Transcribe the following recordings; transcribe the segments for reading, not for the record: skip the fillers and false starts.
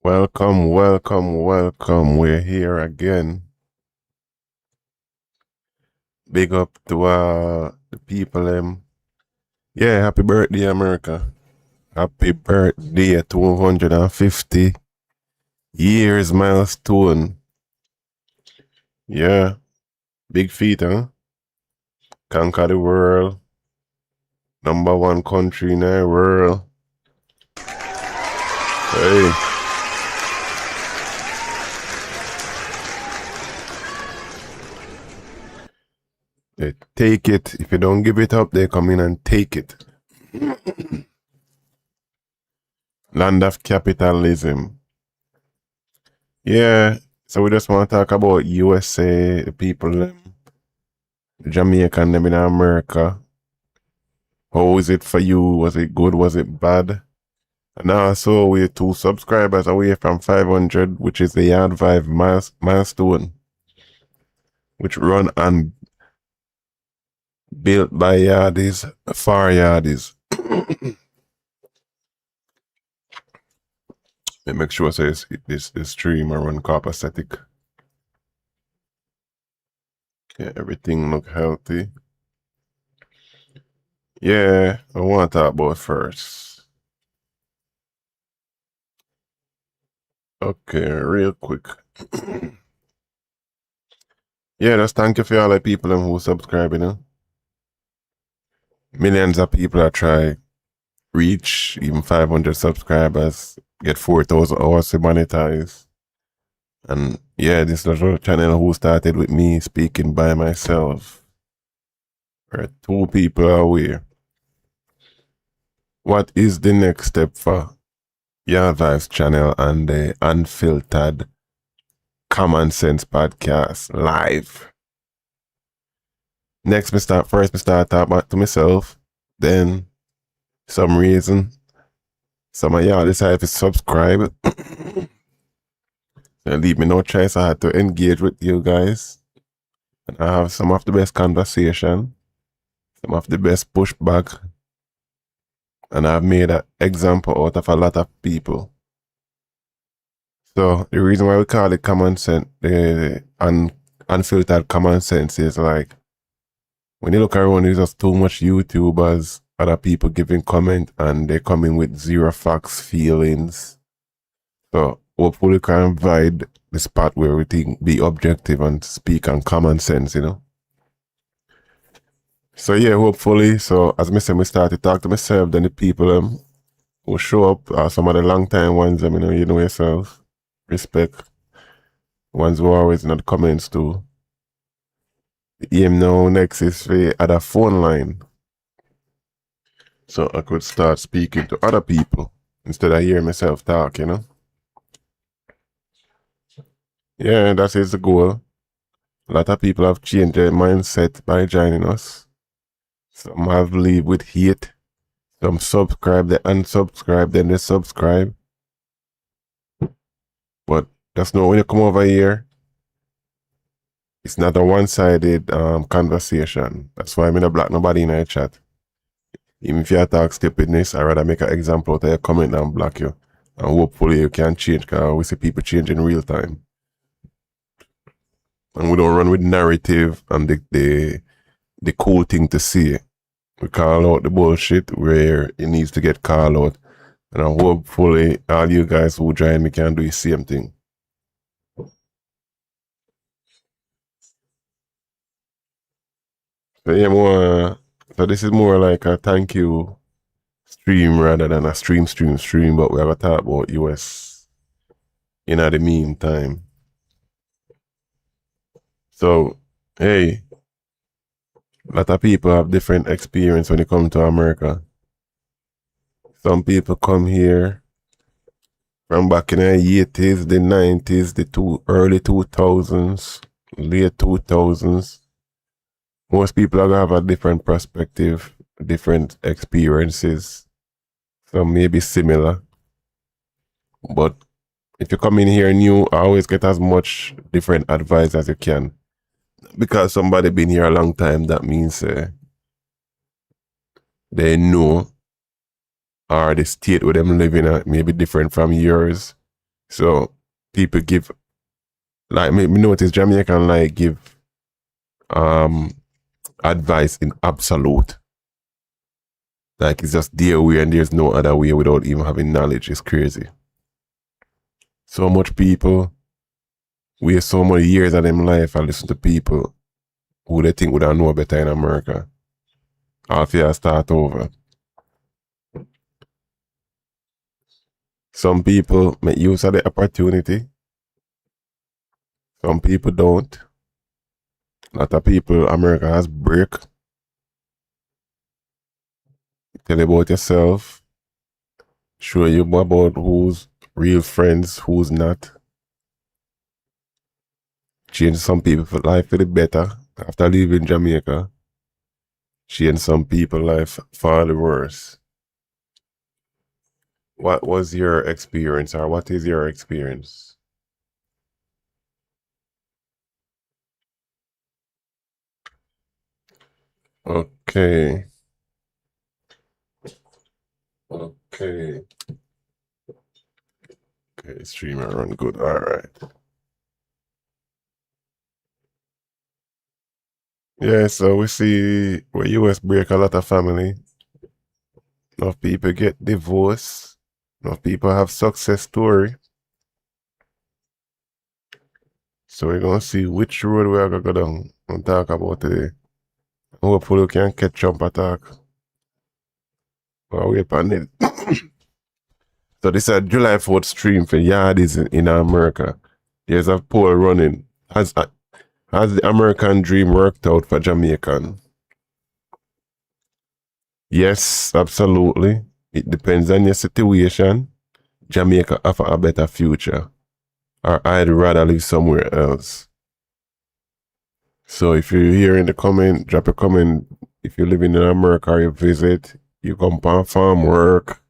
Welcome, welcome, welcome. We're here again. Big up to the people. Yeah, happy birthday, America. Happy birthday, 250 years milestone. Yeah, big feat, huh? Conquer the world. Number one country in the world. Hey, they take it. If you don't give it up, they come in and take it. Land of capitalism. Yeah, so we just want to talk about USA, the people, Jamaican, them in America. How is it for you? Was it good? Was it bad? And also, we're 2 subscribers away from 500, which is the Yaad Vibe milestone, which run and built by Yardis, for Yardis. Make sure says this stream run copacetic. Okay, everything look healthy. Yeah, I want to talk about first. Okay, real quick. Yeah, just thank you for all the people who subscribe, Millions of people are try reach even 500 subscribers, get 4,000 hours to monetize. And yeah, this little channel who started with me speaking by myself. Where 2 people are aware. What is the next step for Vibez channel and the Unfiltered Common Sense podcast live? Next, me start talking back to myself. Then, some reason, some of y'all decide to subscribe. And leave me no choice. I had to engage with you guys. And I have some of the best conversation, some of the best pushback. And I've made an example out of a lot of people. So the reason why we call it common sense, the unfiltered common sense is like, when you look around, there's just too much YouTubers, other people giving comment, and they come in with zero facts, feelings. So hopefully we can provide the spot where we think be objective and speak on common sense, So yeah, hopefully, so as I said, we start to talk to myself, then the people who show up, some of the long time ones, you know yourself, respect, ones who are always in the comments too. The aim now next is for add a phone line. So I could start speaking to other people instead of hearing myself talk, Yeah, that is the goal. A lot of people have changed their mindset by joining us. Some have leave with hate. Some subscribe, they unsubscribe, then they subscribe. But just know when you come over here, it's not a one-sided conversation. That's why I'm not block nobody in our chat. Even if you talk stupidness, I'd rather make an example out of your comment than block you. And hopefully you can change, because we see people change in real time. And we don't run with narrative and the cool thing to see. We call out the bullshit where it needs to get called out. And hopefully all you guys who join me can do the same thing. So yeah, so this is more like a thank you stream rather than a stream, but we have a talk about US in the meantime. So, hey, a lot of people have different experience when it comes to America. Some people come here from back in the 80s, the 90s, the early 2000s, late 2000s. Most people are going to have a different perspective, different experiences. Some may be similar. But if you come in here new, always get as much different advice as you can. Because somebody been here a long time, that means they know, or the state where them living at may be different from yours. So people give, like, me notice Jamaican like give advice in absolute. Like it's just their way and there's no other way without even having knowledge. It's crazy. So much people waste so many years of them life and listen to people who they think would have know better in America. After you start over. Some people make use of the opportunity. Some people don't. A lot of people America has break. Tell you about yourself. Show you about who's real friends, who's not. Change some people's life for the better after leaving Jamaica. Change some people's life for the worse. What was your experience, or what is your experience? Okay. Okay. Okay, streamer run good. All right. Yeah, so we see where US break a lot of family. Enough people get divorced. Enough people have success story. So we're gonna see which road we are gonna go down and talk about today. Hopefully we can catch up attack. Wait on it. So this is a July 4th stream for Yaad is in America. There's a poll running. Has the American dream worked out for Jamaican? Yes, absolutely. It depends on your situation. Jamaica offer a better future. Or I'd rather live somewhere else. So if you're here in the comment, drop a comment. If you're living in America or you visit, you come on farm work.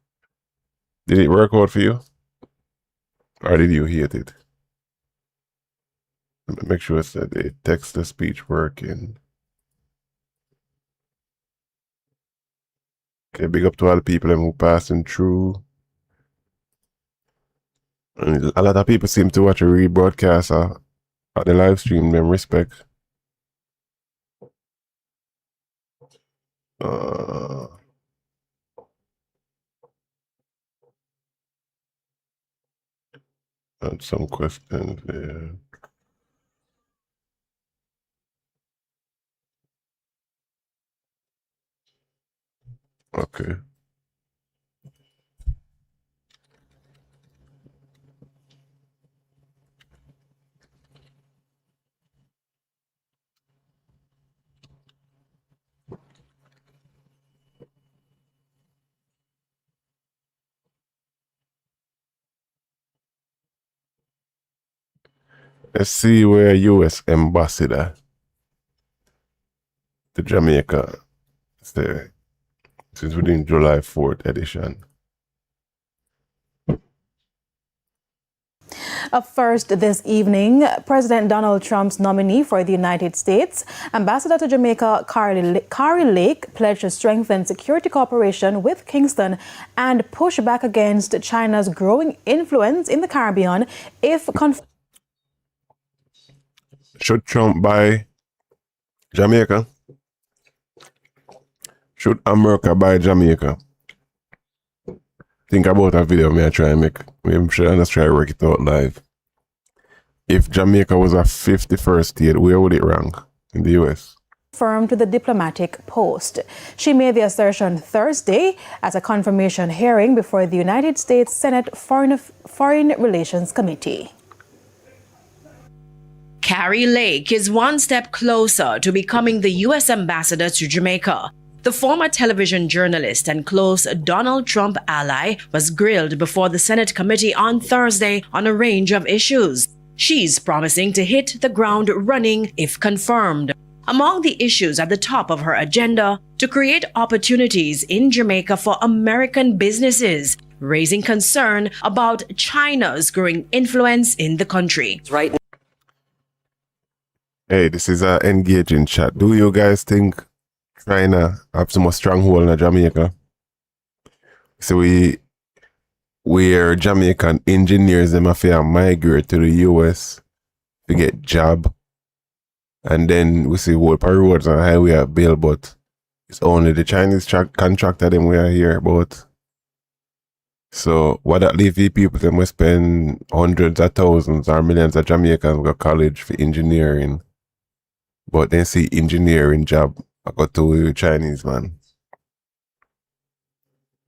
Did it work out for you? Or did you hate it? Make sure it's that the text to speech working. Okay, big up to all the people who passing through. And a lot of people seem to watch a rebroadcast at the live stream, them respect. And some questions there. Okay. Let's see where U.S. ambassador to Jamaica stay. Since we're doing July 4th edition. Up first this evening, President Donald Trump's nominee for the United States, Ambassador to Jamaica Kari Lake, pledged to strengthen security cooperation with Kingston and push back against China's growing influence in the Caribbean if Should Trump buy Jamaica? Should America buy Jamaica? Think about a video I try and make. I'm sure I just try to work it out live. If Jamaica was a 51st state, where would it rank in the US? Confirmed to the diplomatic post. She made the assertion Thursday at a confirmation hearing before the United States Senate Foreign Relations Committee. Kari Lake is one step closer to becoming the U.S. ambassador to Jamaica. The former television journalist and close Donald Trump ally was grilled before the Senate committee on Thursday on a range of issues. She's promising to hit the ground running if confirmed. Among the issues at the top of her agenda, to create opportunities in Jamaica for American businesses, raising concern about China's growing influence in the country. Right. Hey, this is an engaging chat. Do you guys think China have some stronghold in Jamaica? So where Jamaican engineers them have to migrate to the US to get job. And then we see what roads and highway are built, but it's only the Chinese contractor them we are here about. So what that leave the people them we spend hundreds of thousands or millions of Jamaicans go college for engineering. But then see engineering job I got to Chinese man.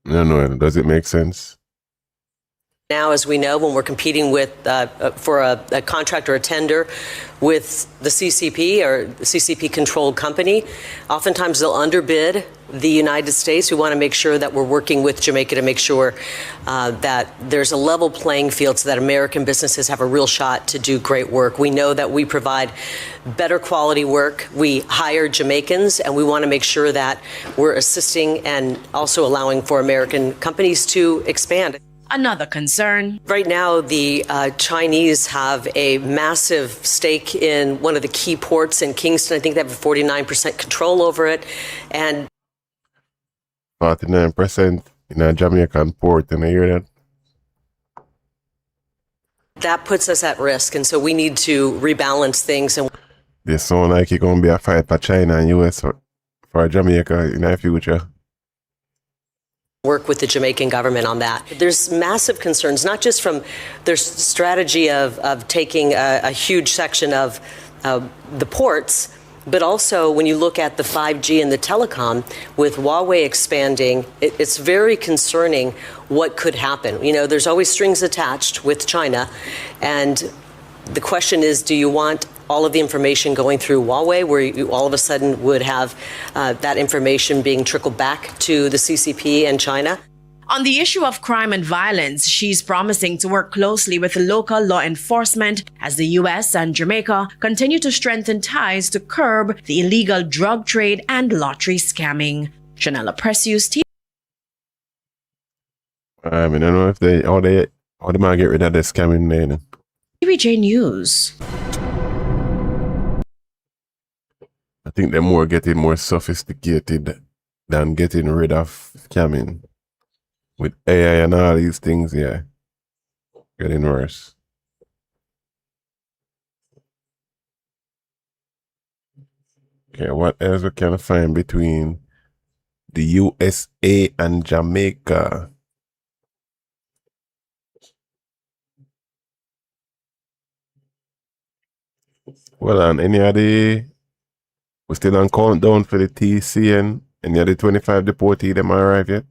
I don't know, does it make sense? Now, as we know, when we're competing with for a contract or a tender with the CCP or the CCP-controlled company, oftentimes they'll underbid the United States. We want to make sure that we're working with Jamaica to make sure that there's a level playing field so that American businesses have a real shot to do great work. We know that we provide better quality work. We hire Jamaicans, and we want to make sure that we're assisting and also allowing for American companies to expand. Another concern. Right now, the Chinese have a massive stake in one of the key ports in Kingston. I think they have a 49% control over it. And 49% in a Jamaican port, and I hear that. that puts us at risk. And so we need to rebalance things. And This sound like it's going to be a fight for China and US for Jamaica in the future. Work with the Jamaican government on that. There's massive concerns, not just from their strategy of taking a huge section of the ports, but also when you look at the 5G and the telecom, with Huawei expanding, it's very concerning what could happen. You know, there's always strings attached with China. And the question is, do you want all of the information going through Huawei, where you all of a sudden would have that information being trickled back to the CCP and China? On the issue of crime and violence, she's promising to work closely with local law enforcement as the U.S. and Jamaica continue to strengthen ties to curb the illegal drug trade and lottery scamming. Janella Precious, TV. I mean, I don't know if they might get rid of the scamming then. TVJ News. I think they're getting more sophisticated than getting rid of scamming. With AI and all these things, yeah, getting worse. Okay, what else we can find between the USA and Jamaica? Well, on any of the, we're still on countdown for the TCN. Any of the 25 deportees, them arrive yet?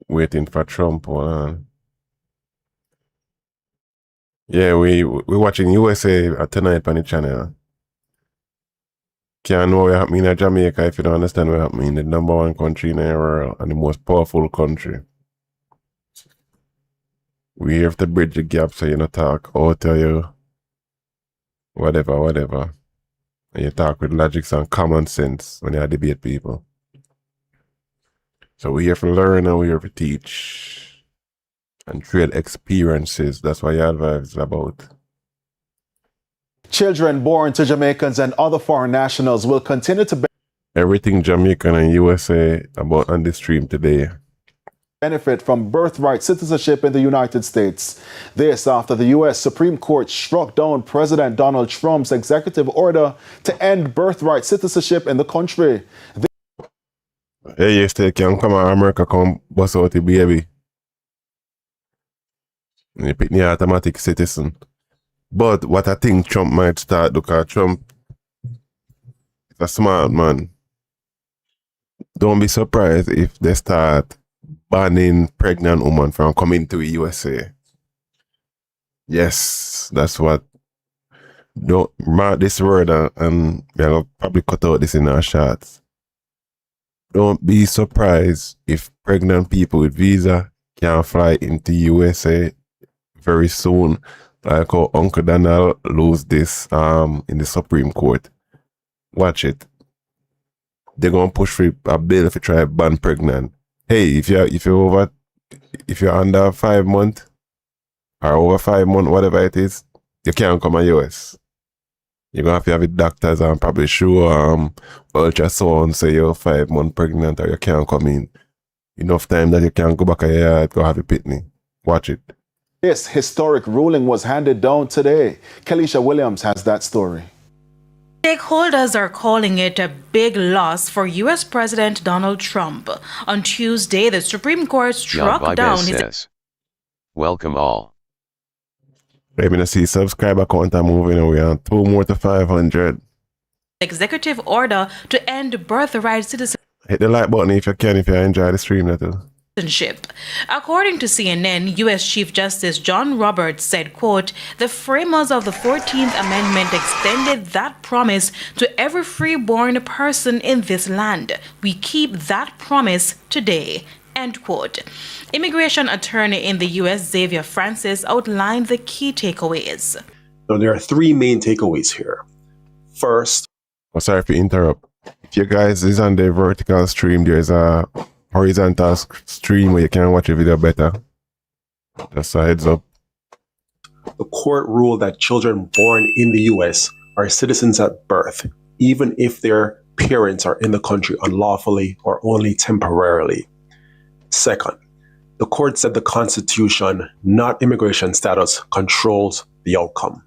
Waiting for Trump. Hold on. Yeah, we're watching USA tonight on the channel. Can't know what happening in Jamaica if you don't understand what happening in the #1 country in the world and the most powerful country. We have to bridge the gap so you not talk or tell you whatever. And you talk with logics and common sense when you debate people. So we're here to learn and we're here to teach and trade experiences. That's what Yaad Vibez is about. Children born to Jamaicans and other foreign nationals will continue to Everything Jamaican and USA about on the stream today. benefit from birthright citizenship in the United States. This after the U.S. Supreme Court struck down President Donald Trump's executive order to end birthright citizenship in the country. Hey, you still can come to America, come bust out the baby. And you pick the automatic citizen. But what I think Trump might start, because Trump is a smart man. Don't be surprised if they start banning pregnant women from coming to the USA. Yes, that's what. Don't mark this word and we'll probably cut out this in our shots. Don't be surprised if pregnant people with visa can fly into USA very soon. Like how Uncle Donald lose this in the Supreme Court. Watch it. They're gonna push for a bill if you try to ban pregnant. Hey, if you're under 5 months, or over 5 months, whatever it is, you can't come to US. You're going to have it doctors and probably show ultrasound, say you're 5 months pregnant or you can't come in. Enough time that you can go back to your yard, go have a picnic. Watch it. This historic ruling was handed down today. Kelisha Williams has that story. Stakeholders are calling it a big loss for U.S. President Donald Trump. On Tuesday, the Supreme Court struck Yaad down Vibez his says, welcome all. Let me see subscriber count are moving and we're on 2 more to 500. executive order to end birthright citizenship. Hit the like button if you can, if you enjoy the stream, that too. According to CNN, U.S. Chief Justice John Roberts said, quote, the framers of the 14th Amendment extended that promise to every freeborn person in this land. We keep that promise today, end quote. Immigration attorney in the U.S. Xavier Francis outlined the key takeaways. So there are 3 main takeaways here. First, Oh, sorry to interrupt. If you guys is on the vertical stream, there's a horizontal stream where you can watch a video better. Just a heads up. the court ruled that children born in the U.S. are citizens at birth, even if their parents are in the country unlawfully or only temporarily. Second, the court said the Constitution, not immigration status, controls the outcome.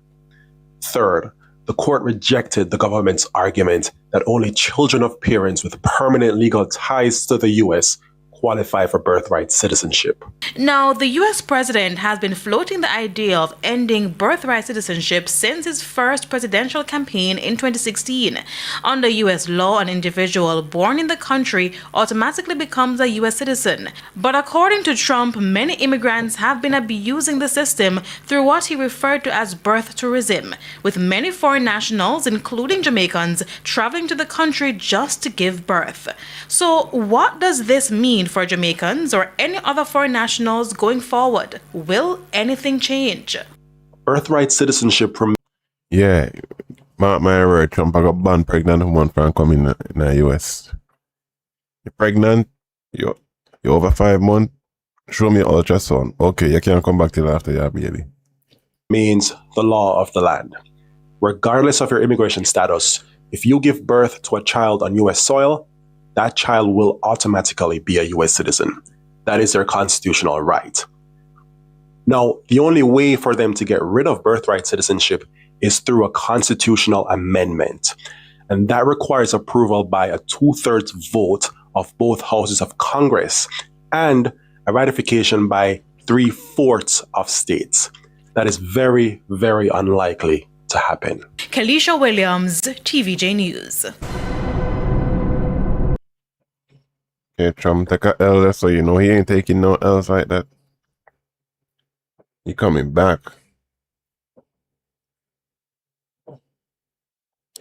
Third, the court rejected the government's argument that only children of parents with permanent legal ties to the U.S. qualify for birthright citizenship. Now, the U.S. president has been floating the idea of ending birthright citizenship since his first presidential campaign in 2016. Under U.S. law, an individual born in the country automatically becomes a U.S. citizen. But according to Trump, many immigrants have been abusing the system through what he referred to as birth tourism, with many foreign nationals, including Jamaicans, traveling to the country just to give birth. So what does this mean for Jamaicans or any other foreign nationals going forward? Will anything change? Birthright citizenship Yeah, mark my word, Trump got banned pregnant woman from coming in the US. You're pregnant, you're over 5 months, show me ultrasound. Okay, you can't come back till after your baby. means the law of the land. Regardless of your immigration status, if you give birth to a child on U.S. soil, that child will automatically be a U.S. citizen. That is their constitutional right. Now, the only way for them to get rid of birthright citizenship is through a constitutional amendment. And that requires approval by a 2/3 vote of both houses of Congress and a ratification by 3/4 of states. That is very, very unlikely to happen. Kelisha Williams, TVJ News. Okay, Trump take a L, so you know he ain't taking no L's like that. He coming back.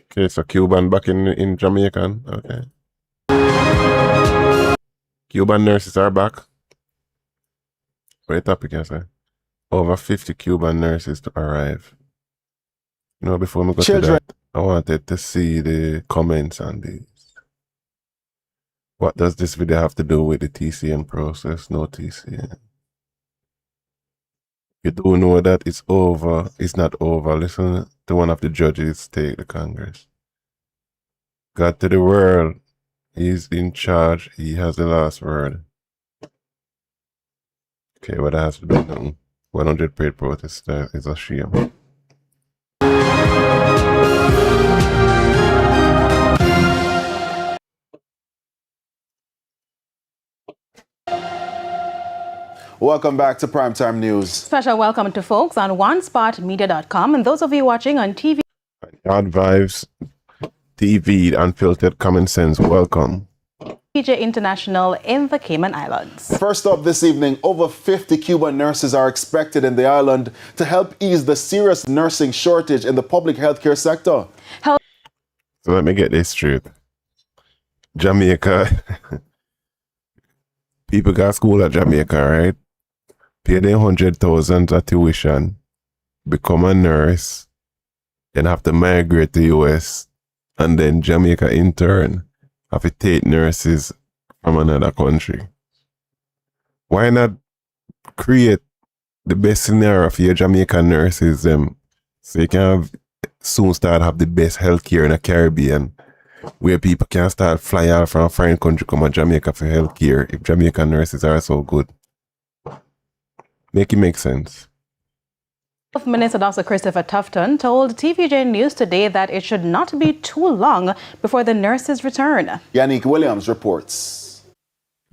Okay, so Cuban back in Jamaican. Okay. Cuban nurses are back. What the topic I say? Over 50 Cuban nurses to arrive. You know, before we go to that, I wanted to see the comments on these. What does this video have to do with the TCN process? No TCN. You do know that it's over. It's not over. Listen to one of the judges take the Congress. God to the world. He's in charge. He has the last word. Okay, what has to be done? 100 paid protests is a shame. Welcome back to Primetime News. Special welcome to folks on onespotmedia.com and those of you watching on TV. Yaad Vibez TV, Unfiltered Common Sense. Welcome. PJ International in the Cayman Islands. First up this evening, over 50 Cuban nurses are expected in the island to help ease the serious nursing shortage in the public healthcare sector. So let me get this straight. Jamaica. People got school at Jamaica, right? Pay their 100,000 of tuition, become a nurse, then have to migrate to US, and then Jamaica in turn have to take nurses from another country. Why not create the best scenario for your Jamaican nurses, so you can soon start have the best healthcare in the Caribbean, where people can start fly out from a foreign country come to Jamaica for healthcare if Jamaican nurses are so good. Make it make sense. Health Minister Dr. Christopher Tufton told TVJ News today that it should not be too long before the nurses return. Yannick Williams reports.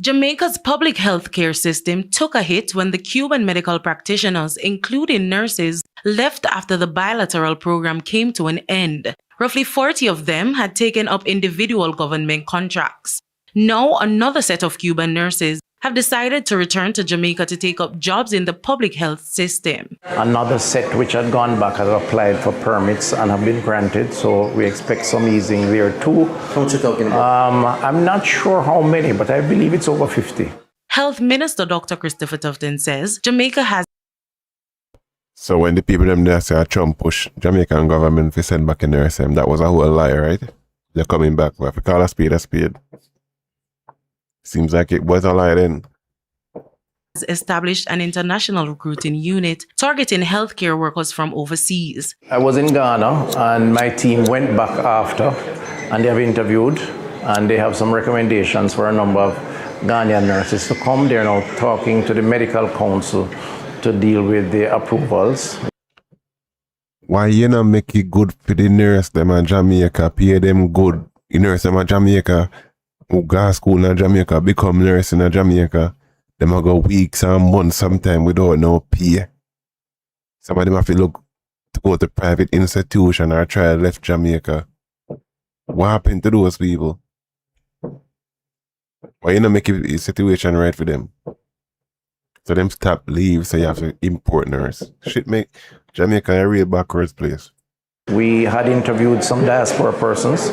Jamaica's public health care system took a hit when the Cuban medical practitioners, including nurses, left after the bilateral program came to an end. Roughly 40 of them had taken up individual government contracts. Now, another set of Cuban nurses have decided to return to Jamaica to take up jobs in the public health system. Another set which had gone back has applied for permits and have been granted, so we expect some easing there too. How much you talking about? I'm not sure how many, but I believe it's over 50. Health Minister Dr. Christopher Tufton says Jamaica has. So when the people them there say Trump push Jamaican government to send back in there, that was a whole lie, right? They're coming back. We have to call a spade a spade. Seems like it was a lie then. Established an international recruiting unit targeting healthcare workers from overseas. I was in Ghana and my team went back after and they have interviewed and they have some recommendations for a number of Ghanaian nurses to come. They're now talking to the medical council to deal with the approvals. Why you not make it good for the nurse them in Jamaica, pay them good? The nurse them in Jamaica who go to school in Jamaica, become nurse in Jamaica, them a go weeks and months sometimes without no pay. Some of them have to look to go to private institution or try to left Jamaica. What happened to those people? Why you not make the situation right for them? So them stop leave, so you have to import nurse. Shit make Jamaica a real backwards place. We had interviewed some diaspora persons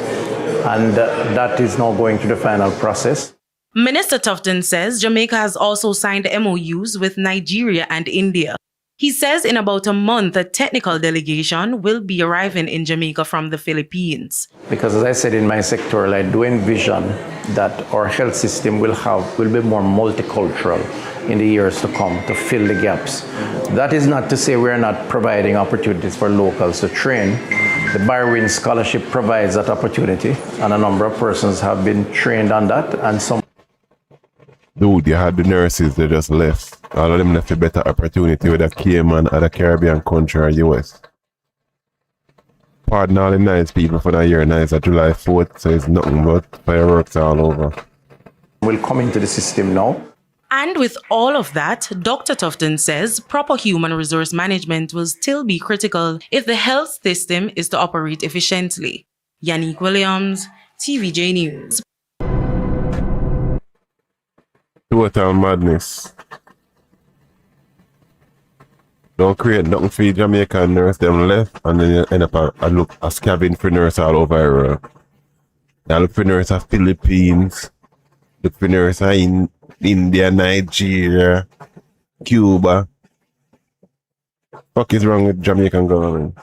and that is now going through the final process. Minister Tufton says Jamaica has also signed MOUs with Nigeria and India. He says in about a month, a technical delegation will be arriving in Jamaica from the Philippines. Because as I said in my sectoral, I do envision that our health system will be more multicultural in the years to come to fill the gaps. That is not to say we're not providing opportunities for locals to train. The Byron Scholarship provides that opportunity, and a number of persons have been trained on that, and some. Dude, you had the nurses, they just left. All of them left a better opportunity with a Cayman or the Caribbean country or US. Pardon all the nice people for that year, nice at July 4th, so it's nothing but fireworks all over. Will come into the system now. And with all of that, Dr. Tufton says proper human resource management will still be critical if the health system is to operate efficiently. Yannick Williams, TVJ News. Total madness. Don't create nothing for Jamaican nurse, them left, and then you end up a scabbing for nurse all over Europe. You look for nurse of Philippines, look for nurse in India, Nigeria, Cuba. Fuck is wrong with Jamaican government?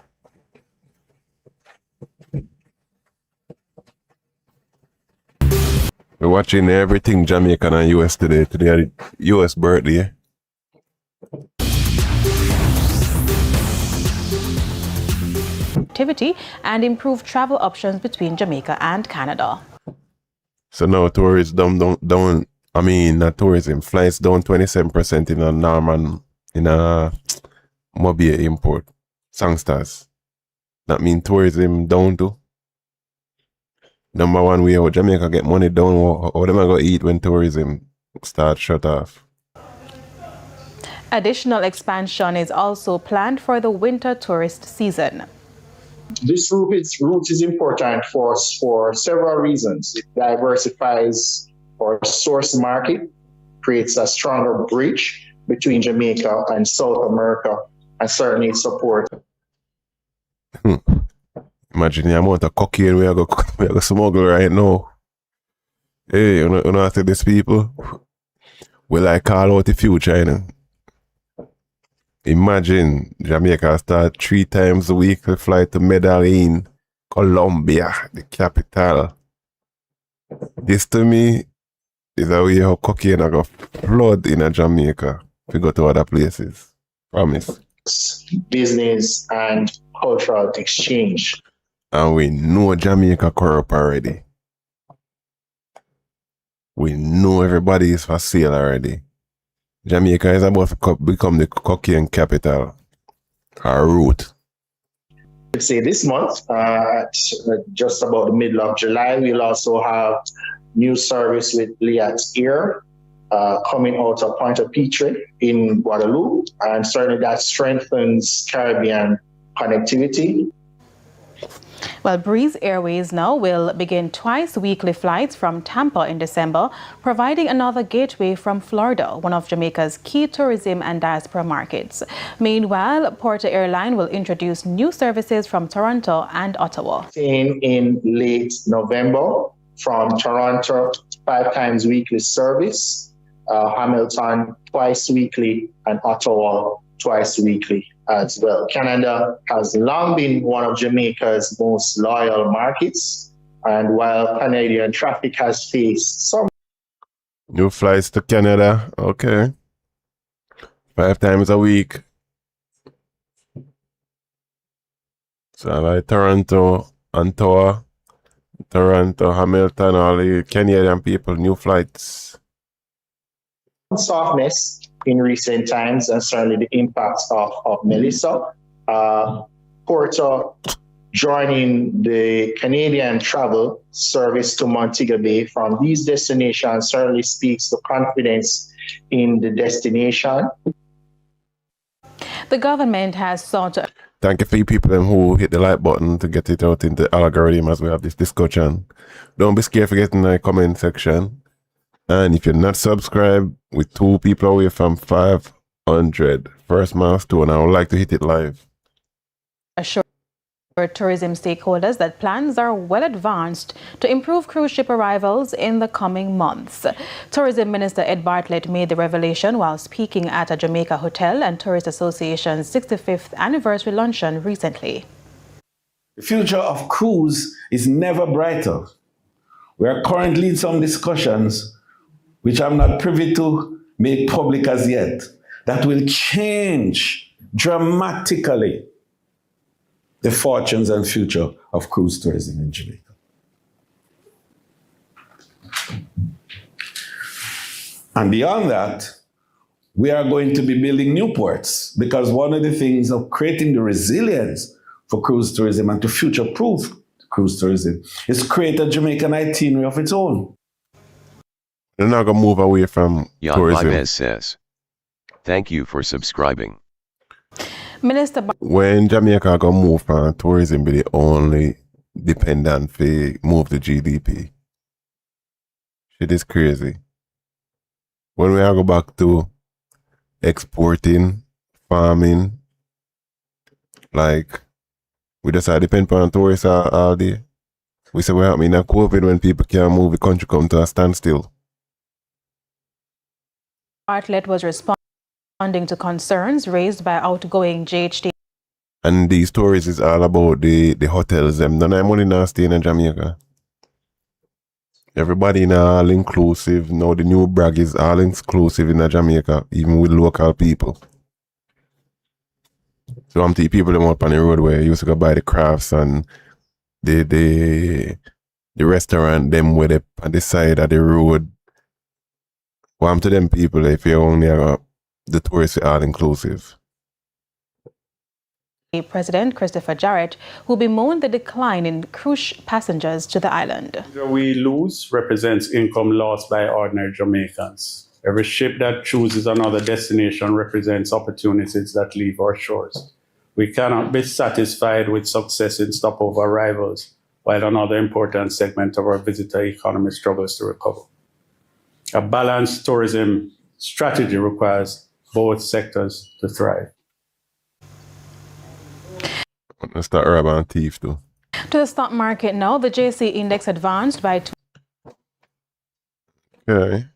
We're watching everything Jamaican and US today. Today US birthday. Activity and improve travel options between Jamaica and Canada. So now tourism down. I mean, not tourism. Flights down 27% in a Norman, in a Mobile import. Songsters. That mean tourism down too. Number one way how Jamaica get money down, how them go eat when tourism start shut off. Additional expansion is also planned for the winter tourist season. This route is important for us for several reasons. It diversifies our source market, creates a stronger bridge between Jamaica and South America, and certainly support. Imagine the amount of cocaine we are going to smuggle right now. Hey, you know after these people, we like call out the future, you know. Imagine Jamaica start 3 times a week to fly to Medellin, Colombia, the capital. This to me is a way how cocaine are going to flood in Jamaica to go to other places. Promise. business, and cultural exchange. And we know Jamaica corrupt already. We know everybody is for sale already. Jamaica is about to become the cocaine capital. Our route. Say this month, just about the middle of July, we'll also have new service with Yaad's Air coming out of Pointe-à-Pitre in Guadeloupe, and certainly that strengthens Caribbean connectivity. Well, Breeze Airways now will begin twice-weekly flights from Tampa in December, providing another gateway from Florida, one of Jamaica's key tourism and diaspora markets. Meanwhile, Porter Airline will introduce new services from Toronto and Ottawa. In late November, from Toronto, 5 times weekly service, Hamilton twice weekly, and Ottawa twice weekly as well. Canada has long been one of Jamaica's most loyal markets, and while Canadian traffic has faced some new flights to Canada, okay. 5 times a week. So like Toronto, Ottawa, Toronto, Hamilton, all the Canadian people, new flights. softness in recent times, and certainly the impacts of Melissa. Porto joining the Canadian travel service to Montego Bay from these destinations certainly speaks to confidence in the destination. The government has sought to... Thank you for you people who hit the like button to get it out in the algorithm as we have this discussion. Don't be scared for getting in the comment section. And if you're not subscribed, we're 2 people away from 500. First milestone. I would like to hit it live. assure tourism stakeholders that plans are well advanced to improve cruise ship arrivals in the coming months. Tourism Minister Ed Bartlett made the revelation while speaking at a Jamaica Hotel and Tourist Association's 65th anniversary luncheon recently. The future of cruise is never brighter. We are currently in some discussions, which I'm not privy to make public as yet, that will change dramatically the fortunes and future of cruise tourism in Jamaica. And beyond that, we are going to be building new ports, because one of the things of creating the resilience for cruise tourism and to future-proof cruise tourism is create a Jamaican itinerary of its own. They're not going to move away from Yaad tourism. Vibez says, thank you for subscribing. Minister When Jamaica going to move from tourism, be the only dependent for move the GDP. Shit is crazy. When we go back to exporting, farming, like, we just depend on tourists all day. We say we have in a COVID when people can't move, the country come to a standstill. Bartlett was responding to concerns raised by outgoing JHD. And these stories is all about the hotels. Them none of them money now staying in Jamaica. Everybody now all inclusive. Now the new brag is all inclusive in Jamaica, even with local people. So I'm the people them up on the road where you used to go buy the crafts and the restaurant them where they on the side of the road. Well, to them people if you only have the tourists are all inclusive. President Christopher Jarrett, who bemoaned the decline in cruise passengers to the island. We lose represents income lost by ordinary Jamaicans. Every ship that chooses another destination represents opportunities that leave our shores. We cannot be satisfied with success in stopover arrivals, while another important segment of our visitor economy struggles to recover. A balanced tourism strategy requires both sectors to thrive. Let's start urban thief too. To the stock market now, the JC index advanced by 2. Okay.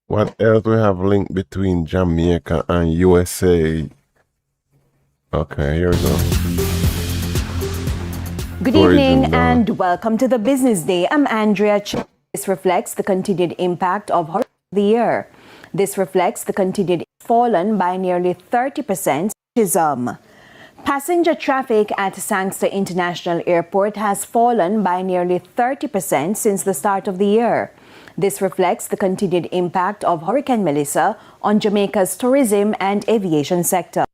What else we have linked between Jamaica and USA? Okay, here we go. Good evening and welcome to the Business Day. I'm Andrea Ch. This reflects the continued impact of the year. This reflects the continued fallen by nearly 30%. Passenger traffic at Sangster International Airport has fallen by nearly 30% since the start of the year. This reflects the continued impact of Hurricane Melissa on Jamaica's tourism and aviation sector.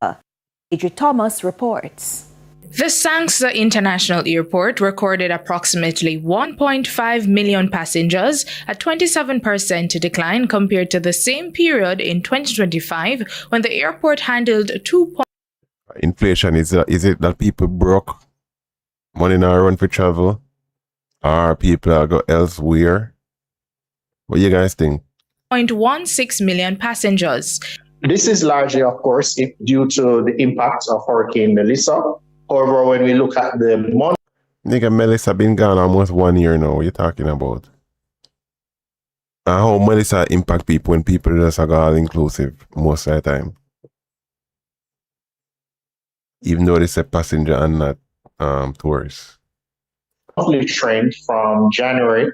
Adri Thomas reports. The Sangster International Airport recorded approximately 1.5 million passengers, a 27% decline compared to the same period in 2025 when the airport handled 2. Inflation, is it that people broke? Money now run for travel? Or people are go elsewhere? What do you guys think? 0.16 million passengers. This is largely, of course, due to the impact of Hurricane Melissa. However, when we look at the month... Nigga, Melissa been gone almost 1 year now. What you talking about? And how Melissa impact people when people just are all-inclusive most of the time? Even though they say passenger and not tourists. Monthly trend from January,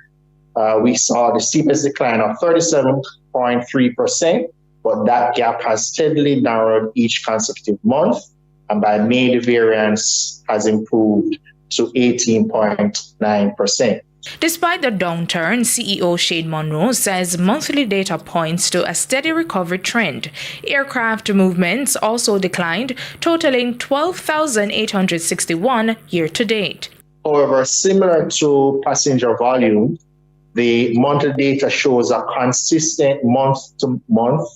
we saw the steepest decline of 37.3%, but that gap has steadily narrowed each consecutive month. And by May, the variance has improved to 18.9%. Despite the downturn, CEO Shade Monroe says monthly data points to a steady recovery trend. Aircraft movements also declined, totaling 12,861 year to date. However, similar to passenger volume, the monthly data shows a consistent month-to-month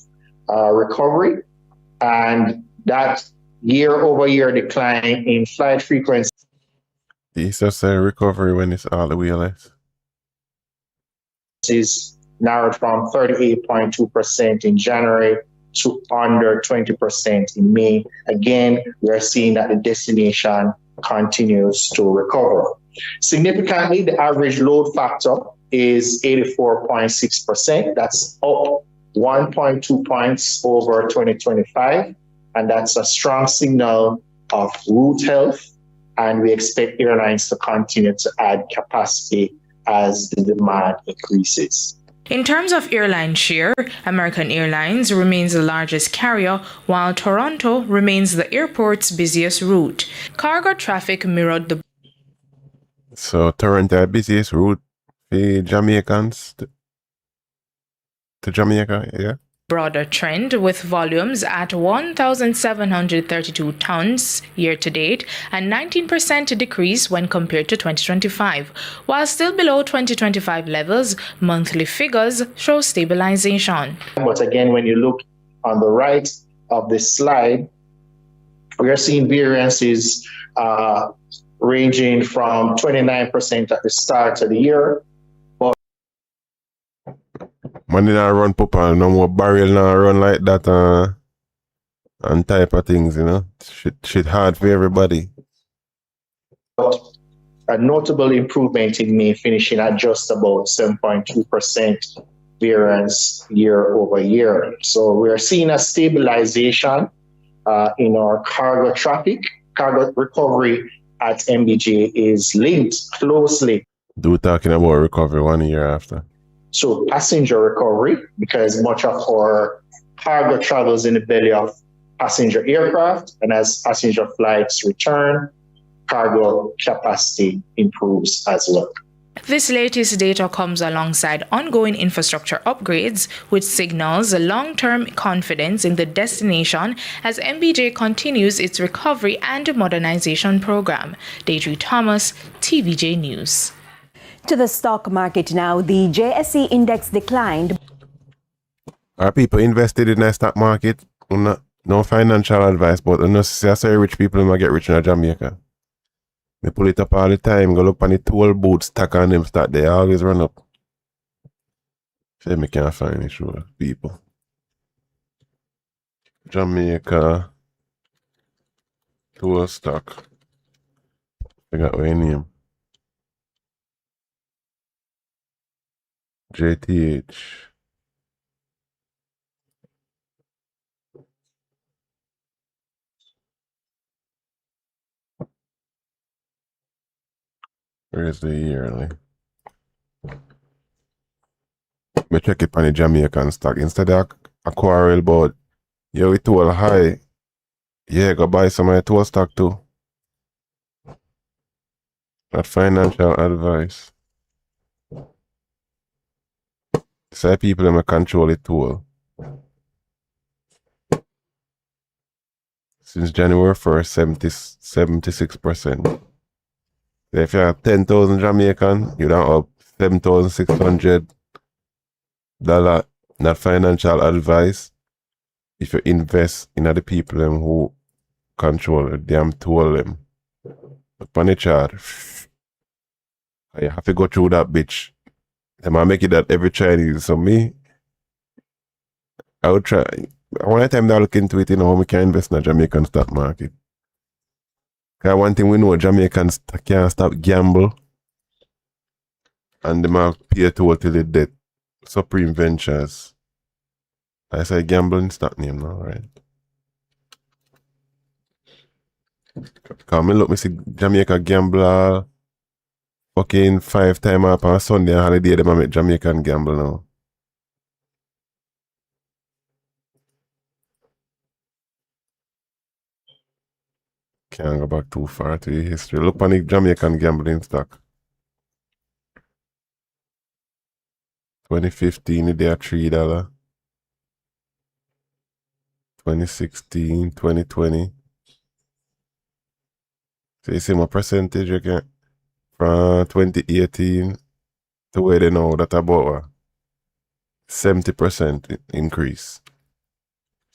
recovery, and that year-over-year decline in flight frequency. It's just a recovery when it's all the way less. Is narrowed from 38.2% in January to under 20% in May. Again, we are seeing that the destination continues to recover. Significantly, the average load factor is 84.6%. That's up 1.2 points over 2025. And that's a strong signal of route health. And we expect airlines to continue to add capacity as the demand increases. In terms of airline share, American Airlines remains the largest carrier, while Toronto remains the airport's busiest route. Cargo traffic mirrored the... So Toronto busiest route for Jamaicans to Jamaica, yeah? broader trend, with volumes at 1,732 tons year to date, a 19% decrease when compared to 2025. While still below 2025 levels, monthly figures show stabilization. But again, when you look on the right of this slide, we are seeing variances ranging from 29% at the start of the year. Money not run papa, no more barrel not run like that and type of things, you know. Shit hard for everybody. A notable improvement in May, finishing at just about 7.2% variance year over year. So we are seeing a stabilization in our cargo traffic. Cargo recovery at MBJ is linked closely. Do talking about recovery 1 year after. So passenger recovery, because much of our cargo travels in the belly of passenger aircraft, and as passenger flights return, cargo capacity improves as well. This latest data comes alongside ongoing infrastructure upgrades, which signals a long-term confidence in the destination as MBJ continues its recovery and modernization program. Deidre Thomas, TVJ News. To the stock market now, the JSE index declined. Are people invested in the stock market? No financial advice, but I say rich people might get rich in Jamaica. Me pull it up all the time, go look on the toll booth, stack on them, start they always run up. Say me can't find it, sure, people. Jamaica toll stock. I got my name. JTH. Where's the yearly? Me check it on the Jamaican stock. Instead of a quarrel about Yo, it tool high. Yeah, go buy some of the tool stock too. Not financial advice. Say people that control the tool. Since January 1st, 76%. If you have 10,000 Jamaican, you don't have $7,600. Not financial advice. If you invest in other people them who control the damn tool them. Upon the chart, you have to go through that bitch. They might make it that every Chinese. So me, I would try. One time I look into it, you know, how we can invest in the Jamaican stock market. Because one thing we know, Jamaicans can't stop gamble. And they might pay toll till the death. Supreme Ventures. I say gambling stock name now, right? Because me look, me see Jamaica gambler fucking 5 times up on Sunday and holiday, they might make Jamaican gamble now. Can't go back too far to the history. Look on the Jamaican gambling stock. 2015, they are $3. 2016, 2020. So you see my percentage again from 2018 to where they know that about a 70% increase.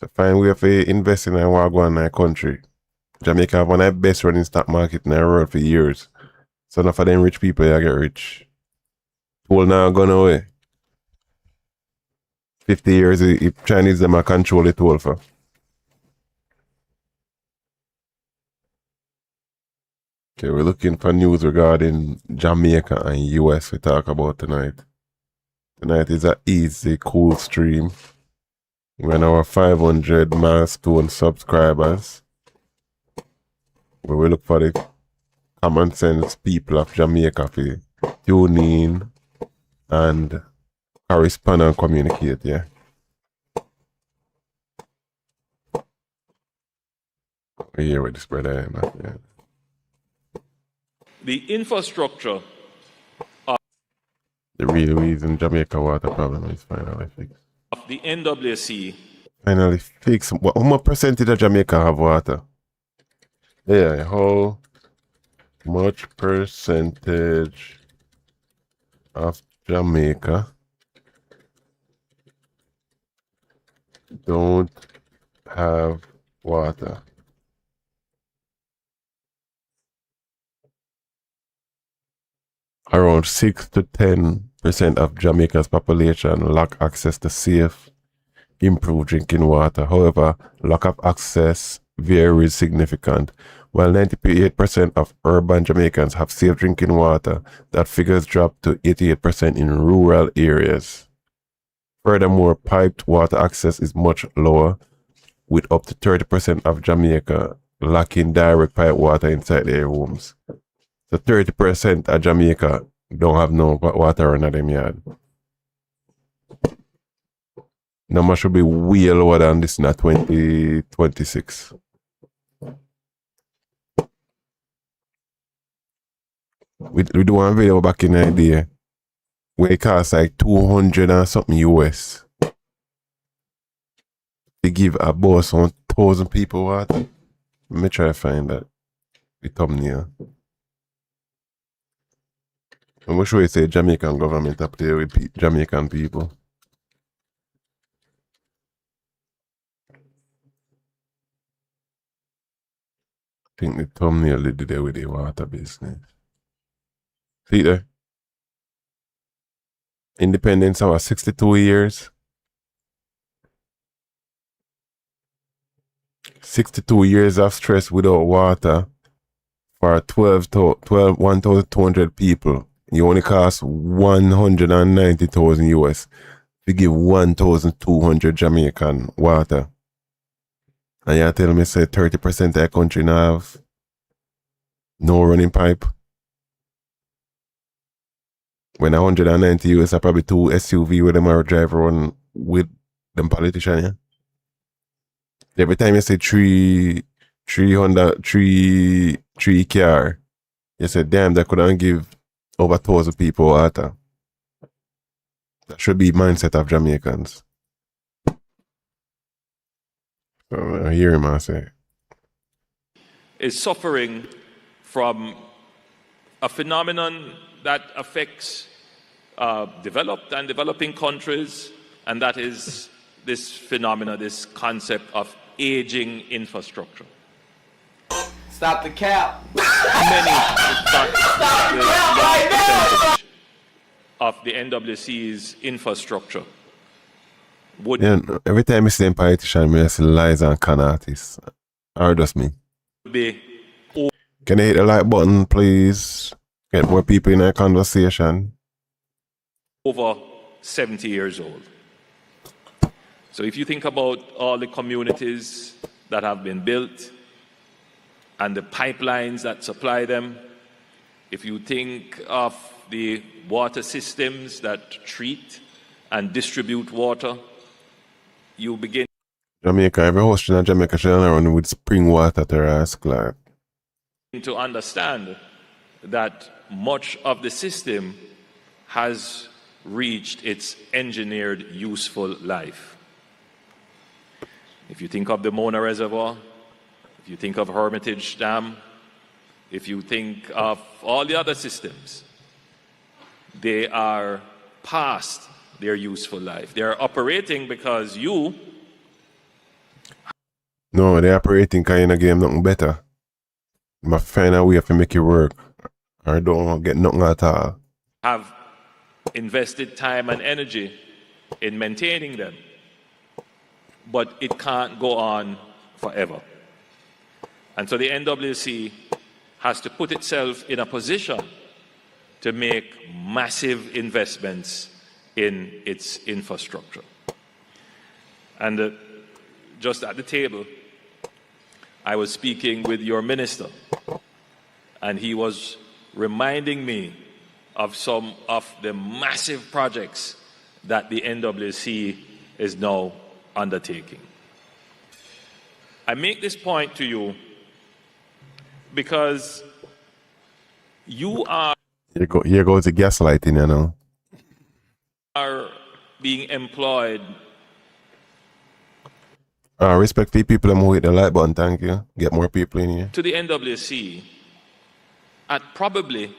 So find way for invest in a wagwan in a country. Jamaica have one of the best running stock market in the world for years. So enough of them rich people you get rich. Tool now gone away. 50 years if Chinese them are control the tool for. Okay, we're looking for news regarding Jamaica and US we talk about tonight. Tonight is an easy, cool stream. We're on our 500 milestone subscribers. Where we look for the common sense people of Jamaica to tune in and correspond and communicate, yeah. We hear what this brother is, yeah. The infrastructure. The real reason Jamaica water problem is finally fixed. Of the NWC. Finally fixed. How much percentage of Jamaica have water? Yeah, how much percentage of Jamaica don't have water? Around 6 to 10% of Jamaica's population lack access to safe, improved drinking water. However, lack of access varies significant. While 98% of urban Jamaicans have safe drinking water, that figures drop to 88% in rural areas. Furthermore, piped water access is much lower, with up to 30% of Jamaica lacking direct pipe water inside their homes. So 30% of Jamaica don't have no water in them yard. Number should be way lower than this in 2026. We do one video back in the day where it costs like 200 and something US. They give a boss 1,000 people water. Let me try to find that. The thumbnail. I'm going to show you say Jamaican government up there with Jamaican people. I think the thumbnail they did there with the water business. See there? Independence our 62 years. 62 years of stress without water for 1,200 people. You only cost 190,000 US to give 1,200 Jamaican water. And you tell me say 30% of the country now have no running pipe. When 190 US are probably 2 SUV where them are drive around with them politicians, yeah? Every time you say three car, you say, damn, that couldn't give over 1,000 people water. That should be mindset of Jamaicans. So I hear him I say. Is suffering from a phenomenon that affects developed and developing countries, and that is this phenomena, this concept of aging infrastructure. Stop the cap. Many, in fact, Stop the the cap large right percentage of the NWC's infrastructure would every time I see them politician, I see lies and con artists. Or just me. be Can you hit the like button, please? Get more people in our conversation. over 70 years old. So if you think about all the communities that have been built and the pipelines that supply them, if you think of the water systems that treat and distribute water, you begin Jamaica, every host in Jamaica should run with spring water to ask, like. to understand that much of the system has reached its engineered useful life. If you think of the Mona Reservoir, if you think of Hermitage Dam, if you think of all the other systems, they are past their useful life. They are operating because you... No, they're operating because you don't give them nothing better. You must find a way to make it work. Or don't get nothing at all. have invested time and energy in maintaining them. But it can't go on forever. And so the NWC has to put itself in a position to make massive investments in its infrastructure. And just at the table, I was speaking with your minister, and he was reminding me of some of the massive projects that the NWC is now undertaking. I make this point to you because you are Here goes the gaslighting, you know. Being employed. Respect the people who hit the like button, thank you. Get more people in here. To the NWC at probably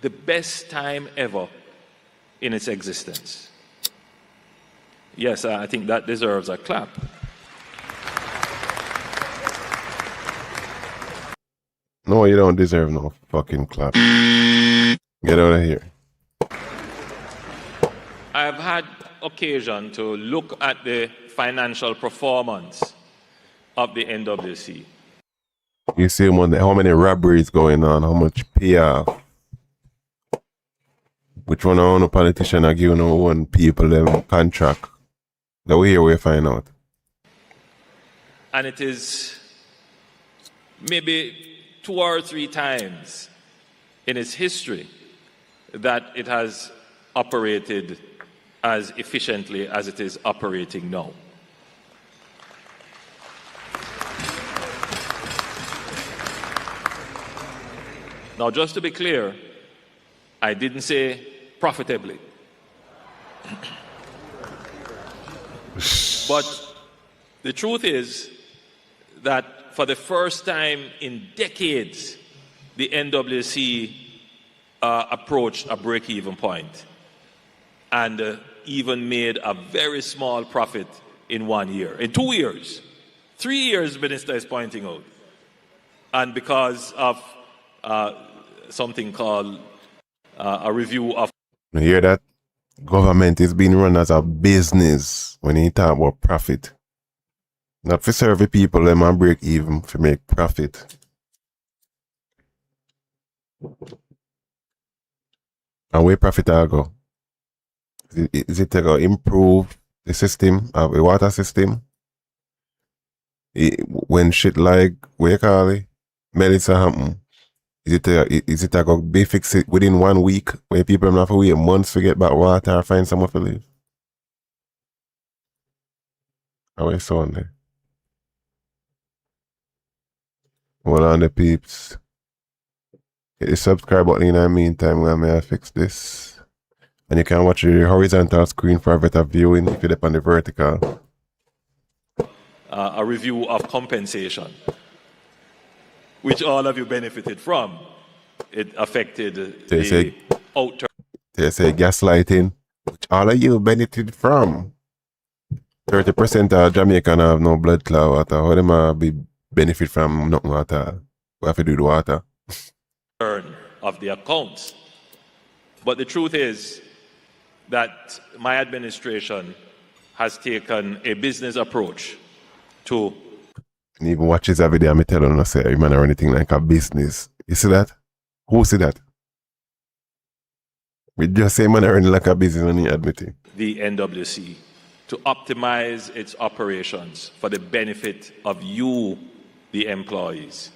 the best time ever in its existence. Yes, I think that deserves a clap. No, you don't deserve no fucking clap. Get out of here. I have had occasion to look at the financial performance of the NWC. You see how many robberies going on, how much payoff. Which one of the politician are giving one people them contract. That we here we find out. And it is maybe 2 or 3 times in its history that it has operated as efficiently as it is operating now. Now, just to be clear, I didn't say profitably. But the truth is that for the first time in decades, the NWC approached a break-even point and even made a very small profit in 1 year. In 2 years, 3 years, Minister is pointing out. And because of something called a review of... You hear that? Government is being run as a business when you talk about profit. Not for serve the people, them and break even for make profit. And where profit will go? Is it to improve the system, the water system? When shit like, what you call it, Melissa happen, is it to go be fixed it within 1 week when people don't have to wait months to get back water or find somewhere to live? How is it on there? Hold on the peeps. Hit the subscribe button in the meantime while I fix this. And you can watch the horizontal screen for a better viewing if you dip on the vertical. A review of compensation, which all of you benefited from. It affected the outturn. They say gaslighting, which all of you benefited from. 30% of Jamaican have no blood clot water. How them be benefit from nothing water? We have to do the water. Of the accounts. But the truth is that my administration has taken a business approach to. And even watch this video, I'm telling you, say, you man or anything like a business. You see that? Who see that? We just say man running like a business and you admit it. The NWC to optimize its operations for the benefit of you, the employees.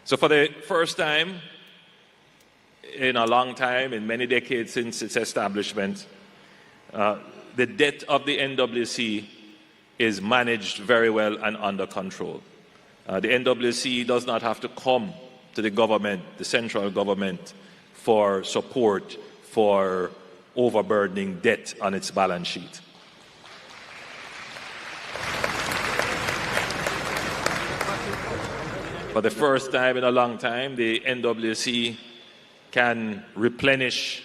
So for the first time in a long time, in many decades since its establishment, the debt of the NWC is managed very well and under control. The NWC does not have to come to the government, the central government, for support for overburdening debt on its balance sheet. For the first time in a long time, the NWC can replenish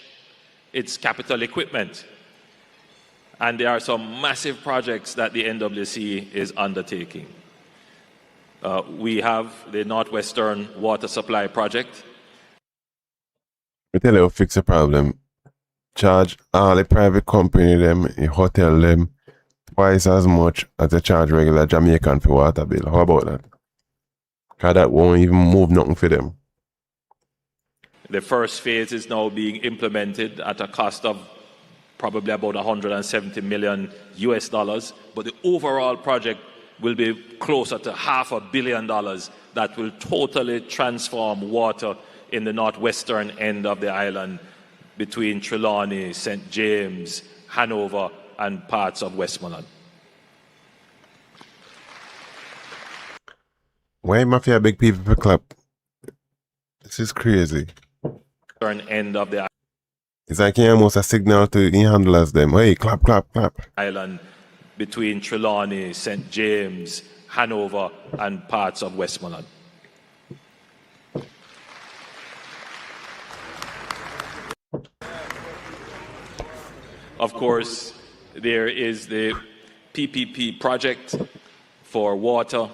its capital equipment. And there are some massive projects that the NWC is undertaking. We have the Northwestern Water Supply Project. I tell you, fix the problem. Charge all the private company them, the hotel them, twice as much as they charge regular Jamaican for water bill. How about that? Because that won't even move nothing for them. The first phase is now being implemented at a cost of probably about $170 million US, but the overall project will be closer to $500 million that will totally transform water in the northwestern end of the island between Trelawney, St. James, Hanover, and parts of Westmoreland. Why mafia big people for clap? This is crazy. End of the It's like he almost a signal to the handlers them. Hey, clap, clap, clap. Island between Trelawney, St. James, Hanover, and parts of Westmoreland. Of course, there is the PPP project for water,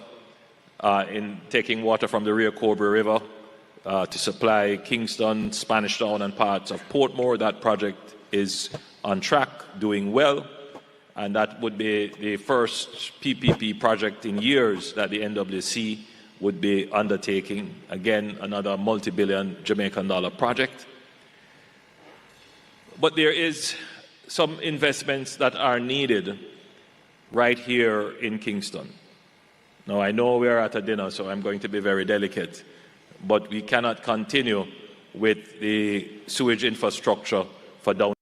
in taking water from the Rio Cobre River to supply Kingston, Spanish Town, and parts of Portmore. That project is on track, doing well, and that would be the first PPP project in years that the NWC would be undertaking. Again, another multi-billion Jamaican dollar project. But there is some investments that are needed right here in Kingston. Now, I know we're at a dinner, so I'm going to be very delicate, but we cannot continue with the sewage infrastructure for down.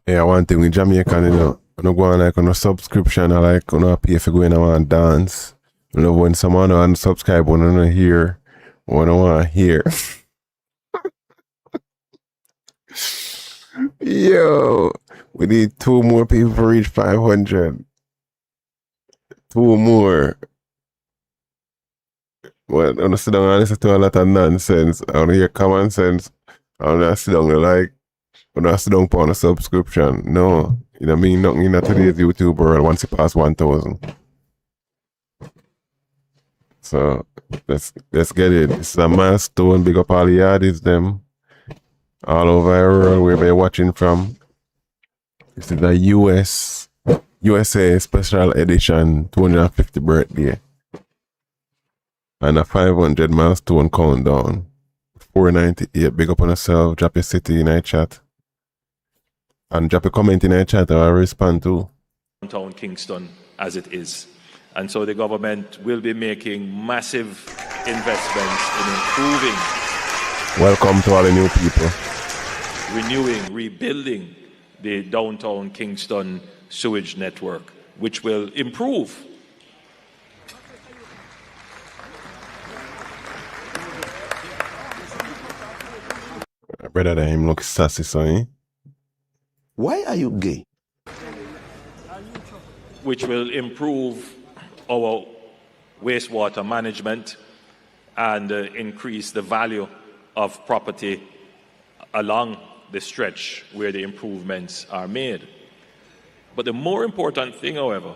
Yeah, one thing with Jamaican, you know, you go on like on a subscription, or like on a pay for going and dance. You know, when someone unsubscribe, when I don't hear, when I want to hear. Yo, we need 2 more people to reach 500. 2 more. Well, I'm gonna sit down and listen to a lot of nonsense. I wanna hear common sense. I'm gonna sit down and like, I'm gonna sit down on a subscription. No, you know what I mean? Nothing in today's YouTube world once it pass 1,000. So let's get it. It's a milestone. Big up all the Yaadis them all over the world where they're watching from. This is a USA special edition 250th birthday. And a 500 milestone countdown. 498. Big up on yourself. Drop your city in our chat. And drop a comment in our chat, I'll respond to. Downtown Kingston as it is. And so the government will be making massive investments in improving. Welcome to all the new people. Renewing, rebuilding the downtown Kingston sewage network, which will improve Brother, that him look sassy, so eh? Why are you gay? Which will improve our wastewater management and increase the value of property along the stretch where the improvements are made. But the more important thing, however,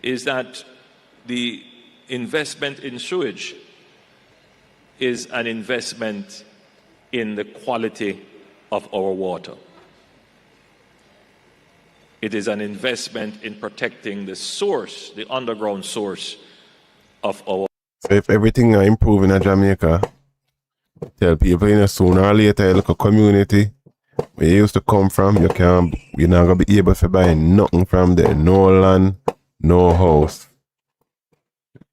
is that the investment in sewage is an investment in the quality of our water. It is an investment in protecting the source, the underground source of our. So if everything are improving in Jamaica, tell people, sooner or later, look a community where you used to come from, you're not going to be able to buy nothing from there. No land, no house.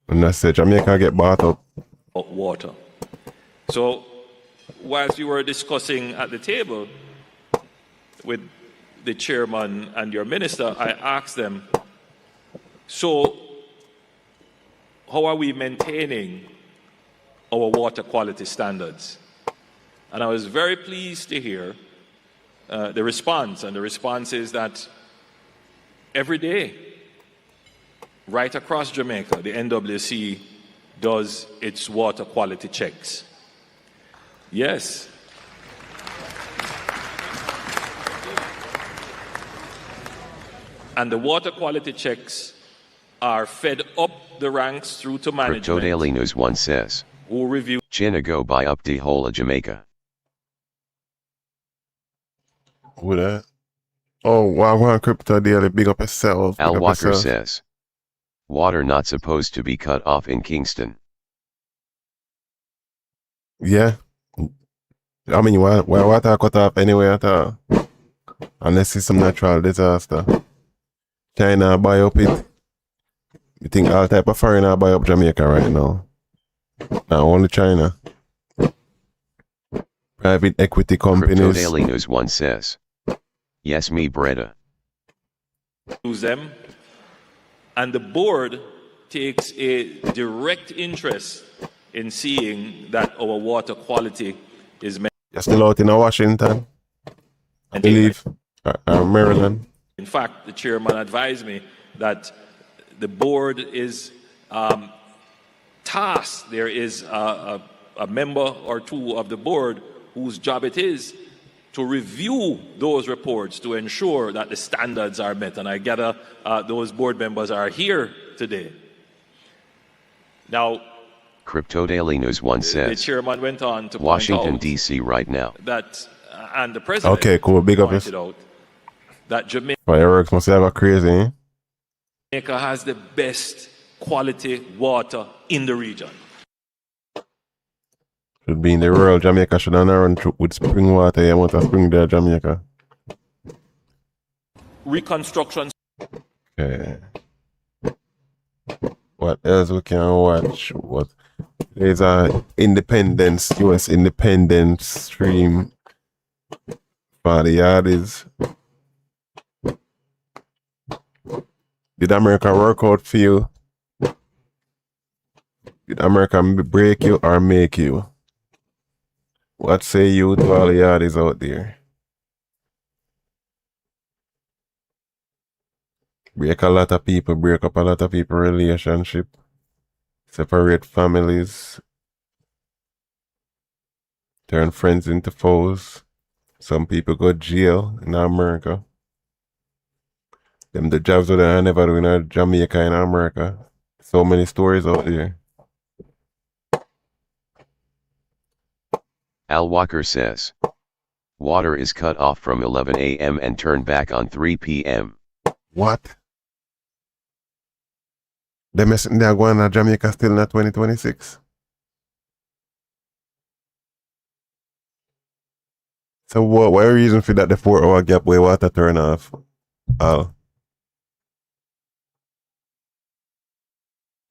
And that's it. Jamaica get bought up. Water. So, whilst you were discussing at the table with the chairman and your minister, I asked them, so how are we maintaining our water quality standards? And I was very pleased to hear the response. And the response is that every day, right across Jamaica, the NWC does its water quality checks. Yes. And the water quality checks are fed up the ranks through to management. Crypto Daily News 1 says, who review China go buy up the whole of Jamaica. Who that? Oh, wow, Crypto Daily, big up yourself. Al Walker says, water not supposed to be cut off in Kingston. Yeah. I mean, why water cut off anyway at all? Unless it's some natural disaster. China buy up it. You think all type of foreigner buy up Jamaica right now? Not only China. Private equity companies. Crypto Daily News 1 says, yes, me Breda. Use them, and the board takes a direct interest in seeing that our water quality is met. You're still out in Washington, I believe, Maryland. In fact, the chairman advised me that the board is tasked. There is a member or two of the board whose job it is to review those reports to ensure that the standards are met. And I gather those board members are here today. Now, Crypto Daily News 1 the says, chairman went on to Washington, point out D.C. right now. that, and the president Okay, cool. Big up. pointed out that Fireworks must have a crazy, eh? Jamaica has the best quality water in the region. Should be in the rural Jamaica, should not run through with spring water. You want a spring there, Jamaica. Reconstruction. Okay. What else we can watch? What? There's a US independence stream for the Yaad. Did America work out for you? Did America break you or make you? What say you to all the Yaadis out there? Break a lot of people, break up a lot of people relationship, separate families, turn friends into foes. Some people go to jail in America. Them the jobs that I never do in Jamaica in America. So many stories out there. Al Walker says, water is cut off from 11 a.m. and turned back on 3 p.m. What? They're going to Jamaica still in 2026. So what reason for that the 4 hour gap where water turn off?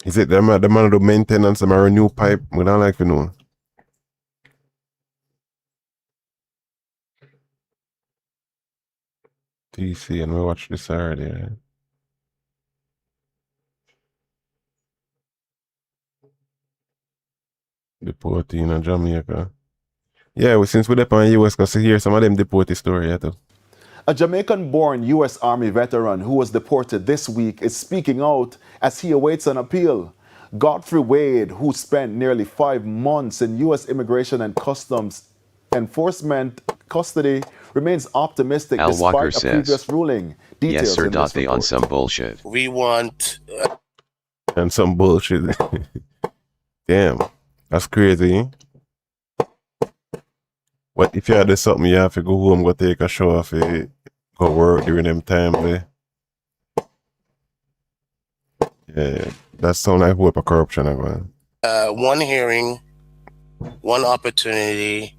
Is it the man do maintenance and renew pipe? We don't like to know. TC and we watch this already. Right? The 14 in Jamaica. Yeah, since we're up on US, because hear some of them deported story, yeah, too. A Jamaican-born U.S. Army veteran who was deported this week is speaking out as he awaits an appeal. Godfrey Wade, who spent nearly 5 months in U.S. Immigration and Customs Enforcement custody, remains optimistic Al Walker despite a says, previous ruling. Details yes sir. in this They on report. some bullshit. We want And some bullshit. Damn, that's crazy. Eh? What if you had something you have to go home, go take a shower, go work during them time there? Yeah, that sound like hope of corruption again. one hearing, one opportunity,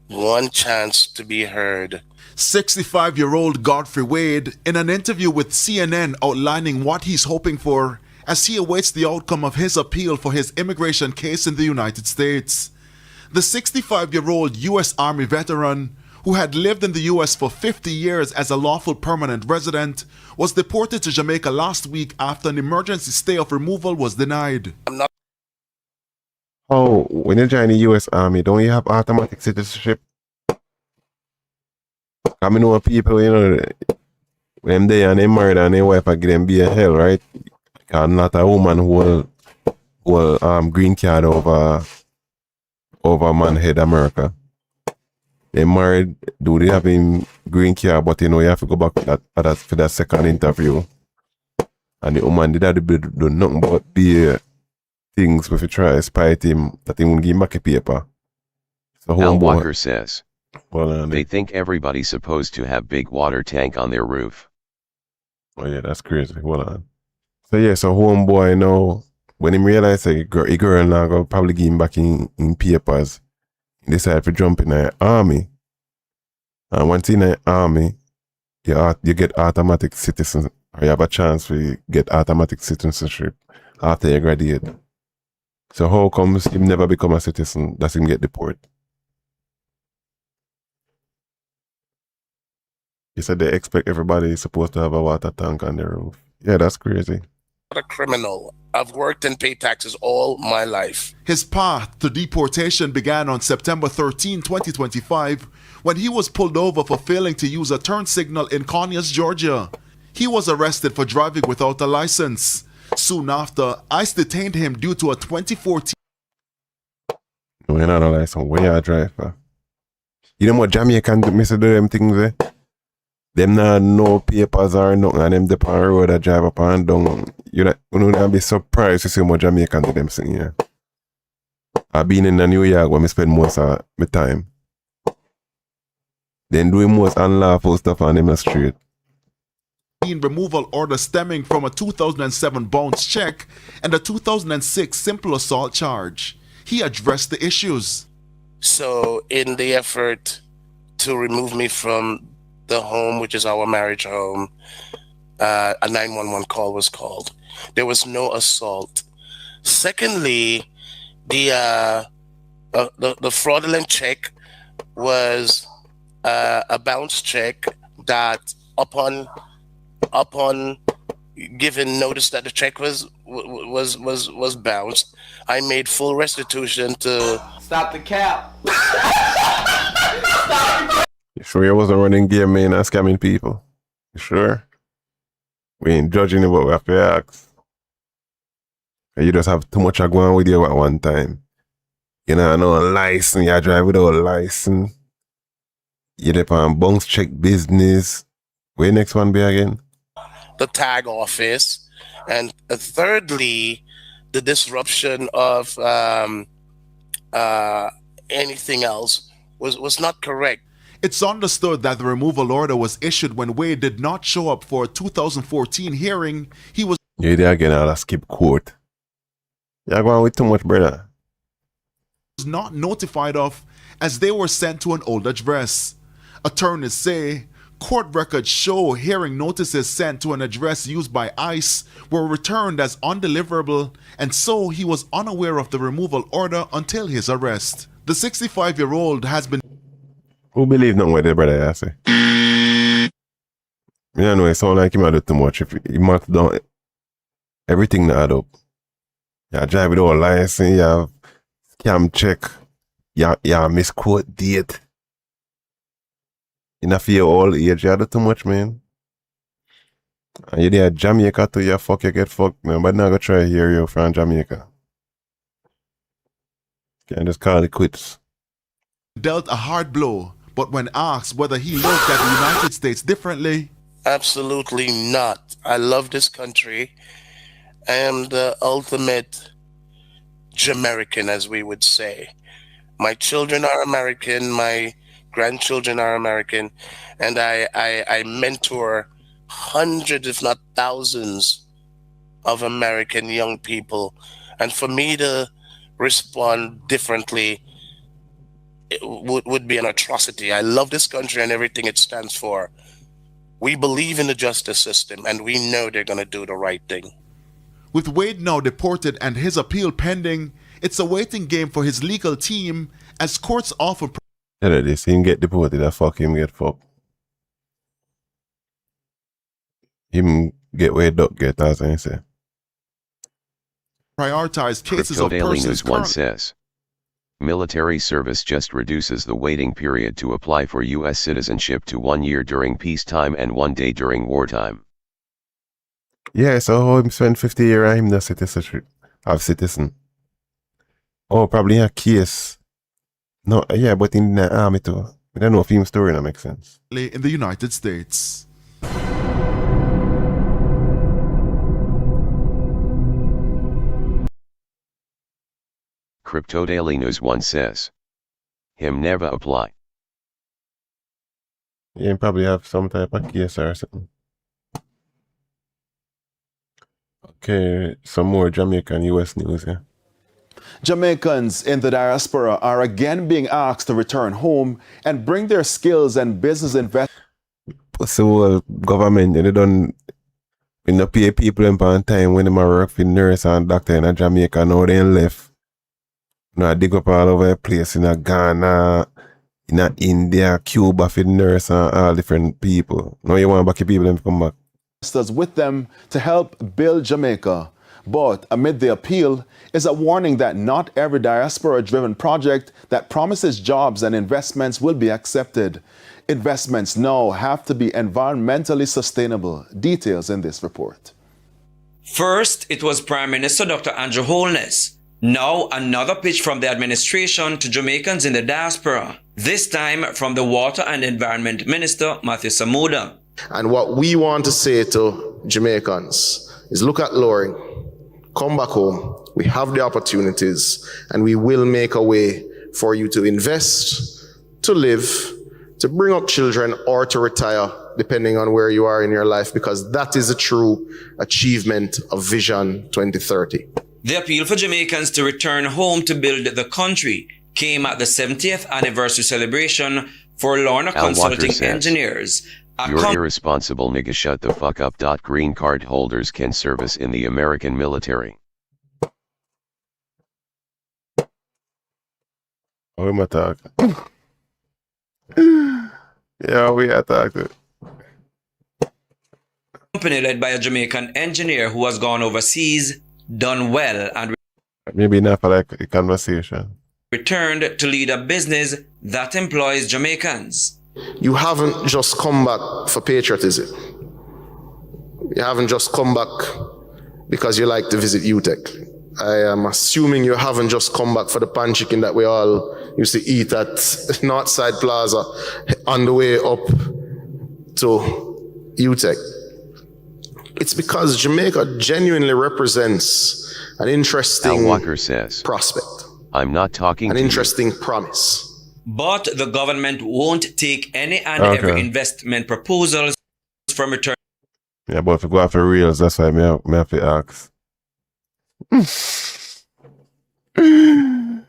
one chance to be heard. 65-year-old Godfrey Wade in an interview with CNN outlining what he's hoping for as he awaits the outcome of his appeal for his immigration case in the United States. The 65-year-old U.S. Army veteran, who had lived in the U.S. for 50 years as a lawful permanent resident, was deported to Jamaica last week after an emergency stay of removal was denied. Oh, when you join the U.S. Army, don't you have automatic citizenship? I mean, know people, you know, when they and they married and their wife give them be a hell, right? And not a woman who will green card over man head America. They married, do they have him green card, but you know you have to go back for that second interview. And the woman did that do nothing but be things if you try to spite him that he won't give him back a paper. So Al Walker says, well, they think everybody's supposed to have big water tank on their roof. Oh yeah, that's crazy. Hold on. So yeah, so homeboy now, when he realized that a girl now go probably give him back in papers, he decided to jump in the army. And once in the army, you get automatic citizen, or you have a chance to get automatic citizenship after you graduate. So how comes him never become a citizen? Does him get deported? He said they expect everybody is supposed to have a water tank on their roof. Yeah, that's crazy. A criminal. I've worked and paid taxes all my life. His path to deportation began on September 13, 2025, when he was pulled over for failing to use a turn signal in Conyers, Georgia. He was arrested for driving without a license. Soon after, ICE detained him due to a 2014. No, you're not a license. Where you drive for? You know what Jamaican do them things there? Them not no papers or nothing, and them dep on the road that drive up and down. You not be surprised to see what Jamaican do them thing here. I've been in New York where I spend most of my time. Then doing most unlawful stuff on them the street. Removal order stemming from a 2007 bounce check and a 2006 simple assault charge. He addressed the issues. So in the effort to remove me from the home, which is our marriage home, a 911 call was called. There was no assault. Secondly, the fraudulent check was a bounce check that upon given notice that the check was bounced, I made full restitution to Stop the cap. You sure you wasn't running game, man, and scamming people? You sure? We ain't judging you, but we have to ask. You just have too much going with you at one time. You know, no license, you drive without a license. You dep on bounce check business. Where next one be again? the tag office. And thirdly, the disruption of anything else was not correct. It's understood that the removal order was issued when Wade did not show up for a 2014 hearing. He was You there again, I'll skip court. You're going with too much, brother. not notified of, as they were sent to an old address. Attorneys say court records show hearing notices sent to an address used by ICE were returned as undeliverable, and so he was unaware of the removal order until his arrest. The 65-year-old has been... Who believe nothing what the brother I say? You know, it sound like he might do too much. If he marked down everything that add up. You drive without a license, you have scam check, Yeah, misquote date. In a few old age, you do too much, man. And you there Jamaica too, you fuck, you get fucked, man. But now go try to hear you from Jamaica. Can't just call it quits. Dealt a hard blow, but when asked whether he looked at the United States differently, Absolutely not. I love this country. I am the ultimate Jamaican, as we would say. My children are American, my grandchildren are American, and I mentor hundreds, if not thousands, of American young people. And for me to respond differently would be an atrocity. I love this country and everything it stands for. We believe in the justice system, and we know they're going to do the right thing. with Wade now deported and his appeal pending, it's a waiting game for his legal team as courts often Tell her this, him get deported, I fuck him get fucked. Him get where duck get, as I say. prioritize cases Crypto of Daily persons News 1 says, military service just reduces the waiting period to apply for U.S. citizenship to 1 year during peacetime and 1 day during wartime. Yeah, so how him spend 50 years and him no citizenship have citizen. Oh, probably a case. No, yeah, but in the army too. I don't know if him story that makes sense. in the United States. Crypto Daily News 1 says, him never apply. Yeah, him probably have some type of case or something. Okay, some more Jamaican US news, yeah. Jamaicans in the diaspora are again being asked to return home and bring their skills and business investments. So government, they don't pay people in on time when they work for nurse and doctor in Jamaica. Now they left. Now dig up all over the place in Ghana, in India, Cuba for nurse and all different people. Now you want back your people to come back. With them to help build Jamaica. But amid the appeal is a warning that not every diaspora-driven project that promises jobs and investments will be accepted. Investments now have to be environmentally sustainable. Details in this report. First, it was Prime Minister Dr. Andrew Holness. Now, another pitch from the administration to Jamaicans in the diaspora. This time from the Water and Environment Minister, Matthew Samuda. And what we want to say to Jamaicans is look at Loring, come back home, we have the opportunities, and we will make a way for you to invest, to live, to bring up children, or to retire, depending on where you are in your life, because that is a true achievement of Vision 2030. The appeal for Jamaicans to return home to build the country came at the 70th anniversary celebration for Lorna Consulting Engineers. Your irresponsible nigga shut the fuck up. Green card holders can service in the American military. Oh, we attack. Yeah, we attacked it. Company led by a Jamaican engineer who has gone overseas, done well, and maybe enough for like a conversation. Returned to lead a business that employs Jamaicans. You haven't just come back for patriotism. You haven't just come back because you like to visit UTEC. I am assuming you haven't just come back for the pan chicken that we all used to eat at Northside Plaza on the way up to UTEC. It's because Jamaica genuinely represents an interesting Al Walker says, prospect. I'm not talking an interesting promise. But the government won't take any and every investment proposals from return. Yeah, but if you go after reals, that's why I have to ask. Returning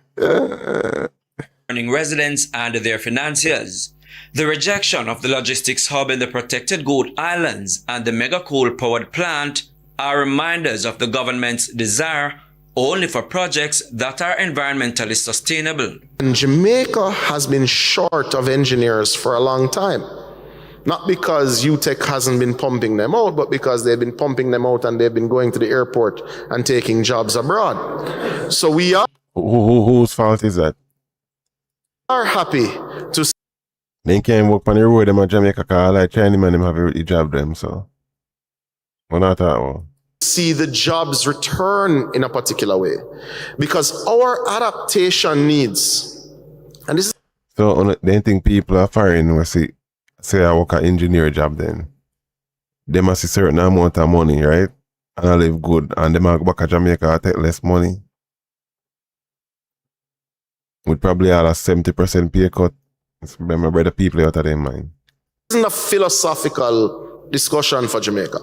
residents and their financiers. The rejection of the logistics hub in the protected Goat Islands and the mega coal-powered plant are reminders of the government's desire only for projects that are environmentally sustainable. And Jamaica has been short of engineers for a long time. Not because UTEC hasn't been pumping them out, but because they've been pumping them out and they've been going to the airport and taking jobs abroad. So we are... Whose fault is that? are happy to They can't work on the road them at Jamaica because like Chinese man them have a job them, so we're not at all. see the jobs return in a particular way because our adaptation needs, and this is So they think people are foreign we say I work an engineer job then. They must see certain amount of money, right? And I live good. And they might go back to Jamaica and take less money. Would probably have a 70% pay cut. Remember the people out of their mind. isn't a philosophical discussion for Jamaica.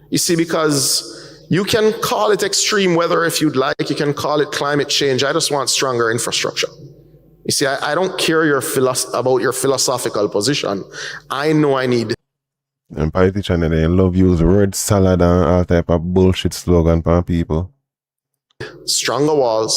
You see, because you can call it extreme weather if you'd like, you can call it climate change. I just want stronger infrastructure. You see, I don't care about your philosophical position. I know I need. And politicians, they love use the word salad and all type of bullshit slogan for people. Stronger walls,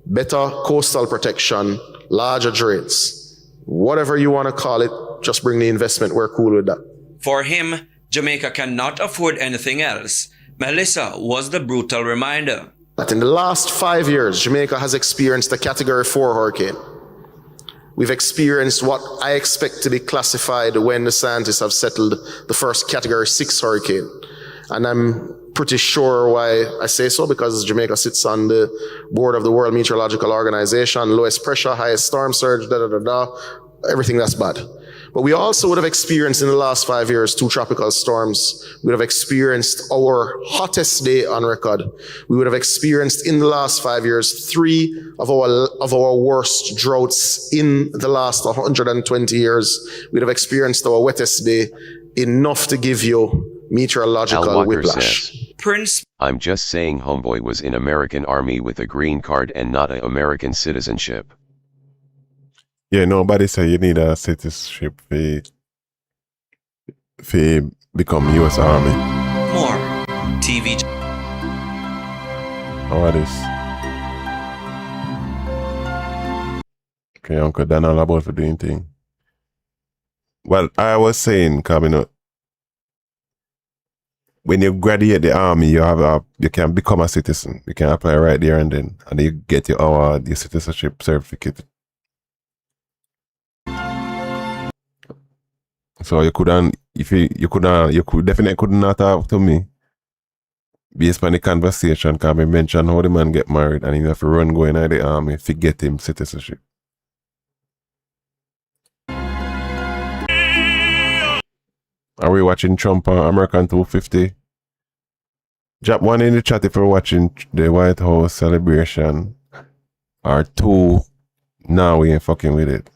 better coastal protection, larger drains. Whatever you want to call it, just bring the investment. We're cool with that. For him, Jamaica cannot afford anything else. Melissa was the brutal reminder. That in the last 5 years, Jamaica has experienced a Category 4 hurricane. We've experienced what I expect to be classified when the scientists have settled the first Category 6 hurricane. And I'm pretty sure why I say so, because Jamaica sits on the board of the World Meteorological Organization, lowest pressure, highest storm surge, everything that's bad. But we also would have experienced in the last 5 years 2 tropical storms. We would have experienced our hottest day on record. We would have experienced in the last 5 years 3 of our worst droughts in the last 120 years. We'd have experienced our wettest day, enough to give you meteorological whiplash. Prince, I'm just saying homeboy was in American Army with a green card and not an American citizenship. Yeah, nobody say you need a citizenship for become U.S. Army. More TV. How are this? Okay, Uncle Dan all about for doing thing. Well, I was saying, when you graduate the army, you can become a citizen. You can apply right there and then, and you get your citizenship certificate. So you definitely could not have to me. Based on the conversation, because I mentioned how the man get married and he have to run going out the army to get him citizenship. Are we watching Trump on American 250? Drop one in the chat if you're watching the White House celebration. Or 2, now we ain't fucking with it.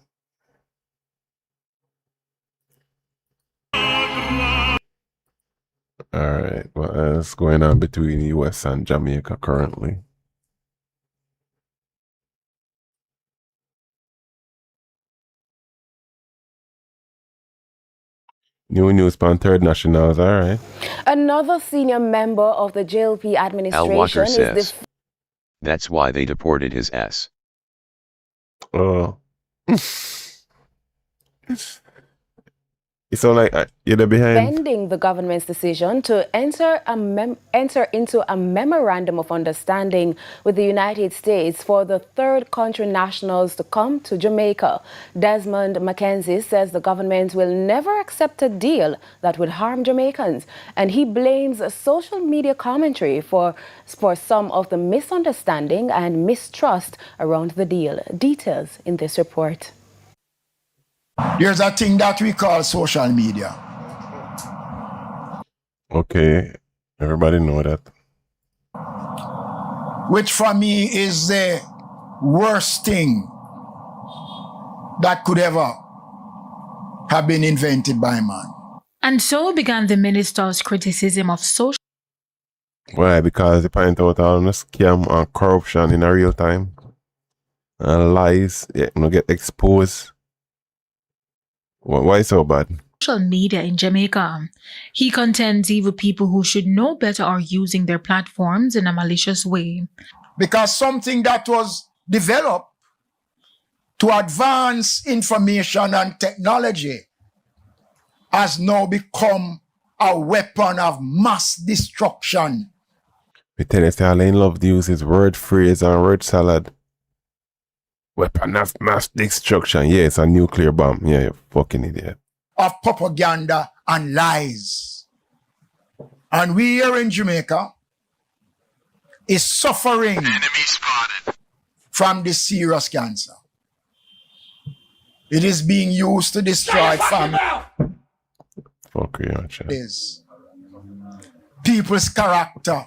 Alright, what else going on between the US and Jamaica currently? New news on Third Nationals, alright. Another senior member of the JLP Al Walker administration is says. That's why they deported his ass. Oh. It's so like you're behind. defending the government's decision to enter into a memorandum of understanding with the United States for the third country nationals to come to Jamaica. Desmond McKenzie says the government will never accept a deal that would harm Jamaicans, and he blames social media commentary for some of the misunderstanding and mistrust around the deal. Details in this report. There's a thing that we call social media. Okay, everybody know that. Which for me is the worst thing that could ever have been invented by man. And so began the minister's criticism of social. Why? Because they point out all the scam and corruption in a real time. And lies, get exposed. Why so bad? Social media in Jamaica. He contends evil people who should know better are using their platforms in a malicious way. Because something that was developed to advance information and technology has now become a weapon of mass destruction. We tell you, Alain love to use his word phrase and word salad. Weapon of mass destruction. Yeah, it's a nuclear bomb. Yeah, you fucking idiot. Of propaganda and lies. And we here in Jamaica is suffering from this serious cancer. It is being used to destroy families, people's character.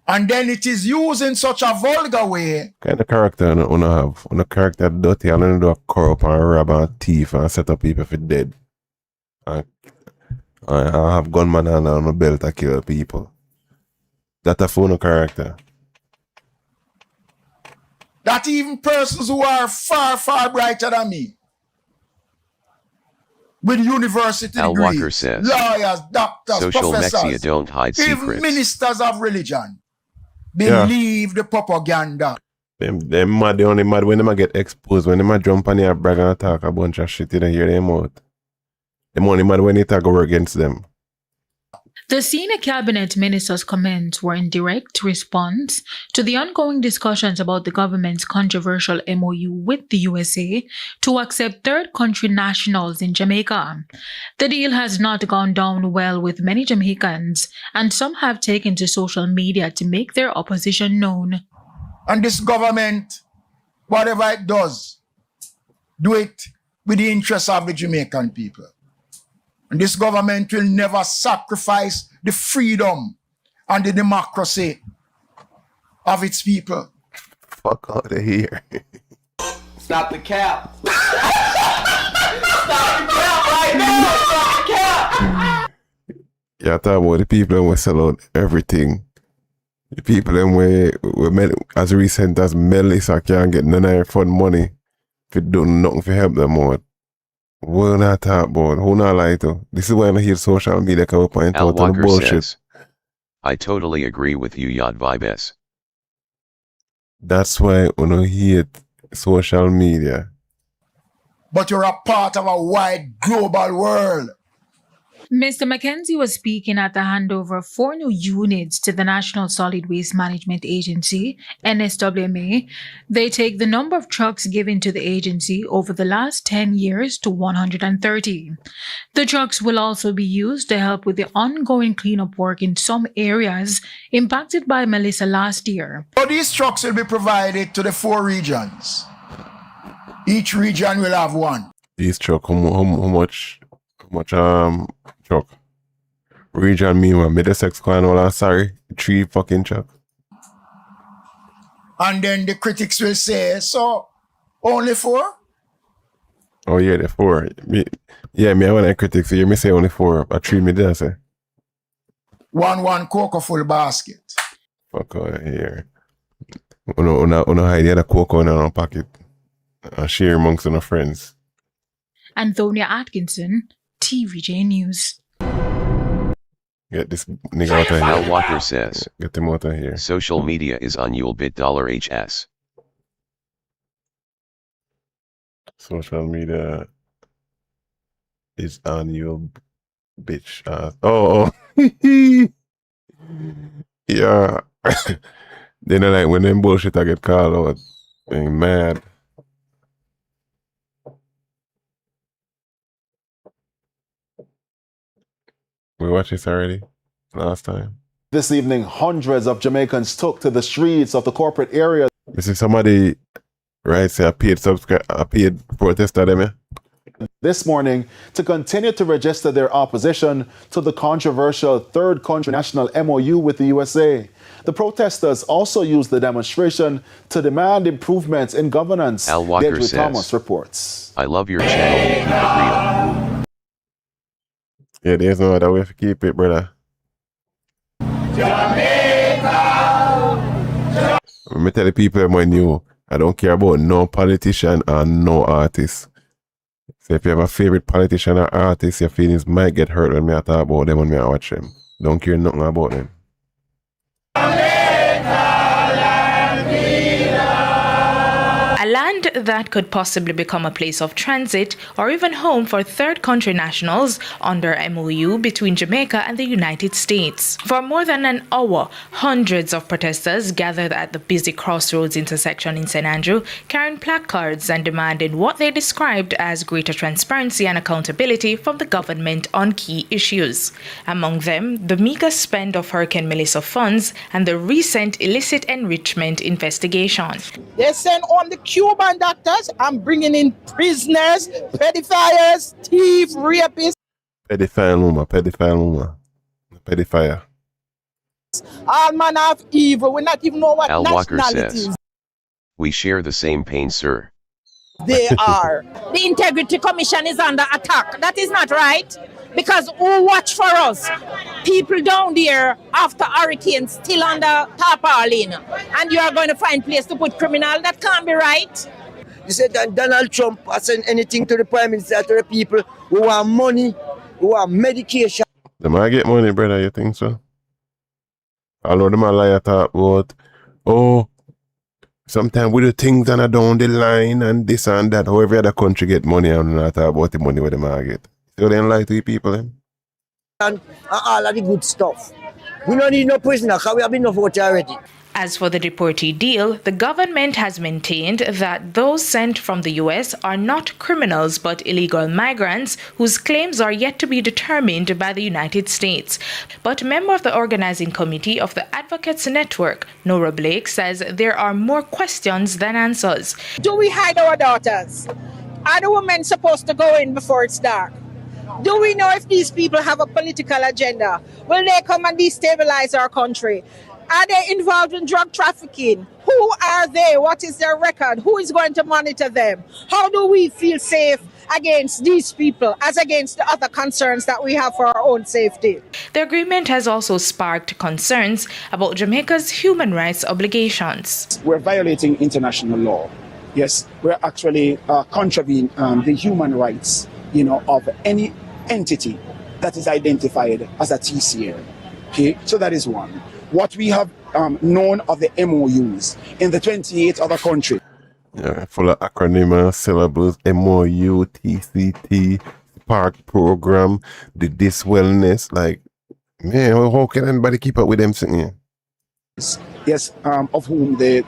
And then it is used in such a vulgar way. Kind of character you have. On a character dirty and you do a corrupt and rob and thief and set up people for dead. And I have gunman and on a belt to kill people. That's a phone character. That even persons who are far, far brighter than me, with university Al degrees, Walker says, lawyers, doctors, social professors, mexia don't hide even secrets. ministers of religion, believe the propaganda. Them mad, they only mad when them get exposed. When them jump on here, brag and talk a bunch of shit, you don't hear them out. Them only mad when they talk over against them. The senior cabinet ministers' comments were in direct response to the ongoing discussions about the government's controversial MOU with the USA to accept third country nationals in Jamaica. The deal has not gone down well with many Jamaicans, and some have taken to social media to make their opposition known. And this government, whatever it does, do it with the interests of the Jamaican people. And this government will never sacrifice the freedom and the democracy of its people. Fuck out of here. Stop the cap. Stop the cap right now. Stop the cap. Yeah, talk about the people who sell out everything. The people them we as recent as Melissa can't get none of their fund money if it do nothing to help them out. What not talk about? Who not lie to? This is why I hear social media come up and Al talk on the Walker bullshit. says, I totally agree with you, Yaad Vibez. That's why when I hate social media. But you're a part of a wide global world. Mr. Mackenzie was speaking at the handover of 4 new units to the National Solid Waste Management Agency, NSWMA. They take the number of trucks given to the agency over the last 10 years to 130. The trucks will also be used to help with the ongoing cleanup work in some areas impacted by Melissa last year. So these trucks will be provided to the 4 regions. Each region will have one. These truck, how much truck? Region me one Middlesex Cornwall, sorry. 3 fucking truck. And then the critics will say, so only 4? Oh yeah, the 4. Me I want a critics here. Me say only 4. But 3 me there say. One cocoa full basket. Fuck out of here. Uno hide the other cocoa in our pocket. And share amongst our friends. Antonia Atkinson, TVJ News. Get this nigga out of here. Al Walker says, Get him out of here. Social media is on you'll bit $HS. Social media is on your bitch ass. Oh. Yeah. Then like when them bullshit I get called out, being mad. We watched this already last time. This evening, hundreds of Jamaicans took to the streets of the corporate area. This is somebody, right, say a paid protester them, This morning to continue to register their opposition to the controversial third country national MOU with the USA. The protesters also used the demonstration to demand improvements in governance. Al Walker Deidre says, Thomas reports. I love your channel, you keep it real. Yeah, there's no other way to keep it, brother. Jamaica! Let me tell the people when you, I don't care about no politician or no artist. So if you have a favorite politician or artist, your feelings might get hurt when me talk about them when me watch them. Don't care nothing about them. a land that could possibly become a place of transit or even home for third country nationals under MOU between Jamaica and the United States. For more than an hour, hundreds of protesters gathered at the busy crossroads intersection in St. Andrew, carrying placards and demanding what they described as greater transparency and accountability from the government on key issues. Among them, the meager spend of Hurricane Melissa funds and the recent illicit enrichment investigation. They send on the Cuban doctors and bringing in prisoners, pedophiles, thieves, rapists. Pedophile. All manner of evil. We not even know what Al Walker nationality says, is. "We share the same pain, sir." They are. The Integrity Commission is under attack. That is not right. Because who watch for us? People down there after hurricanes still under tarpaulin. And you are going to find place to put criminal? That can't be right. You said that Donald Trump has sent anything to the Prime Minister, to the people who want money, who want medication. They might get money, brother, you think so? Although them a lie talk about, oh, sometimes we do things and down the line and this and that. However, other country get money and not talk about the money where they might get. So they don't lie to the people, then? And all of the good stuff. We don't need no prisoner because we have enough vote already. As for the deportee deal, the government has maintained that those sent from the U.S. are not criminals but illegal migrants whose claims are yet to be determined by the United States. But a member of the organizing committee of the Advocates Network, Nora Blake, says there are more questions than answers. Do we hide our daughters? Are the women supposed to go in before it's dark? Do we know if these people have a political agenda? Will they come and destabilize our country? Are they involved in drug trafficking? Who are they? What is their record? Who is going to monitor them? How do we feel safe against these people as against the other concerns that we have for our own safety? The agreement has also sparked concerns about Jamaica's human rights obligations. We're violating international law. Yes, we're actually contravening the human rights, of any entity that is identified as a TCA. Okay, so that is one. What we have known of the MOUs in the 28 other countries. Yeah, full of acronym syllables, MOU, TCT, Spark Program, the This Wellness. Like, man, how can anybody keep up with them singing? Yes, of whom the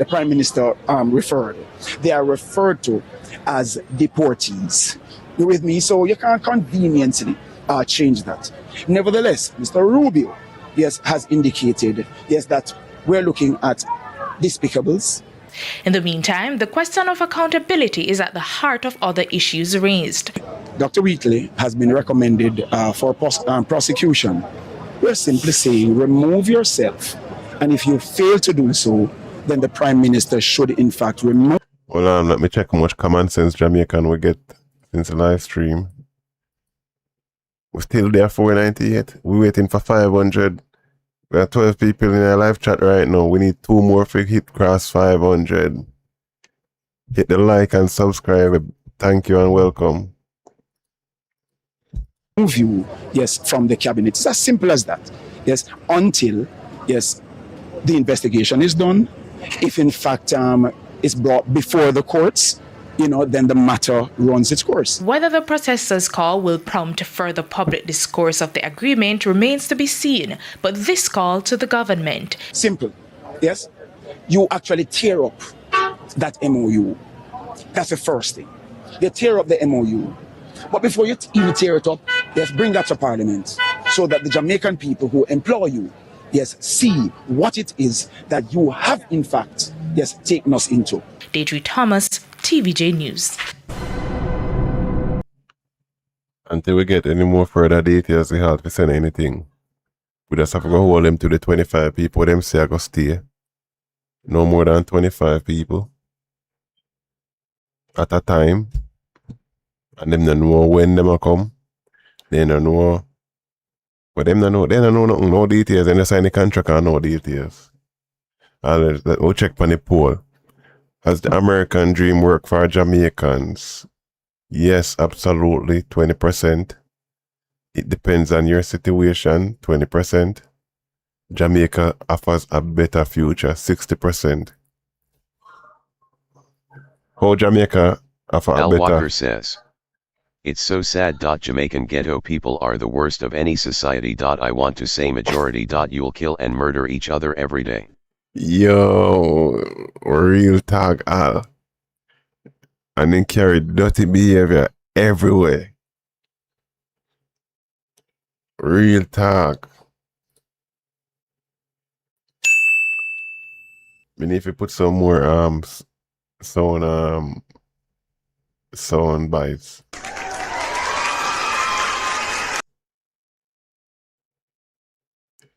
Prime Minister referred. They are referred to as deportees. You with me? So you can't conveniently change that. Nevertheless, Mr. Rubio, yes, has indicated, yes, that we're looking at despicables. In the meantime, the question of accountability is at the heart of other issues raised. Dr. Wheatley has been recommended for prosecution. We're simply saying remove yourself, and if you fail to do so, then the Prime Minister should in fact remove. Hold on, let me check how much common sense Jamaican we get since the live stream. We're still there 498. We're waiting for 500. We have 12 people in our live chat right now. We need 2 more for hit cross 500. Hit the like and subscribe. Thank you and welcome. Remove you, yes, from the cabinet. It's as simple as that. Yes, until, yes, the investigation is done. If in fact it's brought before the courts, then the matter runs its course. Whether the protesters' call will prompt further public discourse of the agreement remains to be seen, but this call to the government. Simple, yes? You actually tear up that MOU. That's the first thing. You tear up the MOU. But before you even tear it up, yes, bring that to Parliament so that the Jamaican people who employ you, yes, see what it is that you have in fact, yes, taken us into. Deidre Thomas, TVJ News. Until we get any more further details, we have to send anything. We just have to go hold them to the 25 people. Them say I go stay. No more than 25 people at a time. And them don't know when them will come. They don't know. But them don't know. They don't know nothing, no details. And they sign the contract and no details. And we'll check on the poll. Has the American dream work for Jamaicans? Yes, absolutely, 20%. It depends on your situation, 20%. Jamaica offers a better future, 60%. How Jamaica offer Al better. Walker says, "It's so sad. Jamaican ghetto people are the worst of any society. I want to say majority. You'll kill and murder each other every day." Yo, real talk, Al. And then carry dirty behavior everywhere. Real talk. We need to put some more sound bites.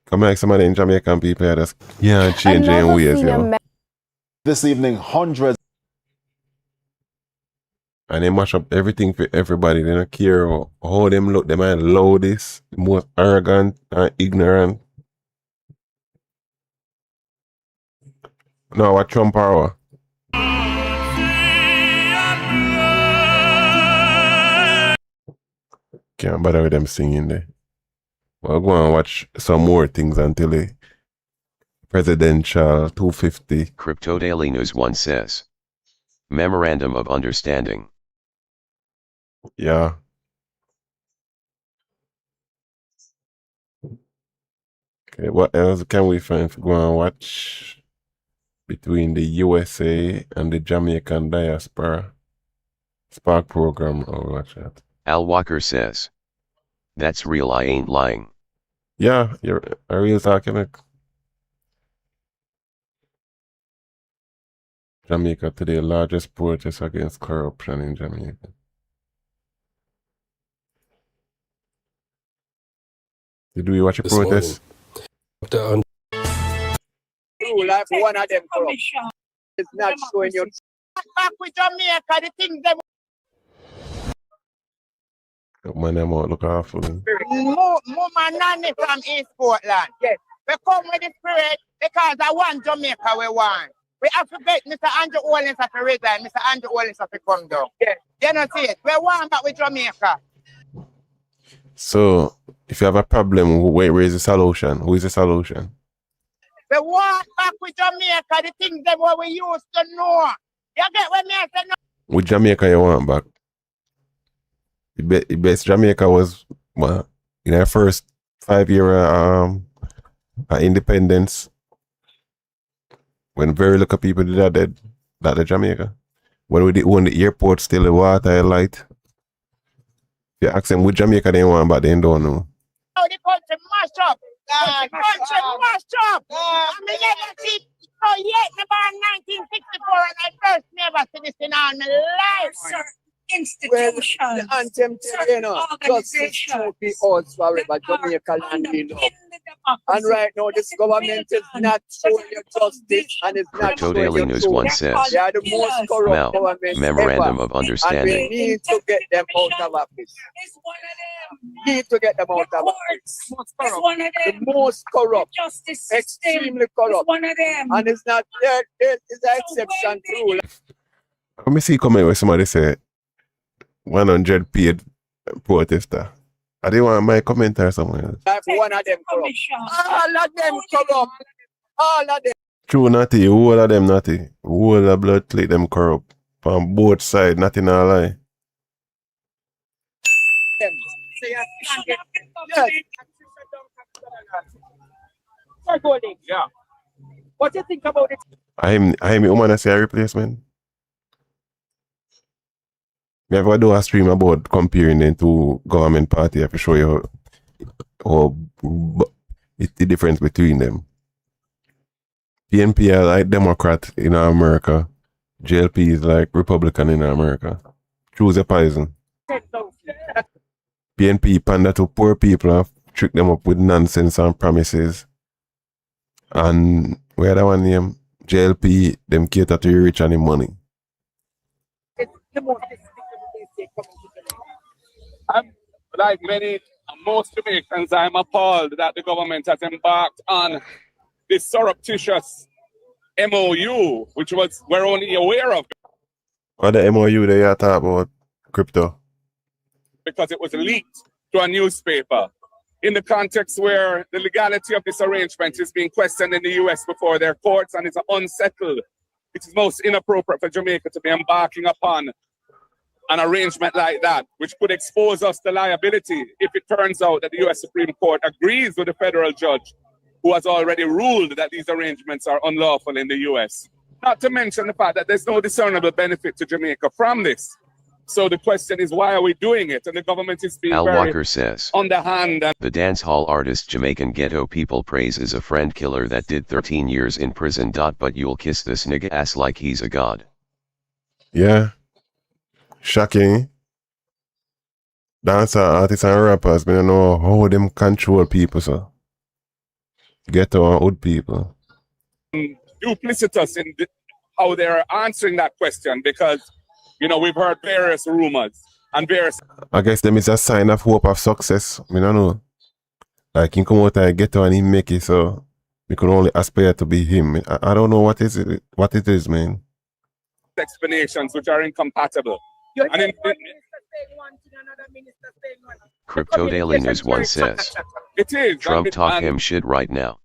Come like some of the Jamaican people are just changing ways, yo. This evening, hundreds. And they mash up everything for everybody. They don't care how them look. They might loudest, most arrogant and ignorant. No, what Trump power? Can't bother with them singing there. We'll go and watch some more things until the presidential 250. Crypto Daily News 1 says, Memorandum of Understanding. Yeah. Okay, what else can we find to go and watch between the USA and the Jamaican Diaspora Spark program or watch that? Al Walker says, "That's real. I ain't lying." Yeah, you're a real talking. Jamaica today, largest protest against corruption in Jamaica. Did we watch a protest? Like one of them corrupt. It's not showing you. Back with Jamaica, the things them. Man, I'm out look awful. Mama Nanny from East Portland. Yes. We come with the spirit because I want Jamaica we want. We have to bet Mr. Andrew Owens to resign, Mr. Andrew Owens to come down. Yes. You know see it. We want back with Jamaica. So, if you have a problem, where is the solution? Who is the solution? We want back with Jamaica, the things that what we used to know. You get what me say no? With Jamaica you want back? The best Jamaica was in our first 5-year independence, when very little people did that the Jamaica. When we did own the airport, still the water, light. You ask them with Jamaica they want back, they don't know. Oh, the country mashed up. The country mashed up. I mean, never see so yet about 1964 and I first never see this in all my life. Sir. Institutions. Well, the anthem, you know, justice should be ours forever, Jamaica land, you know. And right now, this government is not showing you justice and is not Crypto showing Daily you News truth. 1 says, They are the most corrupt government Memorandum ever. of Understanding. And we need to get them out of office. Need to get them out of office. The most corrupt, extremely corrupt. And it's not there is an exception to. Let me see comment where somebody say 100 paid protester. I didn't want my comment or something else. Like one of them corrupt. All of them corrupt. All of them. True, Natty. All of them, Natty. All of blood click them corrupt. From both sides, nothing a lie. Yeah. What do you think about it? I am woman say a replacement. We ever do a stream about comparing the two government party. I have to show you how the difference between them. PNP are like Democrat in America. JLP is like Republican in America. Choose a poison. PNP pander to poor people and trick them up with nonsense and promises. And where that one name? JLP, them cater to the rich and the money. Like most Jamaicans, I'm appalled that the government has embarked on this surreptitious MOU, which we're only aware of. What the MOU they are talking about? Crypto. Because it was leaked to a newspaper in the context where the legality of this arrangement is being questioned in the US before their courts and it's an unsettled it is most inappropriate for Jamaica to be embarking upon an arrangement like that, which could expose us to liability if it turns out that the U.S. Supreme Court agrees with the federal judge who has already ruled that these arrangements are unlawful in the U.S. Not to mention the fact that there's no discernible benefit to Jamaica from this. So the question is, why are we doing it? And the government is being Al very Walker says, underhand. the dancehall artist Jamaican Ghetto People praises a friend killer that did 13 years in prison. But you'll kiss this nigga ass like he's a god. Yeah. Shocking. Dancer artists and rappers, I don't know how them control people, so. Ghetto and old people. Duplicitous in how they're answering that question, because, you know, we've heard various rumors and various... I guess them is a sign of hope of success. I don't know. Like, he come out and ghetto and he make it, so we could only aspire to be him. I don't know what it is, man. Explanations which are incompatible. And Crypto Daily News 1 says, it is. Trump talk him shit right now.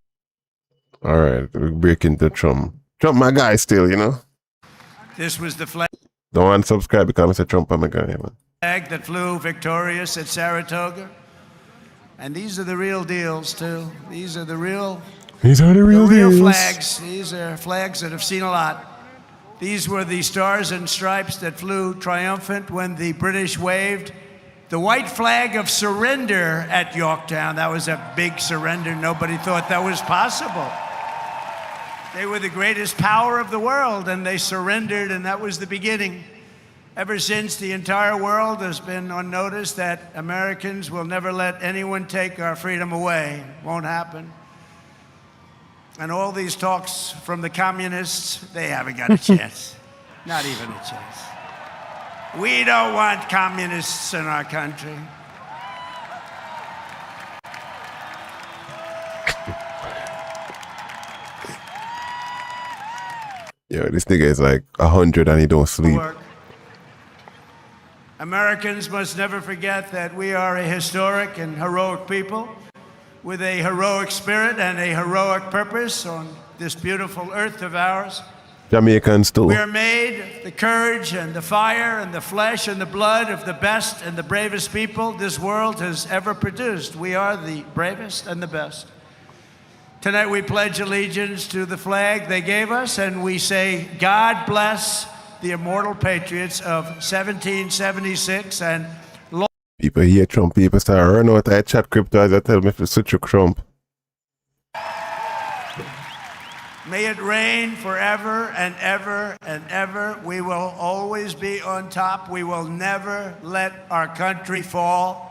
Alright, we break into Trump. Trump my guy still, you know? This was the flag Don't unsubscribe because I say Trump my guy, man. that flew victorious at Saratoga. And these are the real deals, too. These are the real deals. flags. These are flags that have seen a lot. These were the stars and stripes that flew triumphant when the British waved the white flag of surrender at Yorktown. That was a big surrender. Nobody thought that was possible. They were the greatest power of the world, and they surrendered, and that was the beginning. Ever since, the entire world has been on notice that Americans will never let anyone take our freedom away. Won't happen. And all these talks from the communists, they haven't got a chance. Not even a chance. We don't want communists in our country. Yo, this nigga is like 100 and he don't sleep. Americans must never forget that we are a historic and heroic people with a heroic spirit and a heroic purpose on this beautiful earth of ours. Jamaicans too. We are made of the courage and the fire and the flesh and the blood of the best and the bravest people this world has ever produced. We are the bravest and the best. Tonight we pledge allegiance to the flag they gave us, and we say, God bless the immortal patriots of 1776 and people hear Trump, people start running out of chat crypto as I tell me to switch to Trump. may it reign forever and ever and ever. We will always be on top. We will never let our country fall.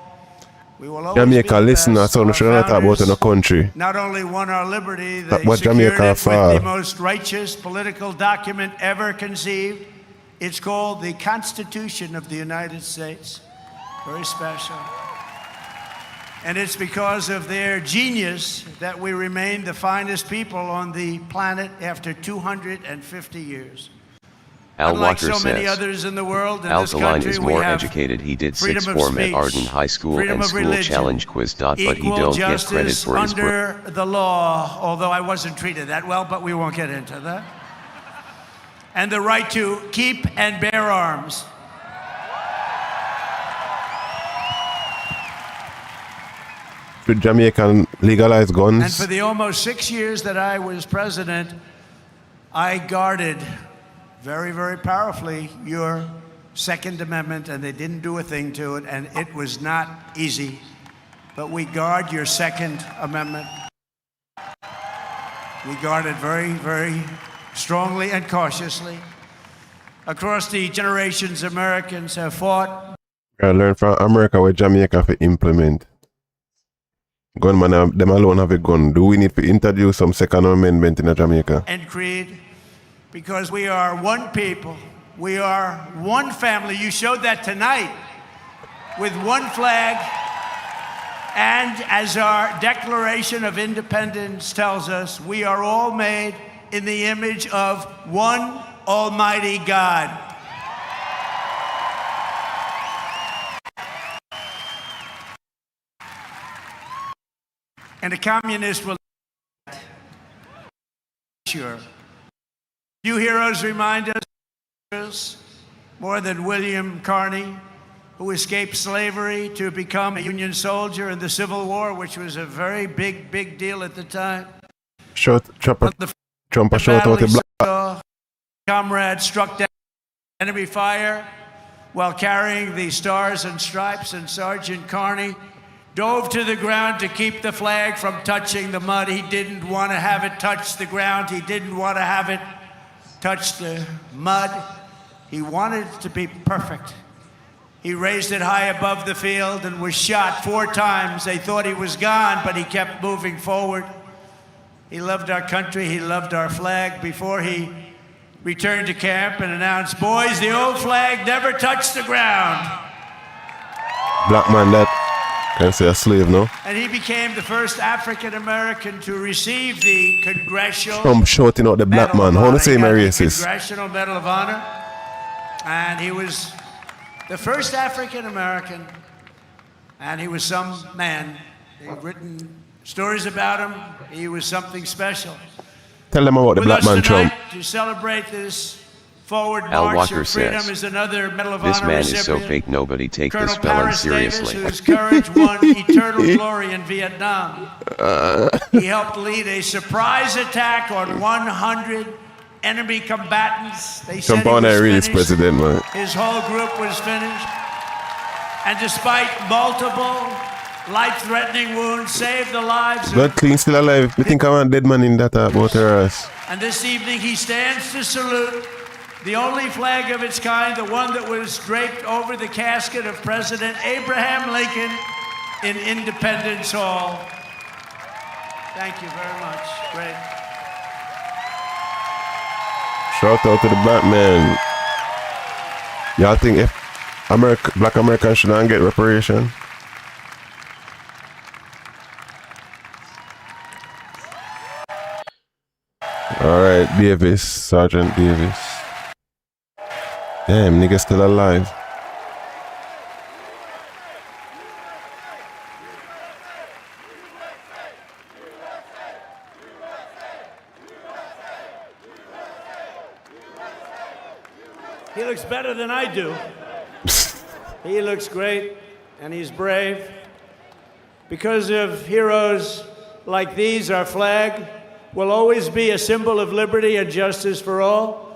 We will always Jamaica, be listen, the I best. saw no Our should not talk about in the country. not only won our liberty, That they what secured Jamaica it with for. the most righteous political document ever conceived. It's called the Constitution of the United States. Very special. And it's because of their genius that we remain the finest people on the planet after 250 years. Al Unlike Walker so many says, others in the world, in Al this Galine country, is we more have educated. He did freedom sixth of form at speech, Arden High School freedom and of school religion, challenge quiz. But he equal don't get credit justice for his work. under the law, although I wasn't treated that well, but we won't get into that. And the right to keep and bear arms. Should Jamaica legalize guns? And for the almost 6 years that I was president, I guarded very, very powerfully your Second Amendment, and they didn't do a thing to it, and it was not easy. But we guard your Second Amendment. We guard it very, very strongly and cautiously. Across the generations, Americans have fought. I learn from America what Jamaica to implement. Gunman, them alone have a gun. Do we need to introduce some Second Amendment in Jamaica? And creed, because we are one people, we are one family. You showed that tonight with one flag, and as our Declaration of Independence tells us, we are all made in the image of one Almighty God. And a communist will sure. You heroes remind us more than William Carney, who escaped slavery to become a Union soldier in the Civil War, which was a very big deal at the time. Trump a shout out the black. Comrades struck down enemy fire while carrying the Stars and Stripes, and Sergeant Carney dove to the ground to keep the flag from touching the mud. He didn't want to have it touch the ground. He didn't want to have it touch the mud. He wanted it to be perfect. He raised it high above the field and was shot 4 times. They thought he was gone, but he kept moving forward. He loved our country. He loved our flag. Before he returned to camp and announced, "Boys, the old flag never touched the ground." Black man that can say a slave, no? And he became the first African American to receive the Congressional Trump shouting out the black man. How to say my racist? Congressional Medal of Honor. And he was the first African American, and he was some man. They've written stories about him. He was something special. Tell them about the black man, Trump. To celebrate this forward Al march Walker of freedom says, is another Medal of "This Honor man is so recipient, fake nobody take Colonel this felon Paris seriously." Davis, whose courage won eternal glory in Vietnam. He helped lead a surprise attack on 100 enemy combatants. They said Trump on he was that really finished. president, man. His whole group was finished. And despite multiple life-threatening wounds, saved the lives Blood of... clean, still alive. We think I'm a dead man in that about her ass. And this evening he stands to salute the only flag of its kind, the one that was draped over the casket of President Abraham Lincoln in Independence Hall. Thank you very much. Great. Shout out to the black man. Y'all think if black Americans shouldn't get reparation? Alright, Davis, Sergeant Davis. Damn, nigga still alive. He looks better than I do. He looks great, and he's brave. Because of heroes like these, our flag will always be a symbol of liberty and justice for all.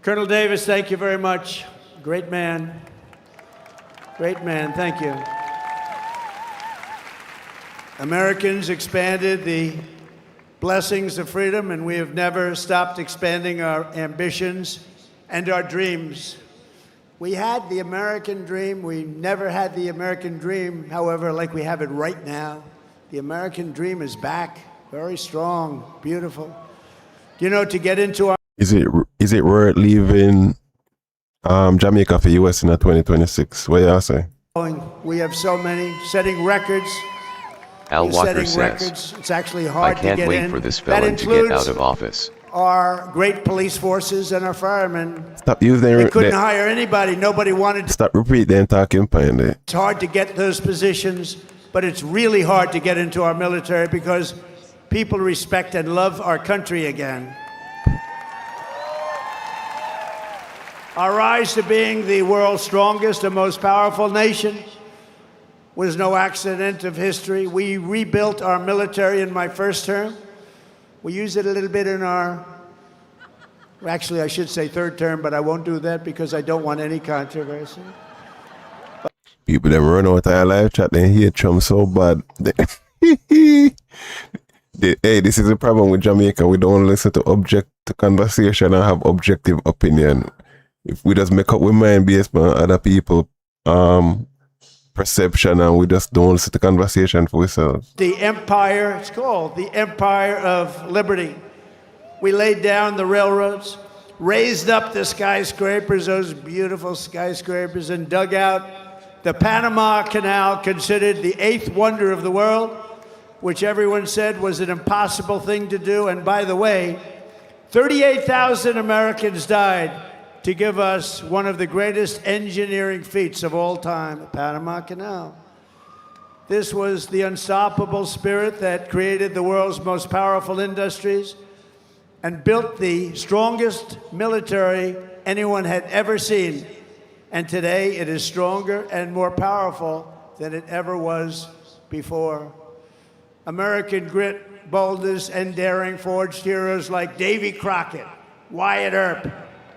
Colonel Davis, thank you very much. Great man. Great man, thank you. Americans expanded the blessings of freedom, and we have never stopped expanding our ambitions and our dreams. We had the American dream. We never had the American dream, however, like we have it right now. The American dream is back, very strong, beautiful. You know, to get into our... Is it worth leaving Jamaica for US in 2026? What y'all say? We have so many setting records. Al Walker setting says, records. It's actually "I hard to can't get wait in. for this That felon to get includes out of office." our great police forces and our firemen. Stop using They couldn't hire anybody. Nobody wanted to. Stop repeat them talking point there. It's hard to get those positions, but it's really hard to get into our military because people respect and love our country again. Our rise to being the world's strongest and most powerful nation was no accident of history. We rebuilt our military in my first term. We use it a little bit in our, actually I should say third term, but I won't do that because I don't want any controversy. People that run out of live chat, they hear Trump so bad. Hey, this is the problem with Jamaica. We don't listen to conversation and have objective opinion. If we just make up with mind based on other people perception and we just don't listen to conversation for ourselves. The empire, it's called the Empire of Liberty. We laid down the railroads, raised up the skyscrapers, those beautiful skyscrapers, and dug out the Panama Canal, considered the 8th wonder of the world, which everyone said was an impossible thing to do. And by the way, 38,000 Americans died to give us one of the greatest engineering feats of all time, the Panama Canal. This was the unstoppable spirit that created the world's most powerful industries. and built the strongest military anyone had ever seen. And today it is stronger and more powerful than it ever was before. American grit, boldness, and daring forged heroes like Davy Crockett, Wyatt Earp,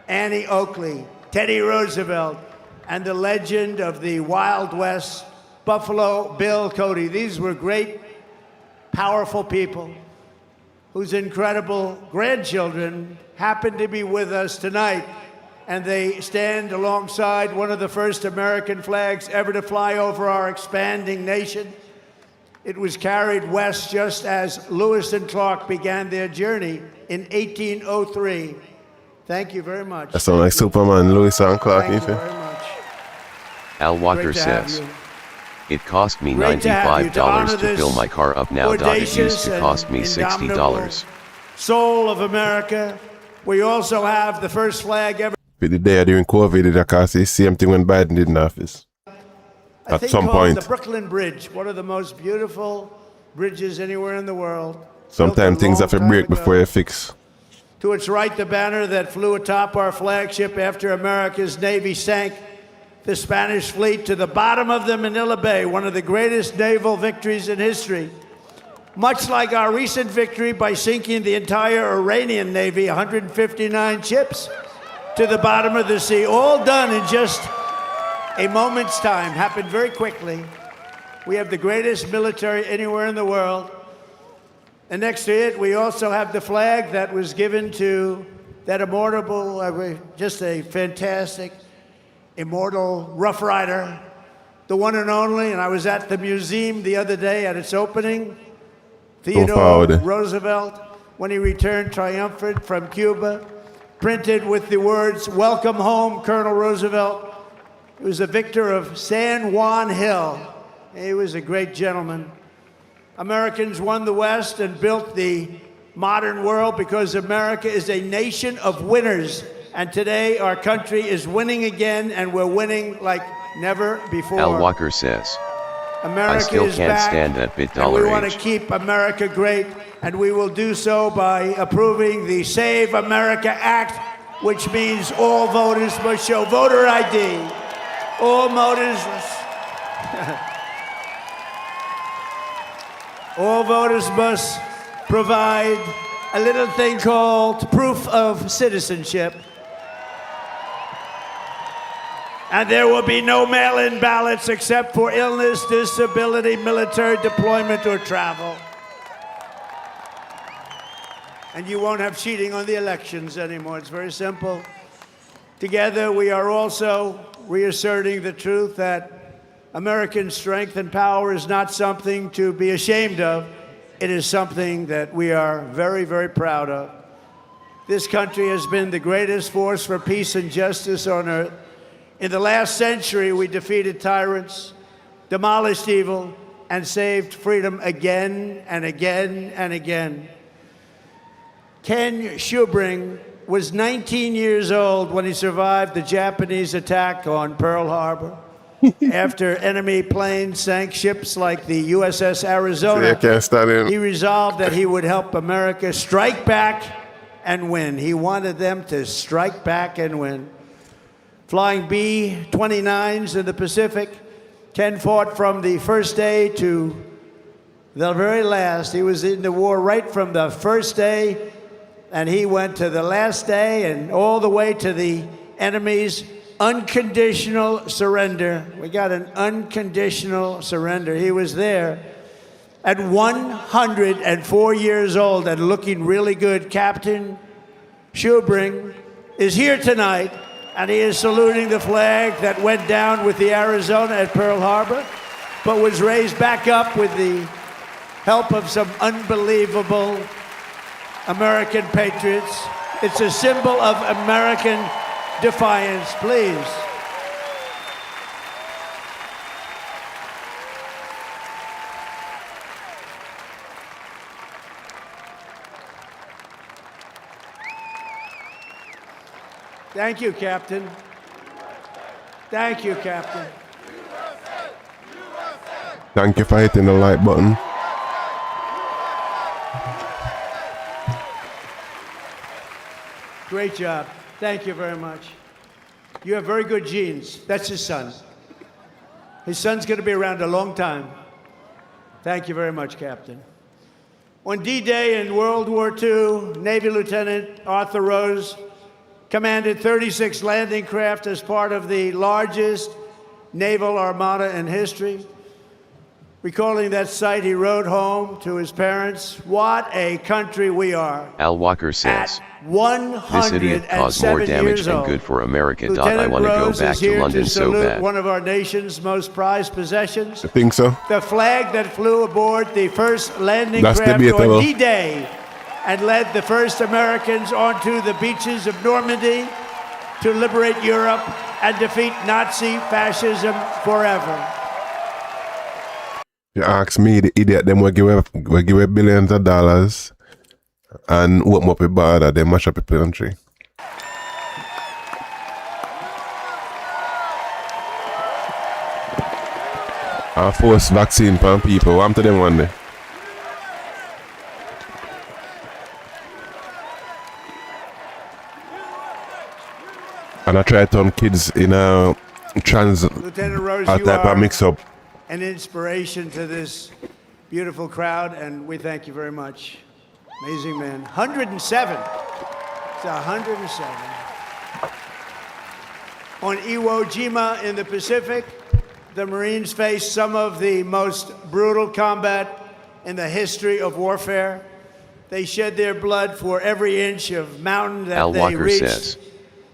Annie Oakley, Teddy Roosevelt, and the legend of the Wild West, Buffalo Bill Cody. These were great, powerful people whose incredible grandchildren happen to be with us tonight. And they stand alongside one of the first American flags ever to fly over our expanding nation. It was carried west just as Lewis and Clark began their journey in 1803. Thank you very much. That sounds like Superman, Lewis and Clark. Thank you very much. Al Walker Great to have says, you. it cost me Great to have you. To honor $95 to fill this my car up now. It used audacious to and cost me indomitable $60. soul of America. We also have the first flag ever. But the day during COVID, it cost the same thing when Biden did in office. I At think some called point. the Brooklyn Bridge, one of the most beautiful bridges anywhere in the world. Sometimes things have to long break time before you fix. To its right, the banner that flew atop our flagship after America's Navy sank the Spanish fleet to the bottom of the Manila Bay, one of the greatest naval victories in history. Much like our recent victory by sinking the entire Iranian Navy, 159 ships, to the bottom of the sea, all done in just a moment's time, happened very quickly. We have the greatest military anywhere in the world. And next to it, we also have the flag that was given to that immortal, just a fantastic, immortal Rough Rider, the one and only. And I was at the museum the other day at its opening. Theodore Roosevelt, when he returned triumphant from Cuba, printed with the words, "Welcome home, Colonel Roosevelt." He was a victor of San Juan Hill. He was a great gentleman. Americans won the West and built the modern world because America is a nation of winners. And today our country is winning again, and we're winning like never before. Al Walker says, America I still is can't back, stand that and we $1 want age. to keep America great, and we will do so by approving the Save America Act, which means all voters must show voter ID. All voters, all voters must provide a little thing called proof of citizenship. And there will be no mail-in ballots except for illness, disability, military deployment, or travel. And you won't have cheating on the elections anymore. It's very simple. Together, we are also reasserting the truth that American strength and power is not something to be ashamed of. It is something that we are very, very proud of. This country has been the greatest force for peace and justice on earth. In the last century, we defeated tyrants, demolished evil, and saved freedom again and again and again. Ken Schubring was 19 years old when he survived the Japanese attack on Pearl Harbor. After enemy planes sank ships like the USS Arizona, he resolved that he would help America strike back and win. He wanted them to strike back and win. Flying B-29s in the Pacific, Ken fought from the first day to the very last. He was in the war right from the first day, and he went to the last day and all the way to the enemy's unconditional surrender. We got an unconditional surrender. He was there at 104 years old and looking really good. Captain Schubring is here tonight, and he is saluting the flag that went down with the Arizona at Pearl Harbor, but was raised back up with the help of some unbelievable American patriots. It's a symbol of American defiance, please. Thank you, Captain. Thank you, Captain. Thank you for hitting the like button. Great job. Thank you very much. You have very good genes. That's his son. His son's going to be around a long time. Thank you very much, Captain. On D-Day in World War II, Navy Lieutenant Arthur Rose commanded 36 landing craft as part of the largest naval armada in history. Recalling that sight, he wrote home to his parents, "What a country we are." Al Walker says, "This idiot caused more damage than good for America. I want to go back to London so bad." One of our nation's most prized possessions. I think so. The flag that flew aboard the first landing That's craft debatable. on D-Day and led the first Americans onto the beaches of Normandy to liberate Europe and defeat Nazi fascism forever. You ask me, the idiot, them will give billions of dollars and open up a border, they mash up a country. I force vaccine for people. What am to them one day? And I try to turn kids in a Lieutenant Rose, you type are of mix up. an inspiration to this beautiful crowd, and we thank you very much. Amazing man. 107. It's 107. On Iwo Jima in the Pacific, the Marines faced some of the most brutal combat in the history of warfare. They shed their blood for every inch of mountain that Al they Walker reached. says,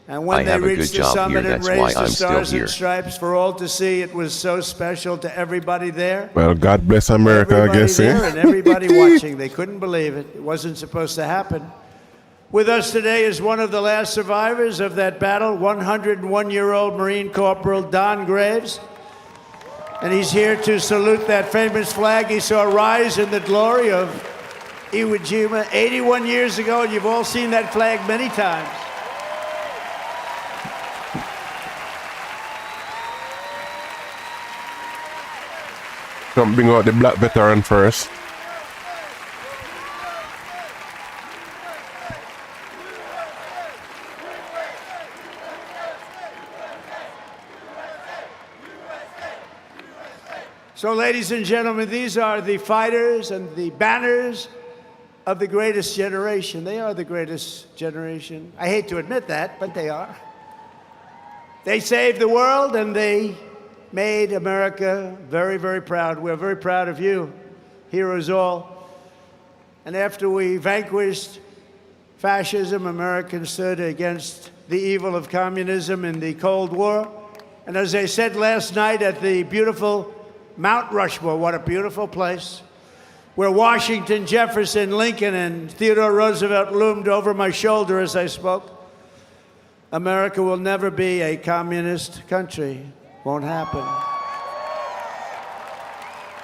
And when I they have a good reached the job summit here, and that's why raised the I'm still stars here. and stripes for all to see, it was so special to everybody there. Well, God bless America, I Everybody guess. there Eh? and everybody watching. They couldn't believe it. It wasn't supposed to happen. With us today is one of the last survivors of that battle, 101-year-old Marine Corporal Don Graves. And he's here to salute that famous flag he saw rise in the glory of Iwo Jima 81 years ago, and you've all seen that flag many times. Come bring out the black veteran first. So, ladies and gentlemen, these are the fighters and the banners of the greatest generation. They are the greatest generation. I hate to admit that, but they are. They saved the world and they made America very, very proud. We're very proud of you, heroes all. And after we vanquished fascism, Americans stood against the evil of communism in the Cold War. And as I said last night at the beautiful Mount Rushmore, what a beautiful place, where Washington, Jefferson, Lincoln, and Theodore Roosevelt loomed over my shoulder as I spoke. America will never be a communist country. Won't happen.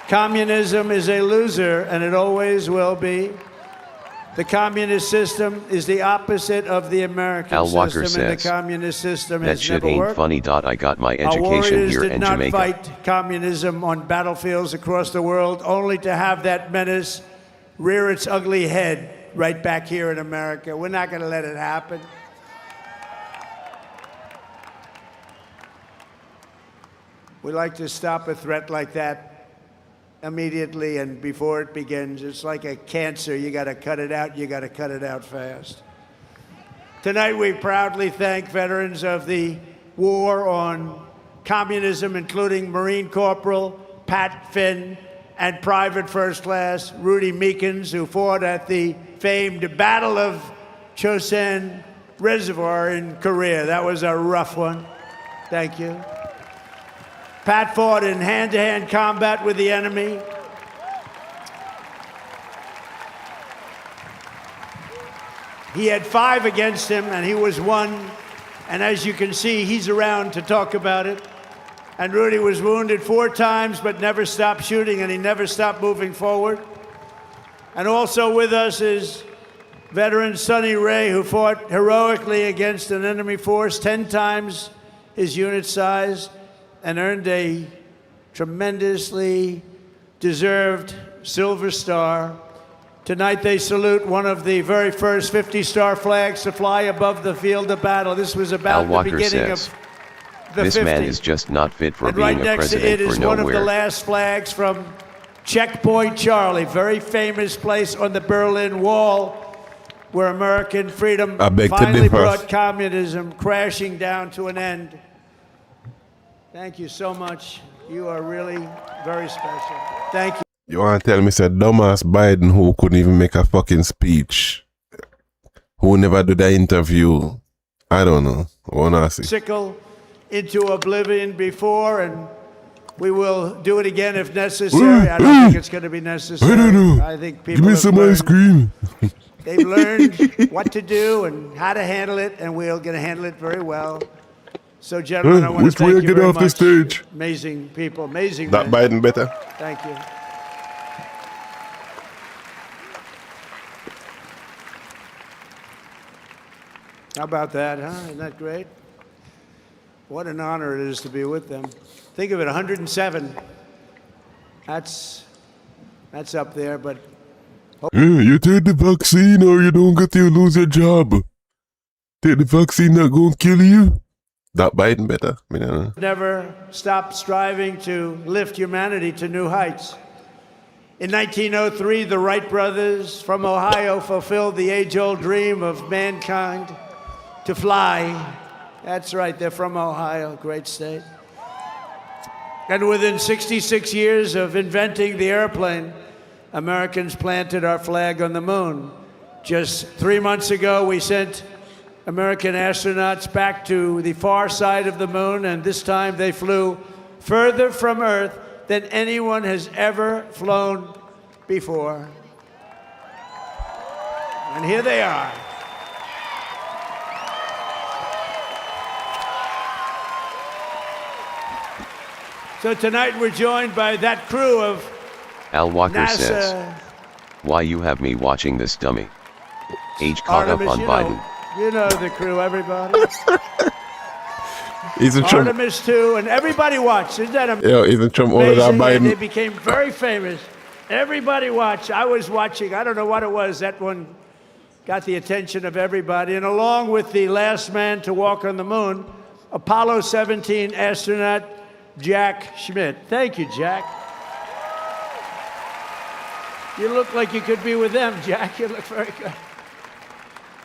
Communism is a loser, and it always will be. The communist system is the opposite of the American Al Walker system, and the says, communist system that has shit never ain't worked. funny. I got my Our education warriors here did in not Jamaica. fight communism on battlefields across the world, only to have that menace rear its ugly head right back here in America. We're not going to let it happen. We like to stop a threat like that immediately and before it begins. It's like a cancer. You got to cut it out. You got to cut it out fast. Tonight, we proudly thank veterans of the war on communism, including Marine Corporal Pat Finn and Private First Class Rudy Meekins, who fought at the famed Battle of Chosin Reservoir in Korea. That was a rough one. Thank you. Pat fought in hand-to-hand combat with the enemy. He had 5 against him, and he was 1. And as you can see, he's around to talk about it. And Rudy was wounded 4 times, but never stopped shooting, and he never stopped moving forward. And also with us is veteran Sonny Ray, who fought heroically against an enemy force 10 times his unit size, and earned a tremendously deserved Silver Star Tonight they salute one of the very first 50-star flags to fly above the field of battle. This was about the beginning of the this 50. man is just not fit for And being right a next to it president is for one of the nowhere. last flags from Checkpoint Charlie, very famous place on the Berlin Wall where American freedom finally brought communism crashing down to an end. Thank you so much. You are really very special. Thank you. You want to tell me, said dumbass Biden who couldn't even make a fucking speech, who never did an interview? I don't know. I wanna see. Sickle into oblivion before, and we will do it again if necessary. I don't think it's going to be necessary. I don't know. I think people Give me have some learned, ice cream. they've learned what to do and how to handle it, and we're going to handle it very well. So, gentlemen, I want Which to way I thank you get very off the much. stage? Amazing people, amazing That men. Biden better. Thank you. How about that, huh? Isn't that great? What an honor it is to be with them. Think of it, 107. That's up there, but Yeah, you take the vaccine or you don't get to lose your job. Take the vaccine, not gonna kill you. That Biden better. I don't know. never stop striving to lift humanity to new heights. In 1903, the Wright brothers from Ohio fulfilled the age-old dream of mankind to fly. That's right, they're from Ohio, great state. And within 66 years of inventing the airplane, Americans planted our flag on the moon. Just 3 months ago, we sent American astronauts back to the far side of the moon, and this time they flew further from Earth than anyone has ever flown before. And here they are. So tonight we're joined by that crew of Al Walker NASA. says, why you have me watching this dummy? Age caught Artemis, up on Biden. You know the crew, everybody. Isn't Trump? Artemis too, and everybody watched. Isn't that amazing? Yeah, isn't Trump older than And they Biden? became very famous. Everybody watched. I was watching. I don't know what it was. That one got the attention of everybody. And along with the last man to walk on the moon, Apollo 17 astronaut Jack Schmidt. Thank you, Jack. You look like you could be with them, Jack. You look very good.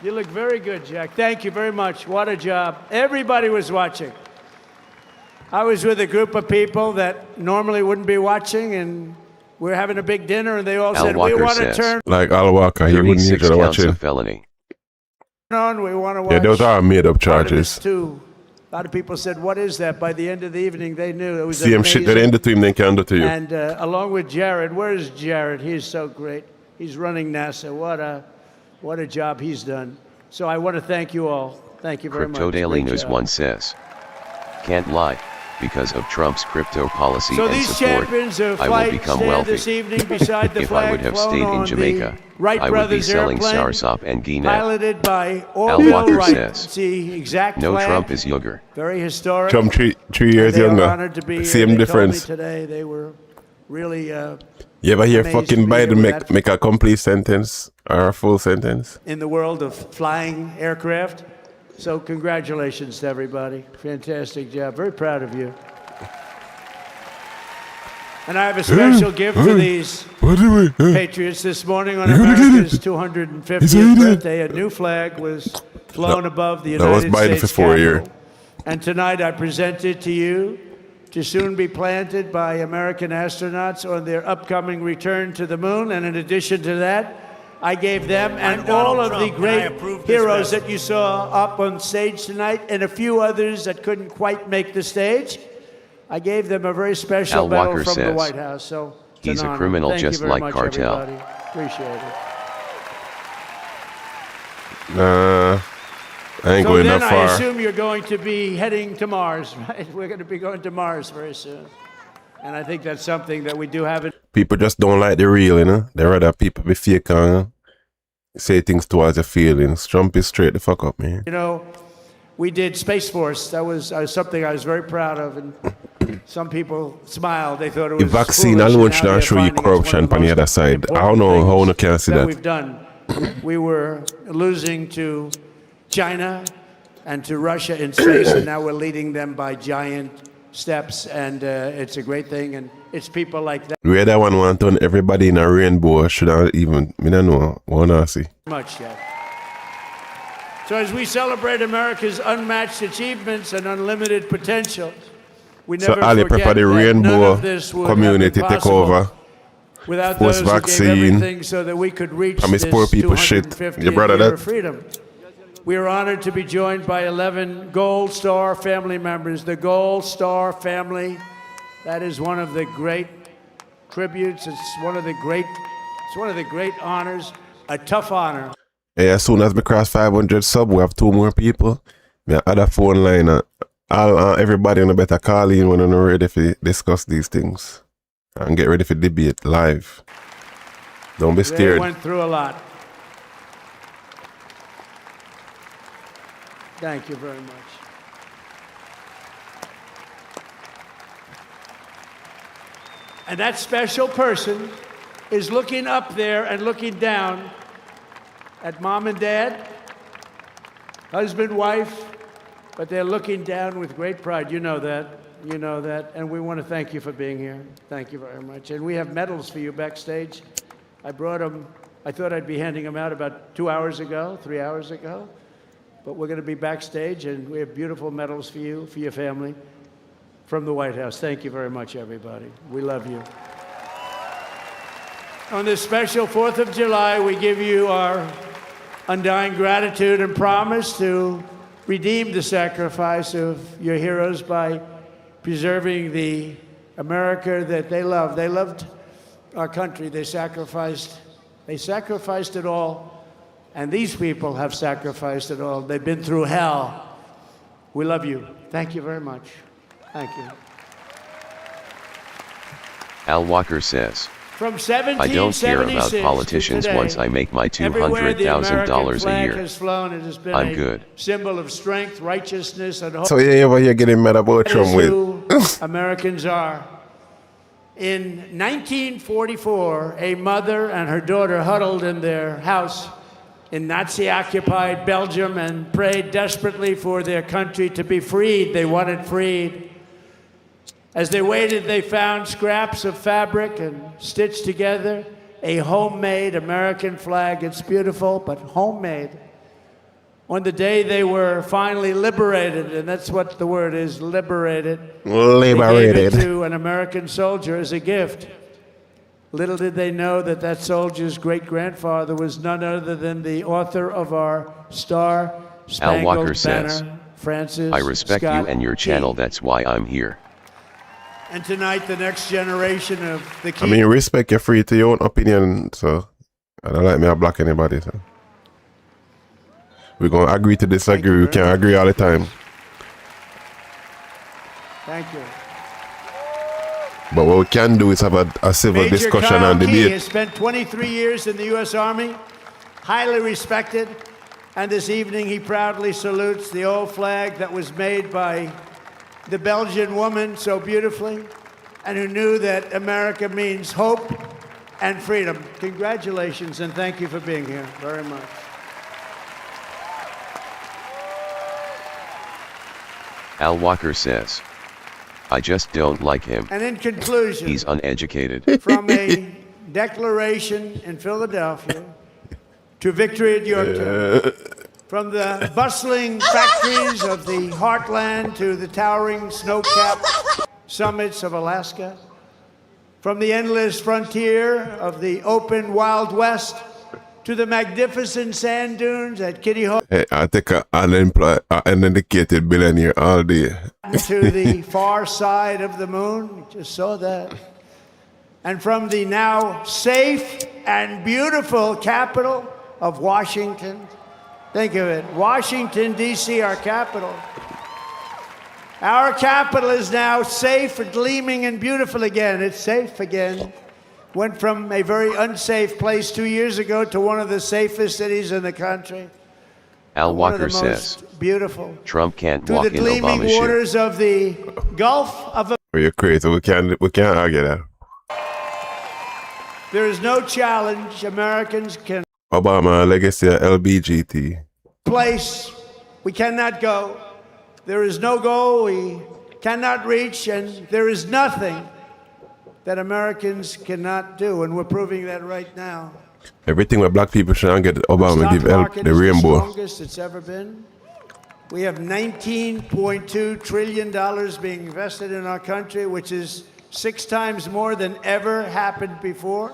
You look very good, Jack. Thank you very much. What a job. Everybody was watching. I was with a group of people that normally wouldn't be watching, and we're having a big dinner, and they all Al said, Walker we want to says, turn Like Al Walker, he wouldn't 36 usually counts watch it. of felony. on. We want to watch. Yeah, those are made-up charges. Too. A lot of people said, what is that? By the end of the evening, they knew it was Same amazing. shit that they do to him, they can do to you. And along with Jared, where's Jared? He's so great. He's running NASA. What a job he's done. So I want to thank you all. Thank you very much. Crypto Daily Great News job. 1 says, can't lie, because of Trump's crypto policy So and these support, champions of I will flight become stand wealthy. this evening beside the If I would flag have flown stayed on in Jamaica, the Wright I would be brothers selling airplane, soursop and Guinness. piloted by Al Orville Walker Wright. says, It's the exact no flag. Trump is younger. Very historic. Trump three years They are younger. honored to be here. Same They difference. Told me today they were really You ever hear amazed fucking to be here Biden with make, that make a complete sentence or a full sentence? in the world of flying aircraft. So congratulations to everybody. Fantastic job. Very proud of you. And I have a special gift for these patriots this morning on America's 250th birthday. A new flag was flown above the That was United Biden States for 4 years. Capitol. And tonight I present it to you to soon be planted by American astronauts on their upcoming return to the moon. And in addition to that, I gave them and all of the great heroes that you saw up on stage tonight and a few others that couldn't quite make the stage. I gave them a very special Al medal Walker from the says, White House. So it's he's an a honor. criminal Thank you just very like much, Cartel. everybody. Appreciate it. Nah, I ain't So going then that I far. assume you're going to be heading to Mars, right? We're going to be going to Mars very soon. And I think that's something that we do have. People just don't like the real, you know? They rather people be fake and say things towards their feelings. Trump is straight the fuck up, man. You know, we did Space Force. That was something I was very proud of. And Some people smiled. They thought it The was vaccine foolish, alone and should now not they're show you finding it's corruption one of on the most other side. I don't important know how things you can see that. we've done. We were losing to China and to Russia in space, and now we're leading them by giant steps, and it's a great thing, and it's people like that. The other one want to turn everybody in a rainbow should not even, I don't know, wanna see. Much yet. So as we celebrate America's unmatched achievements and unlimited potential, we So never Ali forget prefer the that none rainbow of this would community have been take over. without those who gave Post-vaccine, everything so that we could reach promise this poor people shit. 250th Your brother year that? of freedom. We are honored to be joined by 11 Gold Star family members. The Gold Star family, that is one of the great tributes. It's one of the great honors, a tough honor. Hey, as soon as we cross 500 sub, we have 2 more people. My other phone line, everybody on the better call in when I'm ready to discuss these things and get ready for debate live. Don't be They scared. went through a lot. Thank you very much. And that special person is looking up there and looking down at mom and dad, husband, wife, but they're looking down with great pride. You know that. You know that. And we want to thank you for being here. Thank you very much. And we have medals for you backstage. I brought them. I thought I'd be handing them out about 2 hours ago, 3 hours ago. But we're going to be backstage, and we have beautiful medals for you, for your family, from the White House. Thank you very much, everybody. We love you. On this special 4th of July, we give you our undying gratitude and promise to redeem the sacrifice of your heroes by preserving the America that they loved. They loved our country. They sacrificed it all. And these people have sacrificed it all. They've been through hell. We love you. Thank you very much. Thank you. Al Walker says, From I don't care about 1776 politicians to today, once I make my everywhere the American $200,000 a flag year. has flown, it has been I'm a good. symbol of strength, righteousness, and hope. So you over here getting mad about That is Trump with. who Americans are. In 1944, a mother and her daughter huddled in their house in Nazi-occupied Belgium and prayed desperately for their country to be freed. They wanted freed. As they waited, they found scraps of fabric and stitched together a homemade American flag. It's beautiful, but homemade. On the day they were finally liberated, and that's what the word is, liberated. Liberated. They gave it to an American soldier as a gift. Little did they know that that soldier's great-grandfather was none other than the author of our Al Star-Spangled Walker Banner, says, Francis I respect you Scott and your Key. channel, that's why I'm here. And tonight, the next generation of the I mean, respect, you're free to your own opinion, so I don't like me to block anybody. So we're going to agree to disagree. We can't agree all the time. Thank you. But what we can do is have a civil Major discussion Kyle and Key debate. has spent 23 years in the U.S. Army, highly respected, and this evening he proudly salutes the old flag that was made by the Belgian woman so beautifully, and who knew that America means hope and freedom. Congratulations, and thank you for being here very much. Al Walker says, I just don't like him. And in conclusion, He's uneducated. from a declaration in Philadelphia to victory at Yorktown, from the bustling factories of the heartland to the towering snow-capped summits of Alaska, from the endless frontier of the open Wild West to the magnificent sand dunes at Kitty Hawk, Hey, I take an uneducated billionaire all day. to the far side of the moon. You just saw that. And from the now safe and beautiful capital of Washington. Think of it, Washington, D.C., our capital. Our capital is now safe and gleaming and beautiful again. It's safe again. Went from a very unsafe place 2 years ago to one of the safest cities in the country. Al One of Walker the most says, beautiful. Trump can't To walk the in gleaming Obama's shoes. waters of the Gulf of You're crazy. We can't argue that. There is no challenge Americans can Obama legacy of LBGT. place we cannot go. There is no goal we cannot reach, and there is nothing that Americans cannot do, and we're proving that right now. Everything where black people should get Obama give Market the is rainbow. the strongest it's ever been. We have $19.2 trillion being invested in our country, which is 6 times more than ever happened before.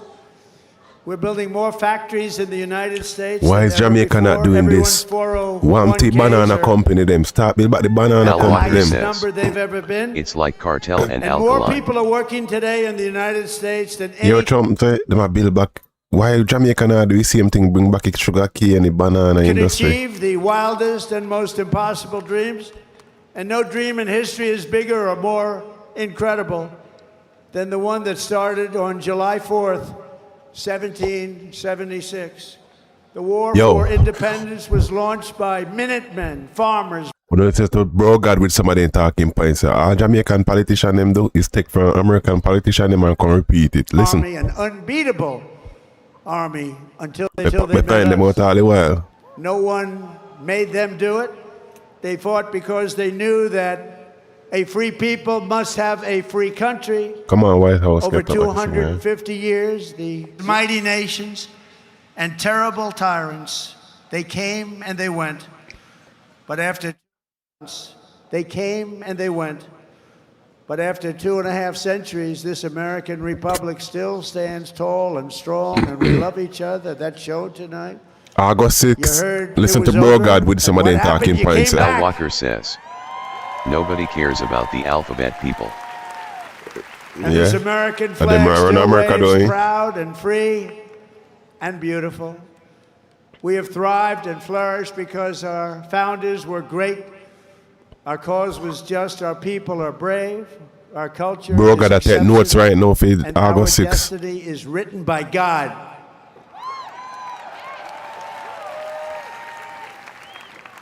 We're building more factories in the United States. Why is Jamaica not doing this? One banana company them. Start build back the banana company them. Number they've ever been. It's like cartel and More alkaline. people are working today in the United States than any Yo, Trump say them a build back. Why Jamaica not do the same thing? Bring back the sugar cane and the banana can industry. achieve the wildest and most impossible dreams. And no dream in history is bigger or more incredible than the one that started on July 4th, 1776. The war for independence was launched by Minutemen, farmers. We don't say to bro God with somebody talking points. All Jamaican politician them do is take from American politician them and come repeat it. Listen. Army, an unbeatable army until they They met find them us. out all the while. No one made them do it. They fought because they knew that a free people must have a free country. Come on, White House. Over get up like this, man. 250 years, the mighty nations and terrible tyrants, they came and they went. But after they came and they went. But after 2.5 centuries, this American republic still stands tall and strong, and we love each other. That showed tonight. August 6. Listen to was bro over, God with some of them talking points. Al Walker says, nobody cares about the alphabet people. And this American And flag them around still America waves doing. proud and free and beautiful. We have thrived and flourished because our founders were great. Our cause was just. Our people are brave. Our culture Bro is God, I take notes right now for and August our 6. destiny is written by God.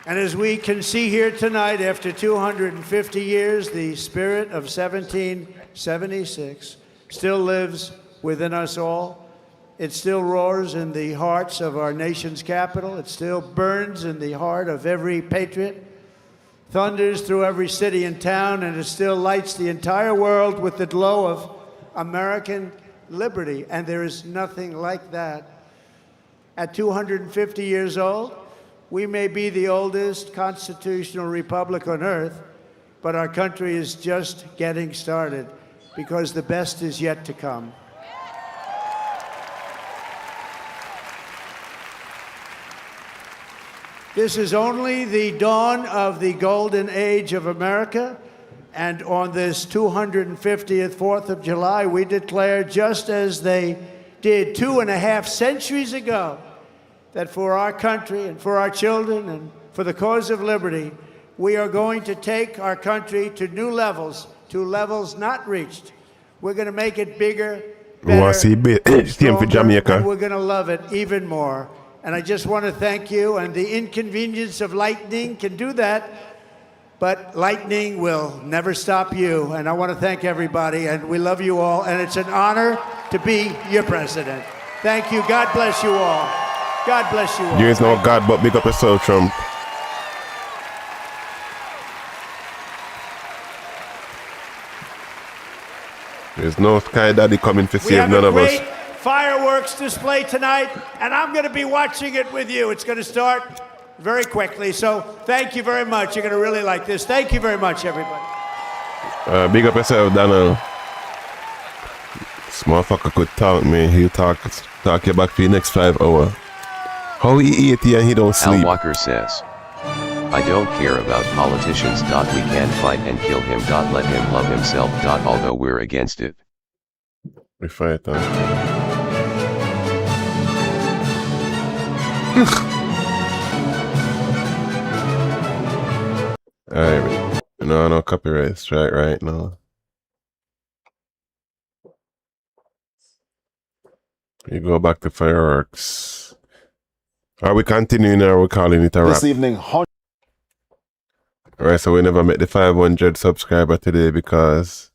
And as we can see here tonight, after 250 years, the spirit of 1776 still lives within us all. It still roars in the hearts of our nation's capital. It still burns in the heart of every patriot, thunders through every city and town, and it still lights the entire world with the glow of American liberty. And there is nothing like that. At 250 years old, we may be the oldest constitutional republic on earth, but our country is just getting started because the best is yet to come. This is only the dawn of the golden age of America, and on this 250th 4th of July, we declare, just as they did 2.5 centuries ago, that for our country and for our children and for the cause of liberty, we are going to take our country to new levels, to levels not reached. We're going to make it bigger, We want to see same for and Jamaica. we're going to love it even more. And I just want to thank you. And the inconvenience of lightning can do that, but lightning will never stop you. And I want to thank everybody, and we love you all. And it's an honor to be your president. Thank you. God bless you all. God bless you all. There is no God but big up yourself, Trump. There's no Sky Daddy coming to We save have none a of us. great fireworks display tonight, and I'm going to be watching it with you. It's going to start very quickly. So thank you very much. You're going to really like this. Thank you very much, everybody. Big up yourself, Donald. This motherfucker could talk, man. He'll talk you back for the next 5 hours. How he eat and he don't sleep. Al Walker says, I don't care about politicians. We can fight and kill him. Let him love himself. Although we're against it. We fight on. Alright, no copyright strike right now. You go back to fireworks. Are we continuing or are we calling it a wrap? This evening, Alright, so we never met the 500 subscriber today because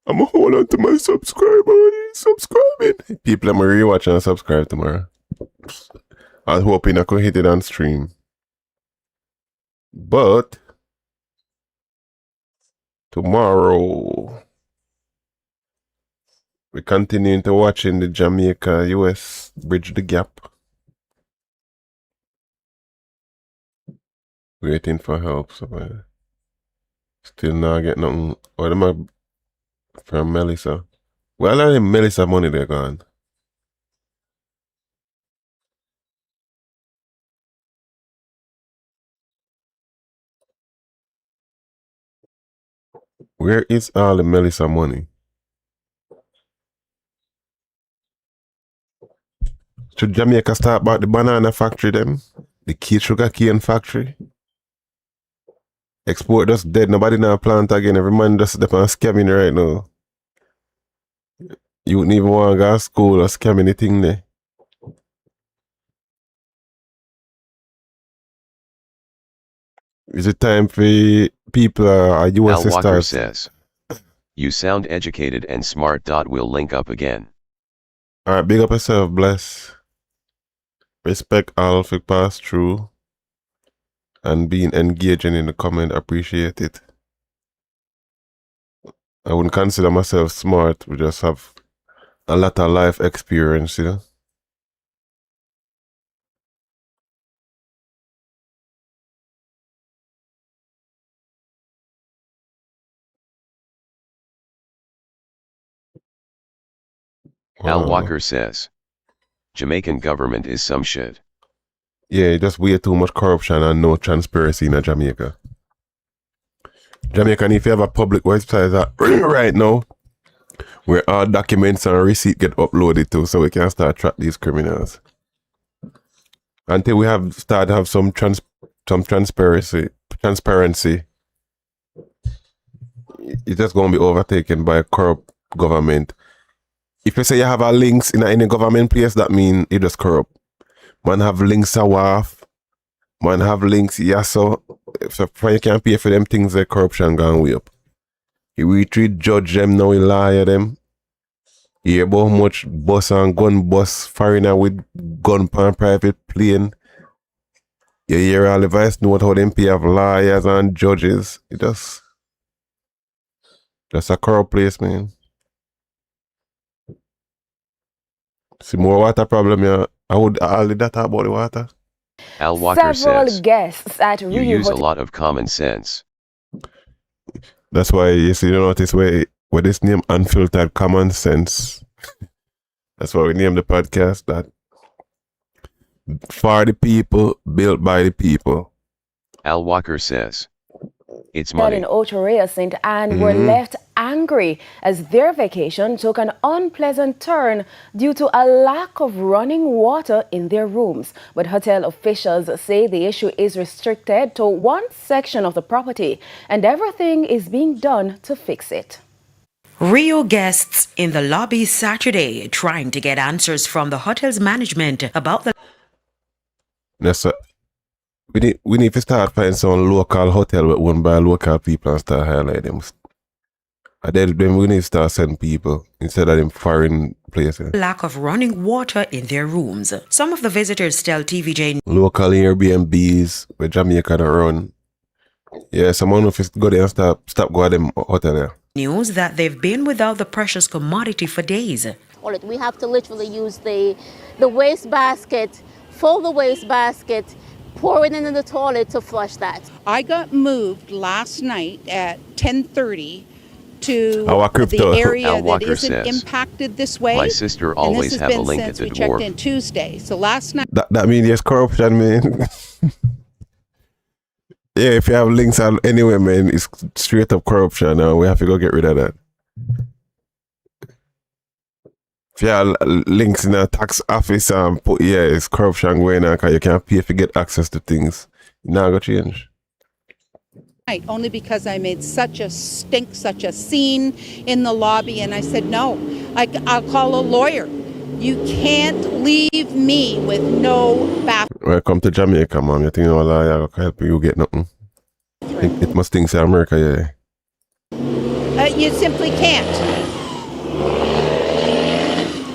I'm going to hold on to my subscriber. Subscribing. People, I'm going to rewatch and subscribe tomorrow. I was hoping I could hit it on stream. But tomorrow we're continuing to watching the Jamaica-US Bridge the Gap. Waiting for help. So still not get nothing. What am I from Melissa? Well, I think Melissa money they're gone. Where is all the Melissa money? Should Jamaica start about the banana factory then? The sugar cane factory? Export just dead. Nobody now plant again. Every man just step on scamming right now. You wouldn't even want to go to school or scam anything there. Is it time for people US Al to Walker start? says, "You sound educated and smart. We'll link up again." Alright, big up yourself, bless. Respect all for pass through and being engaging in the comment. Appreciate it. I wouldn't consider myself smart. We just have a lot of life experience, you know. Al Walker says, "Jamaican government is some shit." Yeah, just way too much corruption and no transparency in Jamaica. Jamaica, if you have a public website right now, where all documents and receipt get uploaded to, so we can start track these criminals. Until we have start have some transparency, it's just gonna be overtaken by a corrupt government. If you say you have a links in any government place, that means it just corrupt. Man have links a WAF, man have links so if you can't pay for them things, the corruption gone way up. We treat judge them now, we lie them. You hear about how much bus and gun bus foreigner with gun pan private plane. You hear all the vice note how them pay have lawyers and judges. It just a corrupt place, man. See more water problem, yeah. I would all the data about the water. Al Walker Several says, guests at "You Rio use a Hotel. lot of common sense." That's why you see, you notice where this name Unfiltered Common Sense. That's why we name the podcast that. For the people, built by the people. Al Walker says, "It's In money." Ochorea, St. Anne were left angry as their vacation took an unpleasant turn due to a lack of running water in their rooms. But hotel officials say the issue is restricted to one section of the property and everything is being done to fix it. Rio guests in the lobby Saturday trying to get answers from the hotel's management about the Yes, sir. We need to start finding some local hotel with owned by local people and start highlight them. And then we need to start sending people instead of them foreign places. lack of running water in their rooms. Some of the visitors tell TVJ Local Airbnbs where Jamaica don't run. Yeah, someone if it's go there and stop going to them hotel there. News that they've been without the precious commodity for days. We have to literally use the waste basket, fill the waste basket, pour it into the toilet to flush that. I got moved last night at 10:30 to Our crypto. the area Al Walker that isn't says, impacted this way. "My sister and always this has have a been link since at the we checked dwarf." in Tuesday. So last night. That means there's corruption, man. Yeah, if you have links anywhere, man, it's straight up corruption. Now we have to go get rid of that. If you have links in a tax office and put, yeah, it's corruption going on because you can't pay to get access to things. Now go change. Only because I made such a stink, such a scene in the lobby, and I said, no, I'll call a lawyer. You can't leave me with no bathroom. Welcome to Jamaica, man. You think no lawyer can help you get nothing? It must think say America, yeah. You simply can't.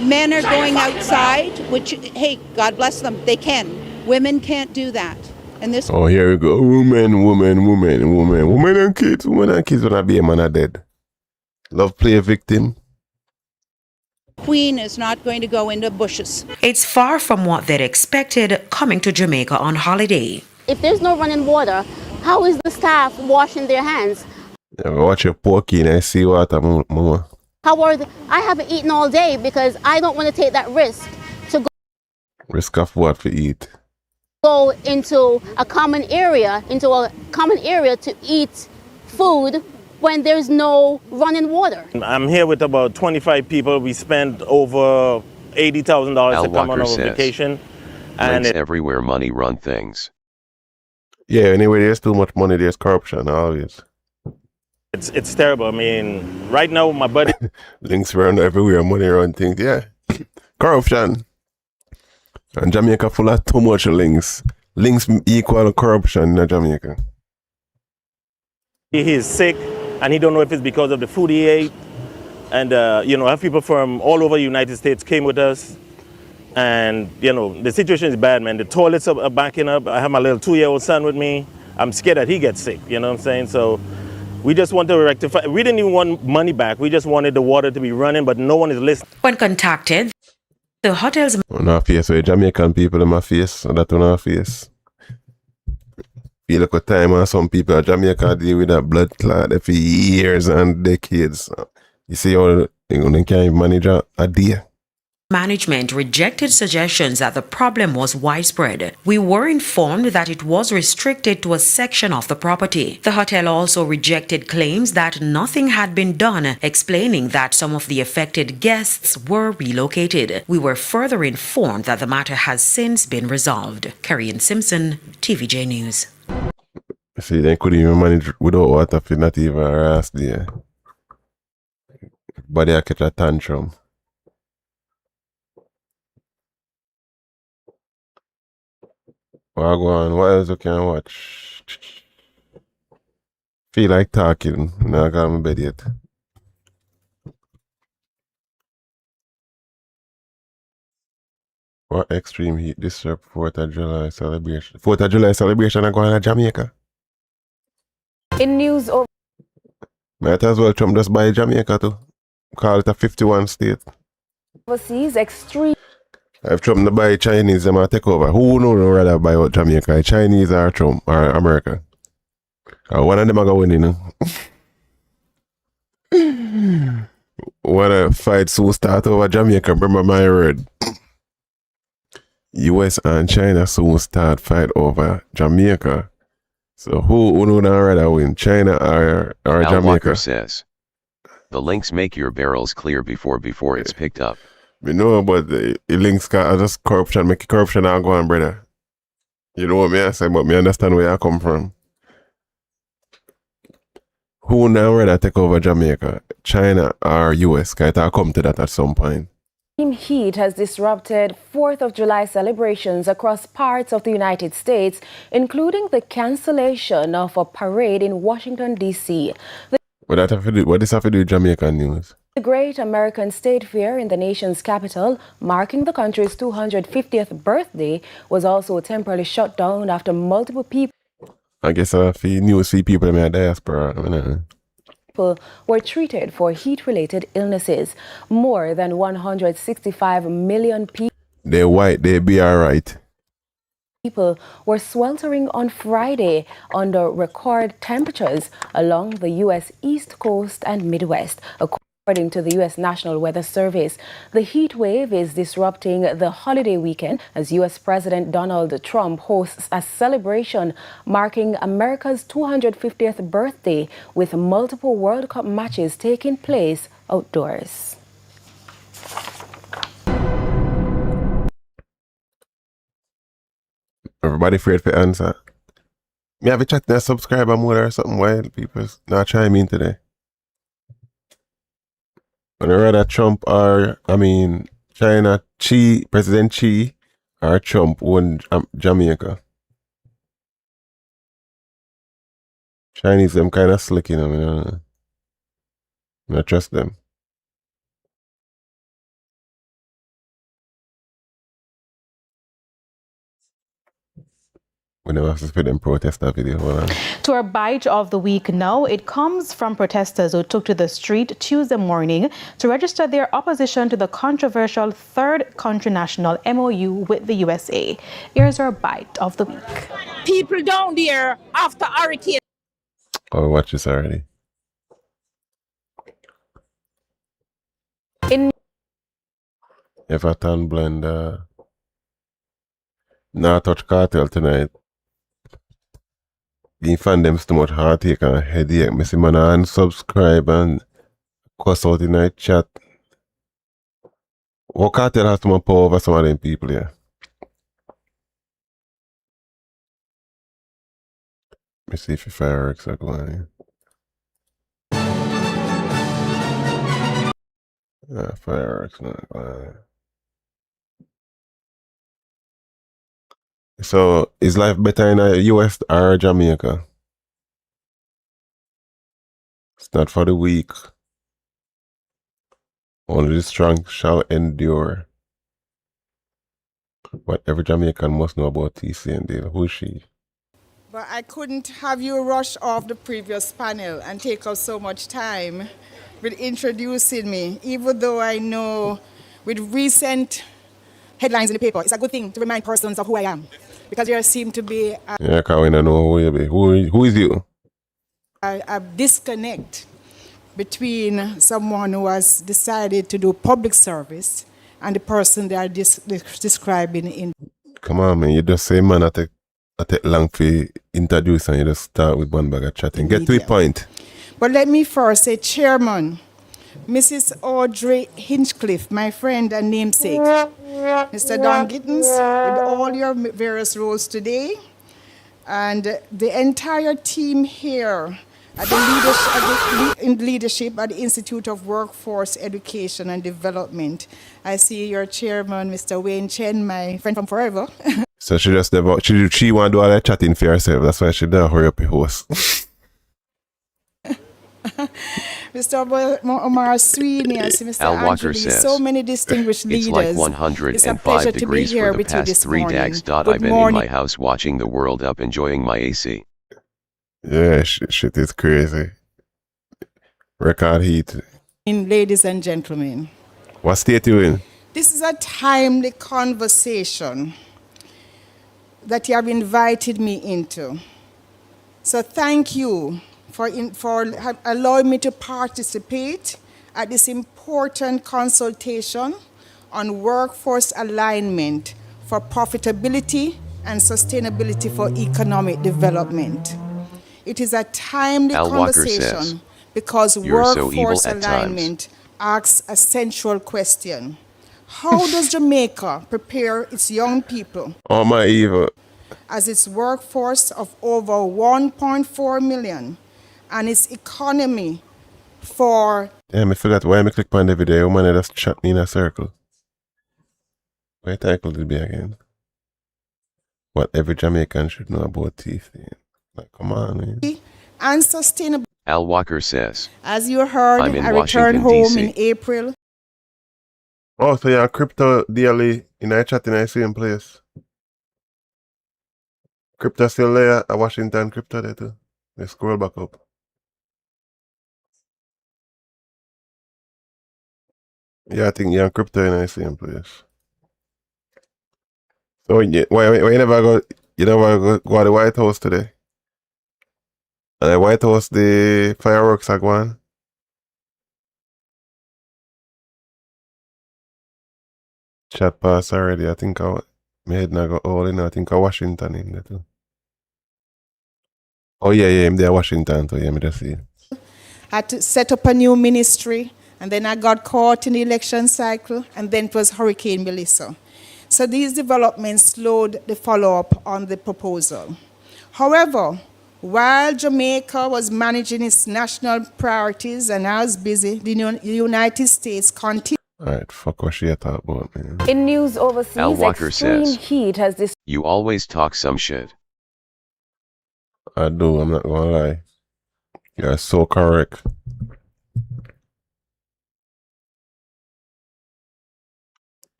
Men are going outside, which, hey, God bless them, they can. Women can't do that. And this Oh, here we go. Women and kids. Women and kids when I be a man are dead. Love play a victim. queen is not going to go into bushes. It's far from what they'd expected coming to Jamaica on holiday. If there's no running water, how is the staff washing their hands? Yeah, watch your porky and I see water, mama. I haven't eaten all day because I don't want to take that risk to Risk of what to eat? go into a common area, to eat food when there's no running water. I'm here with about 25 people. We spent over $80,000 to come on our vacation. And everywhere money run things. Yeah, anyway, there's too much money, there's corruption always. It's terrible. I mean, right now my buddy links around everywhere, money run things, yeah. Corruption. And Jamaica full of too much links. Links equal corruption in Jamaica. he is sick and he don't know if it's because of the food he ate. And you know, I have people from all over the United States came with us. And you know, the situation is bad, man. The toilets are backing up. I have my little 2-year-old son with me. I'm scared that he gets sick, you know what I'm saying? So we just want to rectify. We didn't even want money back. We just wanted the water to be running, but no one is listening. When contacted, the hotels... On our face, so Jamaican people in my face, so that on our face. Feel like a time and some people in Jamaica deal with that blood clot for years and decades. You see how they can't manage a day. Management rejected suggestions that the problem was widespread. We were informed that it was restricted to a section of the property. The hotel also rejected claims that nothing had been done, explaining that some of the affected guests were relocated. We were further informed that the matter has since been resolved. Carrie Simpson, TVJ News. See, they couldn't even manage without water for not even a last day. But they catch a tantrum. What else you can watch? Feel like talking. Now I got my bed yet. What extreme heat disrupt 4th of July celebration? 4th of July celebration are going to Jamaica. In news over... Might as well Trump just buy Jamaica too. Call it a 51 state. Overseas extreme... If Trump to buy Chinese, they might take over. Who would rather buy out Jamaica? Chinese or Trump or America? One of them are going to win. What a fight soon start over Jamaica, remember my word. US and China soon start fight over Jamaica. So who would rather win? China or Jamaica? Walker says, the links make your barrels clear before it's picked up. We know, but the links are just corruption, make corruption and go on, brother. You know what I say, but me understand where I come from. Who now rather take over Jamaica? China or US? Because I'll come to that at some point. Extreme heat has disrupted 4th of July celebrations across parts of the United States, including the cancellation of a parade in Washington, D.C. What does have to do with Jamaican news? The Great American State Fair in the nation's capital, marking the country's 250th birthday, was also temporarily shut down after multiple people... I guess news for people in the diaspora. were treated for heat-related illnesses. More than 165 million people... They're white, they be alright. People were sweltering on Friday under record temperatures along the U.S. East Coast and Midwest. According to the U.S. National Weather Service, the heat wave is disrupting the holiday weekend as U.S. President Donald Trump hosts a celebration marking America's 250th birthday with multiple World Cup matches taking place outdoors. Everybody afraid for answer. Me have a chat to subscriber mode or something while people not chime in today. When I rather Trump or, China, President Xi or Trump won Jamaica. Chinese, them kind of slick, you know. I trust them. We never have to spit them protester video. Hold on. To our bite of the week now, it comes from protesters who took to the street Tuesday morning to register their opposition to the controversial Third Country National MOU with the USA. Here's our bite of the week. People down there after hurricane. Oh, watch this already. In Everton blend. Nah, touch cartel tonight. You find them too much heartache and headache. Me see man unsubscribe and cuss out in the chat. What cartel has too much power over some of them people here? Let me see if the fireworks are going. Fireworks not going. So, is life better in the US or Jamaica? It's not for the weak. Only the strong shall endure. But every Jamaican must know about TC and Dale. Who is she? But I couldn't have you rush off the previous panel and take up so much time with introducing me, even though I know with recent headlines in the paper, it's a good thing to remind persons of who I am. Because there seems to be Yeah, because we don't know who you be. Who is you? a disconnect between someone who has decided to do public service and the person they are describing in. Come on, man. You just say, man, I take long for introduce and you just start with one bag of chatting. Get to the point. But let me first say, Chairman, Mrs. Audrey Hinchcliffe, my friend and namesake, Mr. Don Gittins, with all your various roles today, and the entire team here at the leadership at the Institute of Workforce Education and Development. I see your chairman, Mr. Wayne Chen, my friend from forever. So she just never, she want to do all that chatting for herself. That's why she don't hurry up the host. Mr. Omar Sweeney, and Mr. Al Walker Angeli, says, so many distinguished it's leaders. like 105 It's a pleasure to be degrees here for the with you past this 3 morning. days. Good I've been in morning. my house watching the world up enjoying my AC. Yeah, shit is crazy. Record heat. Ladies and gentlemen, What state you in? this is a timely conversation that you have invited me into. So thank you for allowing me to participate at this important consultation on workforce alignment for profitability and sustainability for economic development. It is a timely Al Walker conversation says, because "You're so evil workforce at times." alignment asks a central question. How does Jamaica prepare its young people Oh, my evil. as its workforce of over 1.4 million and its economy for Damn, I forgot why I click on the video. Man, just chat me in a circle. Why title did be again? What every Jamaican should know about teeth. Like, come on, man. and sustainable? Al Walker says, As you heard, I'm in I returned Washington, home in D.C. April. Oh, so you're crypto daily in a chat in the same place. Crypto still there at Washington crypto there too. Let's scroll back up. Yeah, I think you're on crypto in the same place. So why you never go to the White House today? And the White House the fireworks are going. Chat pass already. I think my head not go all in. I think Washington in there too. Oh yeah, I'm there Washington too. Yeah, me just see. Had to set up a new ministry, and then I got caught in the election cycle, and then it was Hurricane Melissa. So these developments slowed the follow-up on the proposal. However, while Jamaica was managing its national priorities and I was busy, the United States continued. Alright, fuck what she talk about, man. In news overseas, Al Walker extreme says, heat has this. You always talk some shit. I do, I'm not gonna lie. You're so correct.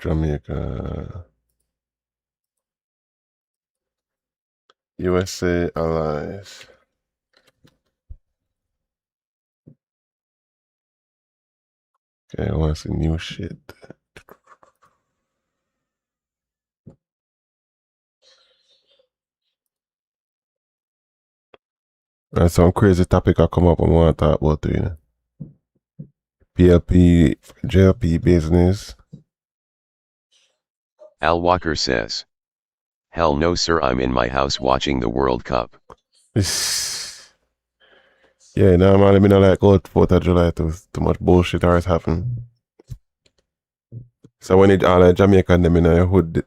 Jamaica. USA allies. Okay, I want some new shit. That's some crazy topic I come up and want to talk about too, you know. PLP, JLP business. Al Walker says, "Hell no sir, I'm in my house watching the World Cup." Yeah, normally I don't like go to 4th of July too much bullshit always happen. So when all the Jamaican them in the hood,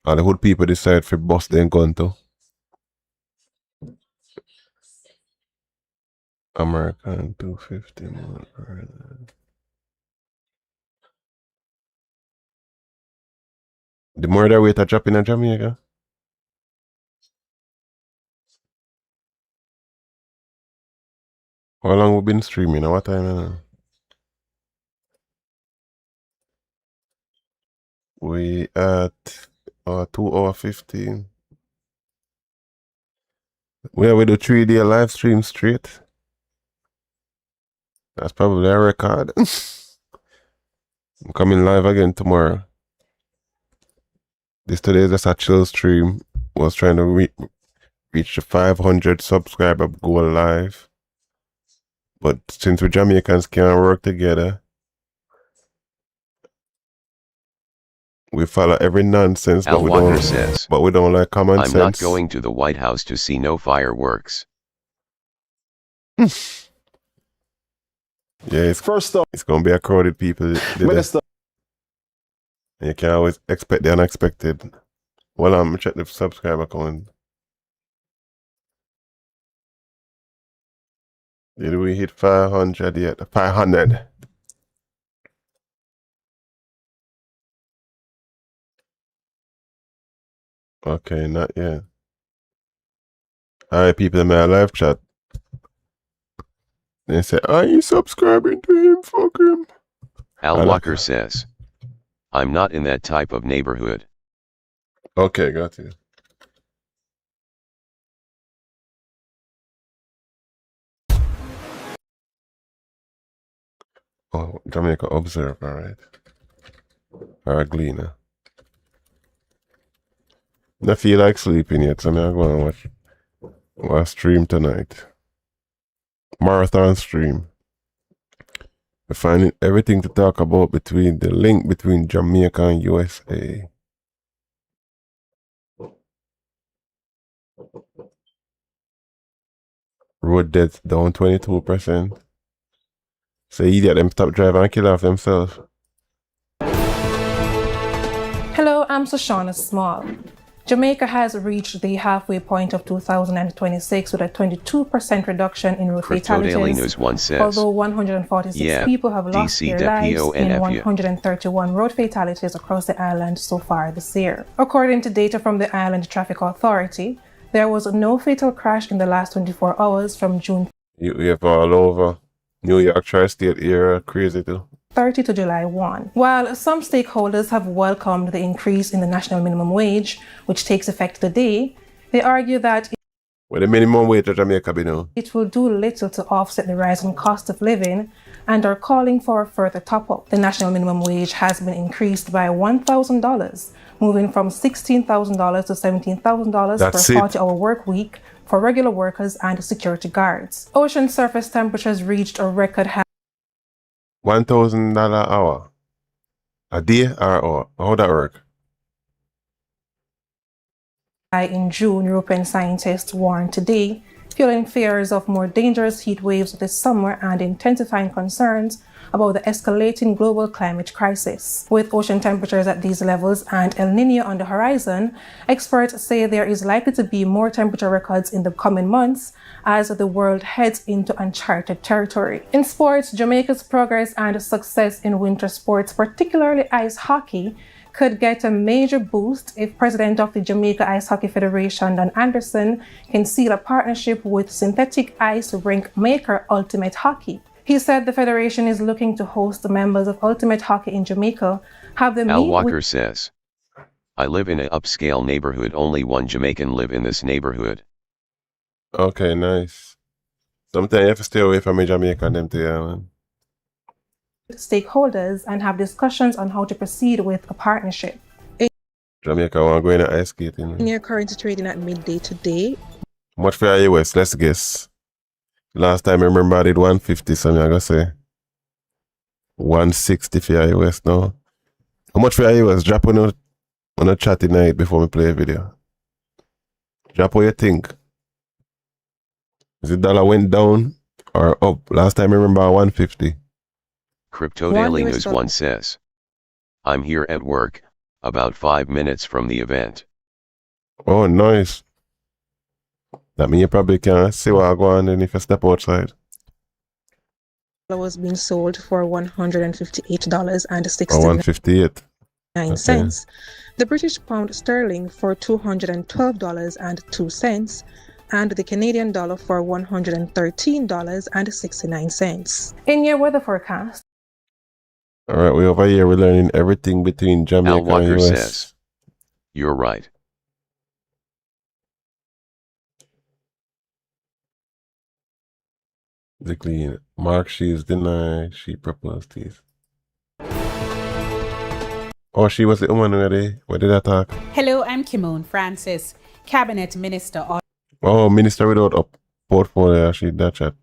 all the hood people decide to bust their gun too. American 250 more. The murder rate a drop in Jamaica. How long we been streaming? What time now? We at 2 hours 15. We do 3-day live stream straight. That's probably a record. I'm coming live again tomorrow. This today is just a chill stream. Was trying to reach the 500 subscriber goal live. But since we Jamaicans can't work together, we follow every nonsense, Al but Walker says, we don't like common "I'm sense. not going to the White House to see no fireworks." Yeah, it's first up. It's gonna be a crowded people. Minister. You can always expect the unexpected. Well, I'm check the subscriber count. Did we hit 500 yet? 500. Okay, not yet. Alright, people in my live chat. They say, "Are you subscribing to him? Fuck him." Al Walker says, "I'm not in that type of neighborhood." Okay, got you. Oh, Jamaica Observer, alright. Alright, Gleaner. I feel like sleeping yet, so I'm going to watch stream tonight. Marathon stream. We're finding everything to talk about between the link between Jamaica and USA. Road deaths down 22%. So idiot them stop driving and kill off themselves. Hello, I'm Shoshana Small. Jamaica has reached the halfway point of 2026 with a 22% reduction in road Crypto Daily fatalities, News 1 says, although 146 people have lost their lives in 131 road fatalities across the island so far this year. According to data from the Island Traffic Authority, there was no fatal crash in the last 24 hours from June You have all over. New York tri-state area crazy too. 30 to July 1. While some stakeholders have welcomed the increase in the national minimum wage, which takes effect today, they argue that Well, the minimum wage in Jamaica be now. it will do little to offset the rising cost of living and are calling for a further top-up. The national minimum wage has been increased by $1,000, moving from $16,000 to $17,000 That's per it. 40-hour work week for regular workers and security guards. Ocean surface temperatures reached a record high $1,000 hour. A day or hour? How that work? in June, European scientists warned today, fueling fears of more dangerous heat waves this summer and intensifying concerns about the escalating global climate crisis. With ocean temperatures at these levels and El Niño on the horizon, experts say there is likely to be more temperature records in the coming months as the world heads into uncharted territory. In sports, Jamaica's progress and success in winter sports, particularly ice hockey, could get a major boost if President of the Jamaica Ice Hockey Federation, Don Anderson, can seal a partnership with synthetic ice rink maker Ultimate Hockey. He said the federation is looking to host the members of Ultimate Hockey in Jamaica, have them Al meet Walker with... says, I live in an upscale neighborhood. Only one Jamaican live in this neighborhood. Okay, nice. Sometimes you have to stay away from me Jamaican them too, yeah, man. stakeholders and have discussions on how to proceed with a partnership. Jamaica want to go in and ice skating. In your current trading at midday today. How much for your US? Let's guess. Last time I remember I did 150, so I'm going to say 160 for your US now. How much for your US? Drop on a chat tonight before we play a video. Drop what you think. Is the dollar went down or up? Last time I remember 150. Crypto Daily News 1 says, I'm here at work, about 5 minutes from the event. Oh, nice. That means you probably can see what I go on then if you step outside. Was being sold for $158.69. Or 158. Okay. The British pound sterling for $212.02, and the Canadian dollar for $113.69. In your weather forecast. All right, we over here, we're learning everything between Jamaica Al Walker and US. says, you're right. The clean. Mark, she is denied. She proposed this. Oh, she was the woman already. Where did I talk? Hello, I'm Kimon Francis, Cabinet Minister. Oh, Minister without a portfolio. She that chat.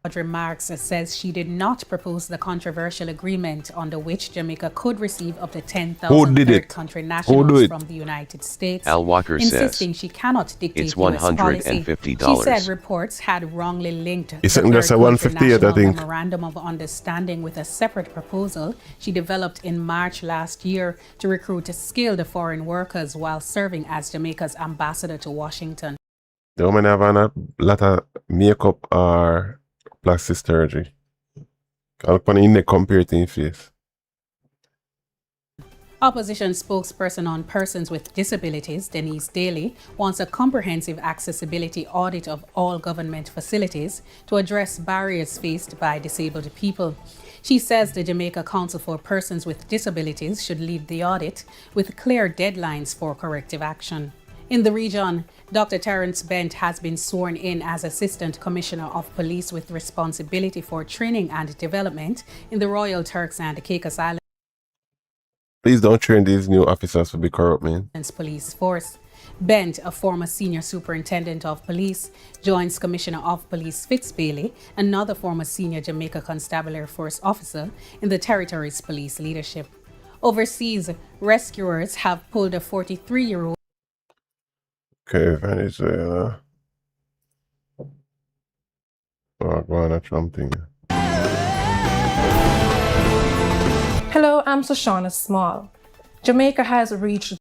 Audrey Marks says she did not propose the controversial agreement under which Jamaica could receive up to 10,000 third-country nationals from the United States. Al Walker insisting says, she cannot dictate it's US policy. $150. She said reports had wrongly linked the that's a 158, I think. memorandum of understanding with a separate proposal she developed in March last year to recruit skilled foreign workers while serving as Jamaica's ambassador to Washington. The woman have a lot of makeup or plastic surgery. I'll put in the compared to face. Opposition spokesperson on persons with disabilities, Denise Daly, wants a comprehensive accessibility audit of all government facilities to address barriers faced by disabled people. She says the Jamaica Council for Persons with Disabilities should lead the audit with clear deadlines for corrective action. In the region, Dr. Terence Bent has been sworn in as Assistant Commissioner of Police with responsibility for training and development in the Royal Turks and Caicos Islands. Please don't train these new officers to be corrupt, man. Police force. Bent, a former senior superintendent of police, joins Commissioner of Police Fitz Bailey, another former senior Jamaica Constabulary Force officer in the territory's police leadership. Overseas, rescuers have pulled a 43-year-old. Okay, Venezuela. Oh, go on a Trump thing. Hello, I'm Shoshana Small. Jamaica has reached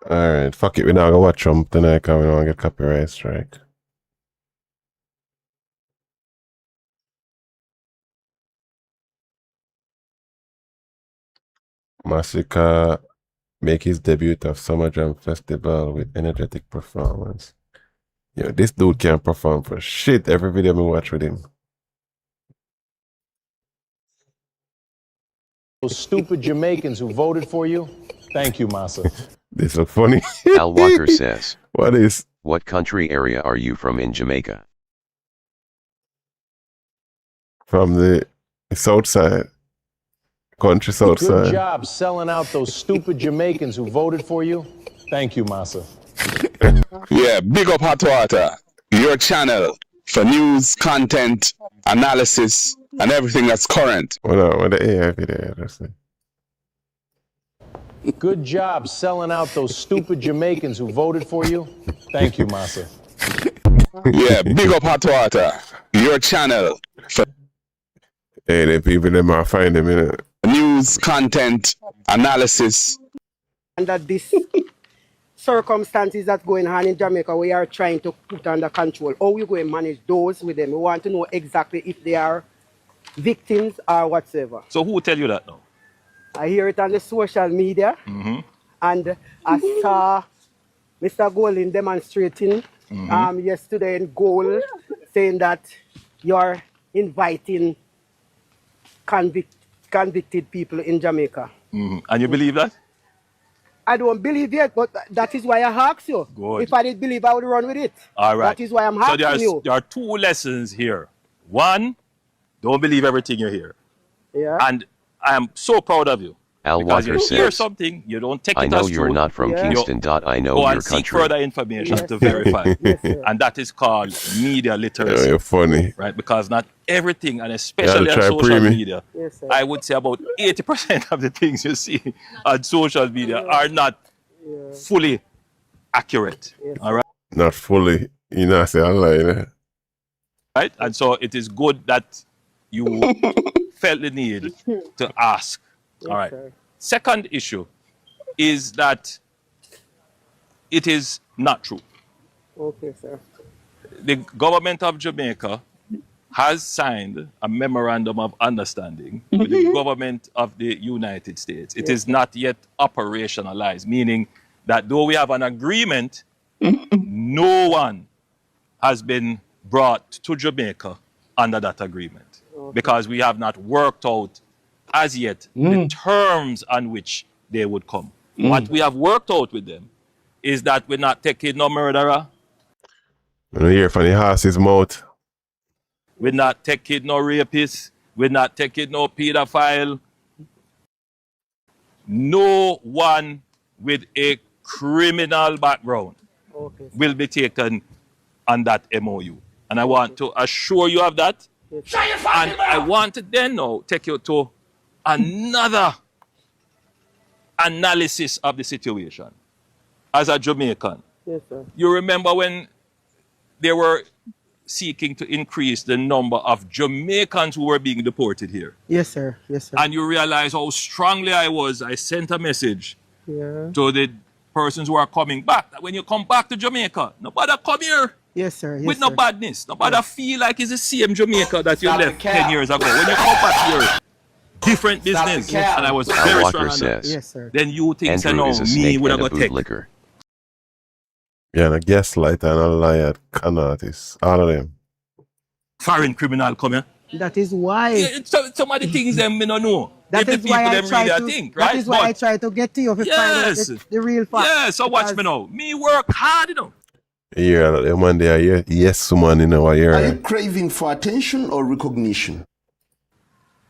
Alright, fuck it, we're not gonna watch Trump tonight because we don't want to get copyright strike. Masika make his debut of Summer Jam Festival with energetic performance. Yo, this dude can't perform for shit every video we watch with him. Those stupid Jamaicans who voted for you, thank you, Massa. This look funny. Al Walker says, What country area are you from in Jamaica? From the south side. Country south Good side. job selling out those stupid Jamaicans who voted for you. Thank you, Massa. Yeah, big up Hot Water, your channel for news, content, analysis, and everything that's current. What the AI video, that's it. Good job selling out those stupid Jamaicans who voted for you. Thank you, Massa. Yeah, big up Hot Water, your channel for Hey, the people them are find them in it. News, content, analysis. Under this circumstances that's going on in Jamaica, we are trying to put under control. How we going to manage those with them? We want to know exactly if they are victims or whatsoever. So who tell you that now? I hear it on the social media, and I saw Mr. Golin demonstrating yesterday in Goal, saying that you're inviting convicted people in Jamaica. And you believe that? I don't believe yet, but that is why I asked you. Good. If I did believe, I would run with it. All right. That is why I'm asking you. There are two lessons here. One, don't believe everything you hear. Yeah. And I am so proud of you. Al Because Walker you hear says, something, you don't take it I as know truth. you're not from Kingston. I know Go your and seek country. further information to verify. And that is called media literacy. Yeah, you're funny. Right? Because not everything, and especially on social media, I would say about 80% of the things you see on social media are not fully accurate. All right? Not fully. You know, I say I lie, you know? Right? And so it is good that you felt the need to ask. All right. Second issue is that it is not true. Okay, sir. The government of Jamaica has signed a memorandum of understanding with the government of the United States. It is not yet operationalized, meaning that though we have an agreement, no one has been brought to Jamaica under that agreement because we have not worked out as yet the terms on which they would come. What we have worked out with them is that we're not taking no murderer. When you hear from the horse's mouth. We're not taking no rapist. We're not taking no pedophile. No one with a criminal background will be taken on that MOU. And I want to assure you of that. And I want to then now take you to another analysis of the situation. As a Jamaican, Yes, sir. you remember when they were seeking to increase the number of Jamaicans who were being deported here. Yes, sir. Yes, sir. And you realize how strongly I sent a message to the persons who are coming back. That when you come back to Jamaica, nobody come here Yes, sir. Yes, with no sir. badness. Nobody feel like it's the same Jamaica that you left 10 years ago. When you come back here, different business. And I was Al very Walker strong on that. says, Then you think, Andrew no, is a me snake would and have a got take. bootlicker. Yeah, and a gaslighter and a liar, con artist. All of them. Foreign criminal come here. That is why. Yeah, some of the things them me don't know. That If is the why people I them try really to. think, right? That is why I try to get to you to find out the real fact. Yeah, so watch me now. Me work hard, you know. Yeah, the man there, yes, man, you know, Are yeah. you craving for attention or recognition?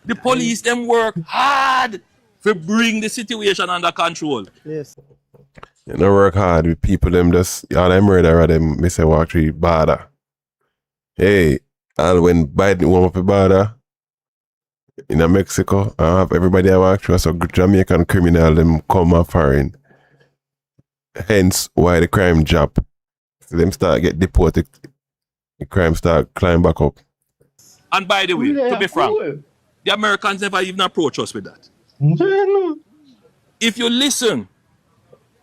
The police them work hard to bring the situation under control. Yes. You know, work hard with people, them just, all them murderer, them, me say, walk through border. Hey, and when Biden warm up the border, in Mexico, I have everybody I walk through, so Jamaican criminal, them come off foreign. Hence, why the crime drop. So them start get deported, the crime start climb back up. And by the way, to be frank, the Americans never even approach us with that. If you listen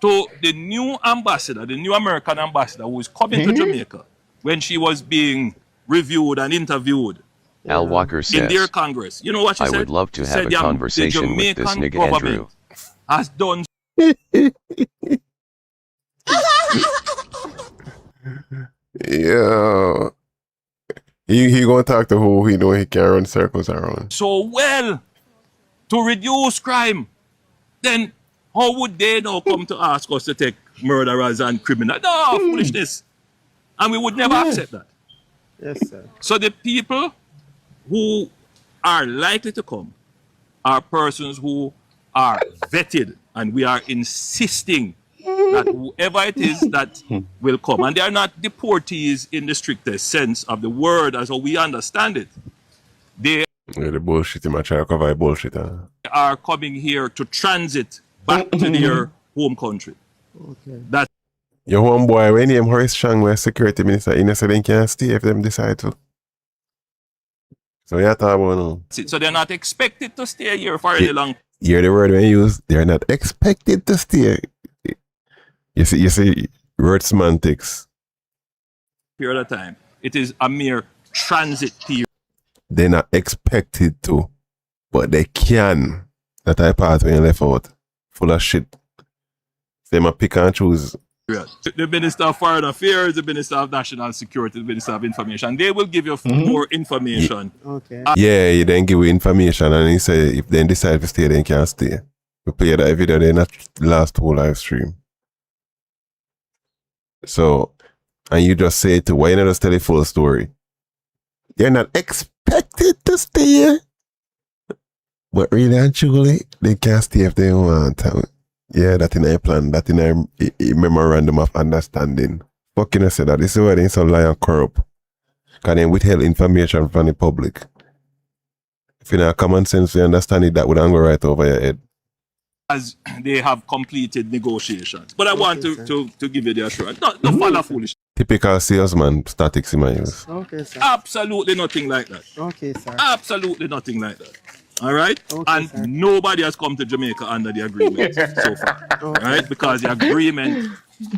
to the new ambassador, the new American ambassador who is coming to Jamaica, when she was being reviewed and interviewed Al Walker in their says, Congress, you know what she I said? would love to She have said, a "Yeah, conversation the with this Jamaican nigga Andrew. government has done Yeah. He gonna talk to who he know he can run circles around. so well to reduce crime. Then how would they now come to ask us to take murderers and criminals? No, foolishness. And we would never accept that. Yes, sir. So the people who are likely to come are persons who are vetted, and we are insisting that whoever it is that will come, and they are not deportees in the strictest sense of the word as how we understand it. They Yeah, the bullshit, him a try to cover the bullshit. are coming here to transit back to their home country. Okay. That Your homeboy, when him Horace Chang was security minister, he said they can't stay if them decide to. So you talk about now. so they're not expected to stay here for any long You hear the word when you use, they're not expected to stay. You see, word semantics. period of time. It is a mere transit period. They're not expected to, but they can. That I part when you left out. Full of shit. They might pick and choose The Minister of Foreign Affairs, the Minister of National Security, the Minister of Information. They will give you more information. Okay. Yeah, he then give you information and he say if they decide to stay, they can stay. We play that video in the last whole live stream. So, and you just say to why you not just tell the full story? You're not expected to stay. But really and truly, they can stay if they want. Yeah, that in a plan, that in a memorandum of understanding. Fucking I say that this is why they so lie and corrupt. Because they withheld information from the public. If you have common sense, you understand it, that would go right over your head. As they have completed negotiations. But I want to give you the assurance. Not follow foolish. Typical salesman statics in my use. Okay, sir. Absolutely nothing like that. Okay, sir. Absolutely nothing like that. All right? Okay, and sir. Nobody has come to Jamaica under the agreement so far. All right? Because the agreement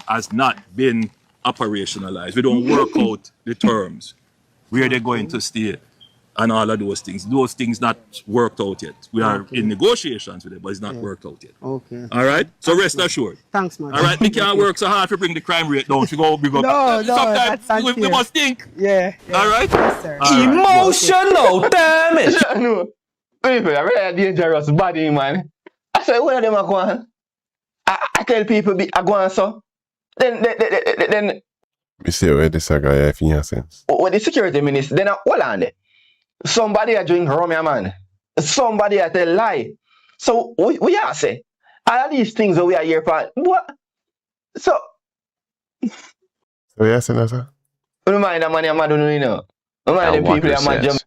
has not been operationalized. We don't work out the terms, where they're going to stay, and all of those things. Those things not worked out yet. We are in negotiations with it, but it's not worked out yet. Okay. All right? So rest assured. Thanks, man. All right? We can't work so hard to bring the crime rate down. We go big up. No, Sometimes we must think. Yeah. All right? Yes, sir. Emotional damage. No. People are really dangerous body, man. I say, where them are going? I tell people I go on so. Then You see where this guy if in your sense. with the security minister, then hold on there. Somebody are drink rum, yeah, man. Somebody are tell lie. So we are say all of these things that we are here for. What? So you saying that, sir? don't mind the money I'm doing, you know. Don't mind Al the people Walker I'm says,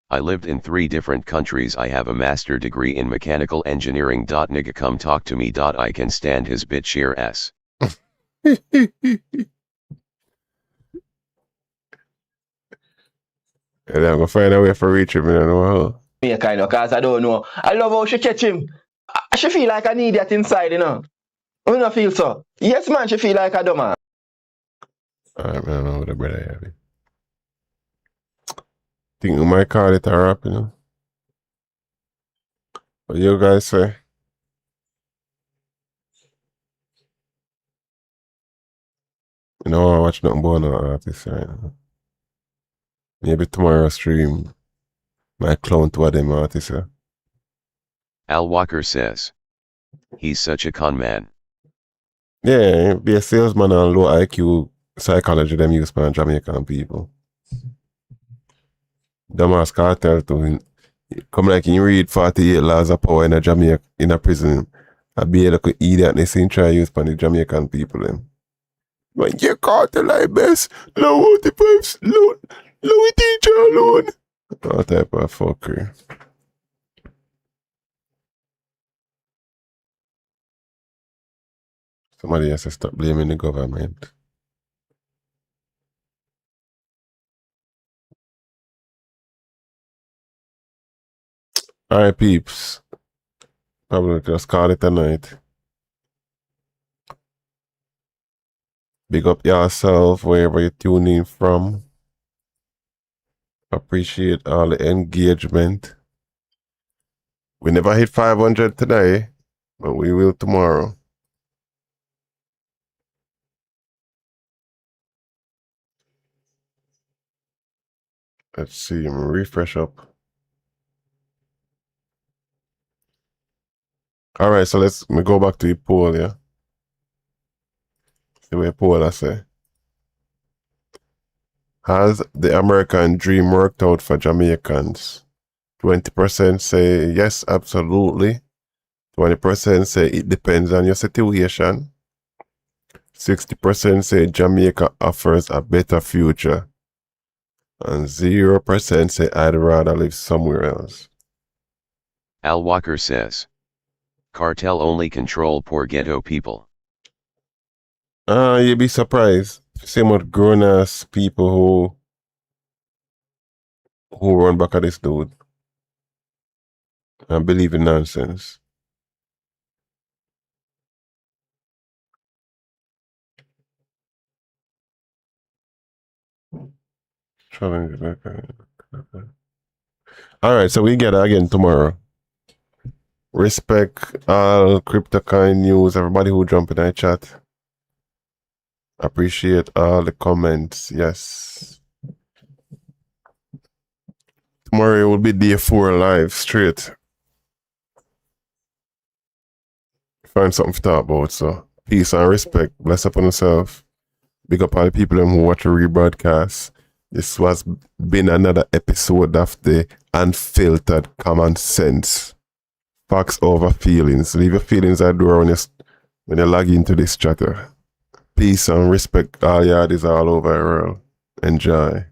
I lived in 3 different countries. I have a master degree in mechanical engineering. Nigga come talk to me. I can stand his bitch sheer ass. And I'm gonna find a way for reach him, I don't know how. Me kind of, cause I don't know. I love how she catch him. She feel like an idiot inside, you know. You don't feel so? Yes, man, she feel like a dumb man. Alright, man, I know what the brother have. Think we might call it a rap, you know. What you guys say? You know, I watch nothing but no artists right now. Maybe tomorrow stream my clown to them artists. Yeah. Al Walker says, he's such a con man. Yeah, be a salesman and low IQ psychology them use for Jamaican people. Dumbass cartel to come like you read 48 laws of power in a Jamaica in a prison. I be like an idiot and they seem try use for the Jamaican people them. When you cartel like best, low the pipes, low teacher alone. All type of fuckery. Somebody has to stop blaming the government. Alright, peeps. Probably just call it a night. Big up yourself wherever you're tuning from. Appreciate all the engagement. We never hit 500 today, but we will tomorrow. Let's see, I'm gonna refresh up. Alright, so let me go back to the poll, yeah? See what poll I say. Has the American dream worked out for Jamaicans? 20% say yes, absolutely. 20% say it depends on your situation. 60% say Jamaica offers a better future. And 0% say I'd rather live somewhere else. Al Walker says, cartel only control poor ghetto people. You'd be surprised. Same with grown ass people who run back at this dude and believe in nonsense. Alright, so we get it again tomorrow. Respect all CryptoCoin news, everybody who jump in that chat. Appreciate all the comments. Yes. Tomorrow will be day 4 live straight. Find something to talk about. So peace and respect. Bless upon yourself. Big up all the people who watch the rebroadcast. This was been another episode of the Unfiltered Common Sense. Facts over feelings. Leave your feelings at the door when you log into this chatter. Peace and respect. All Yaad is all over the world. Enjoy.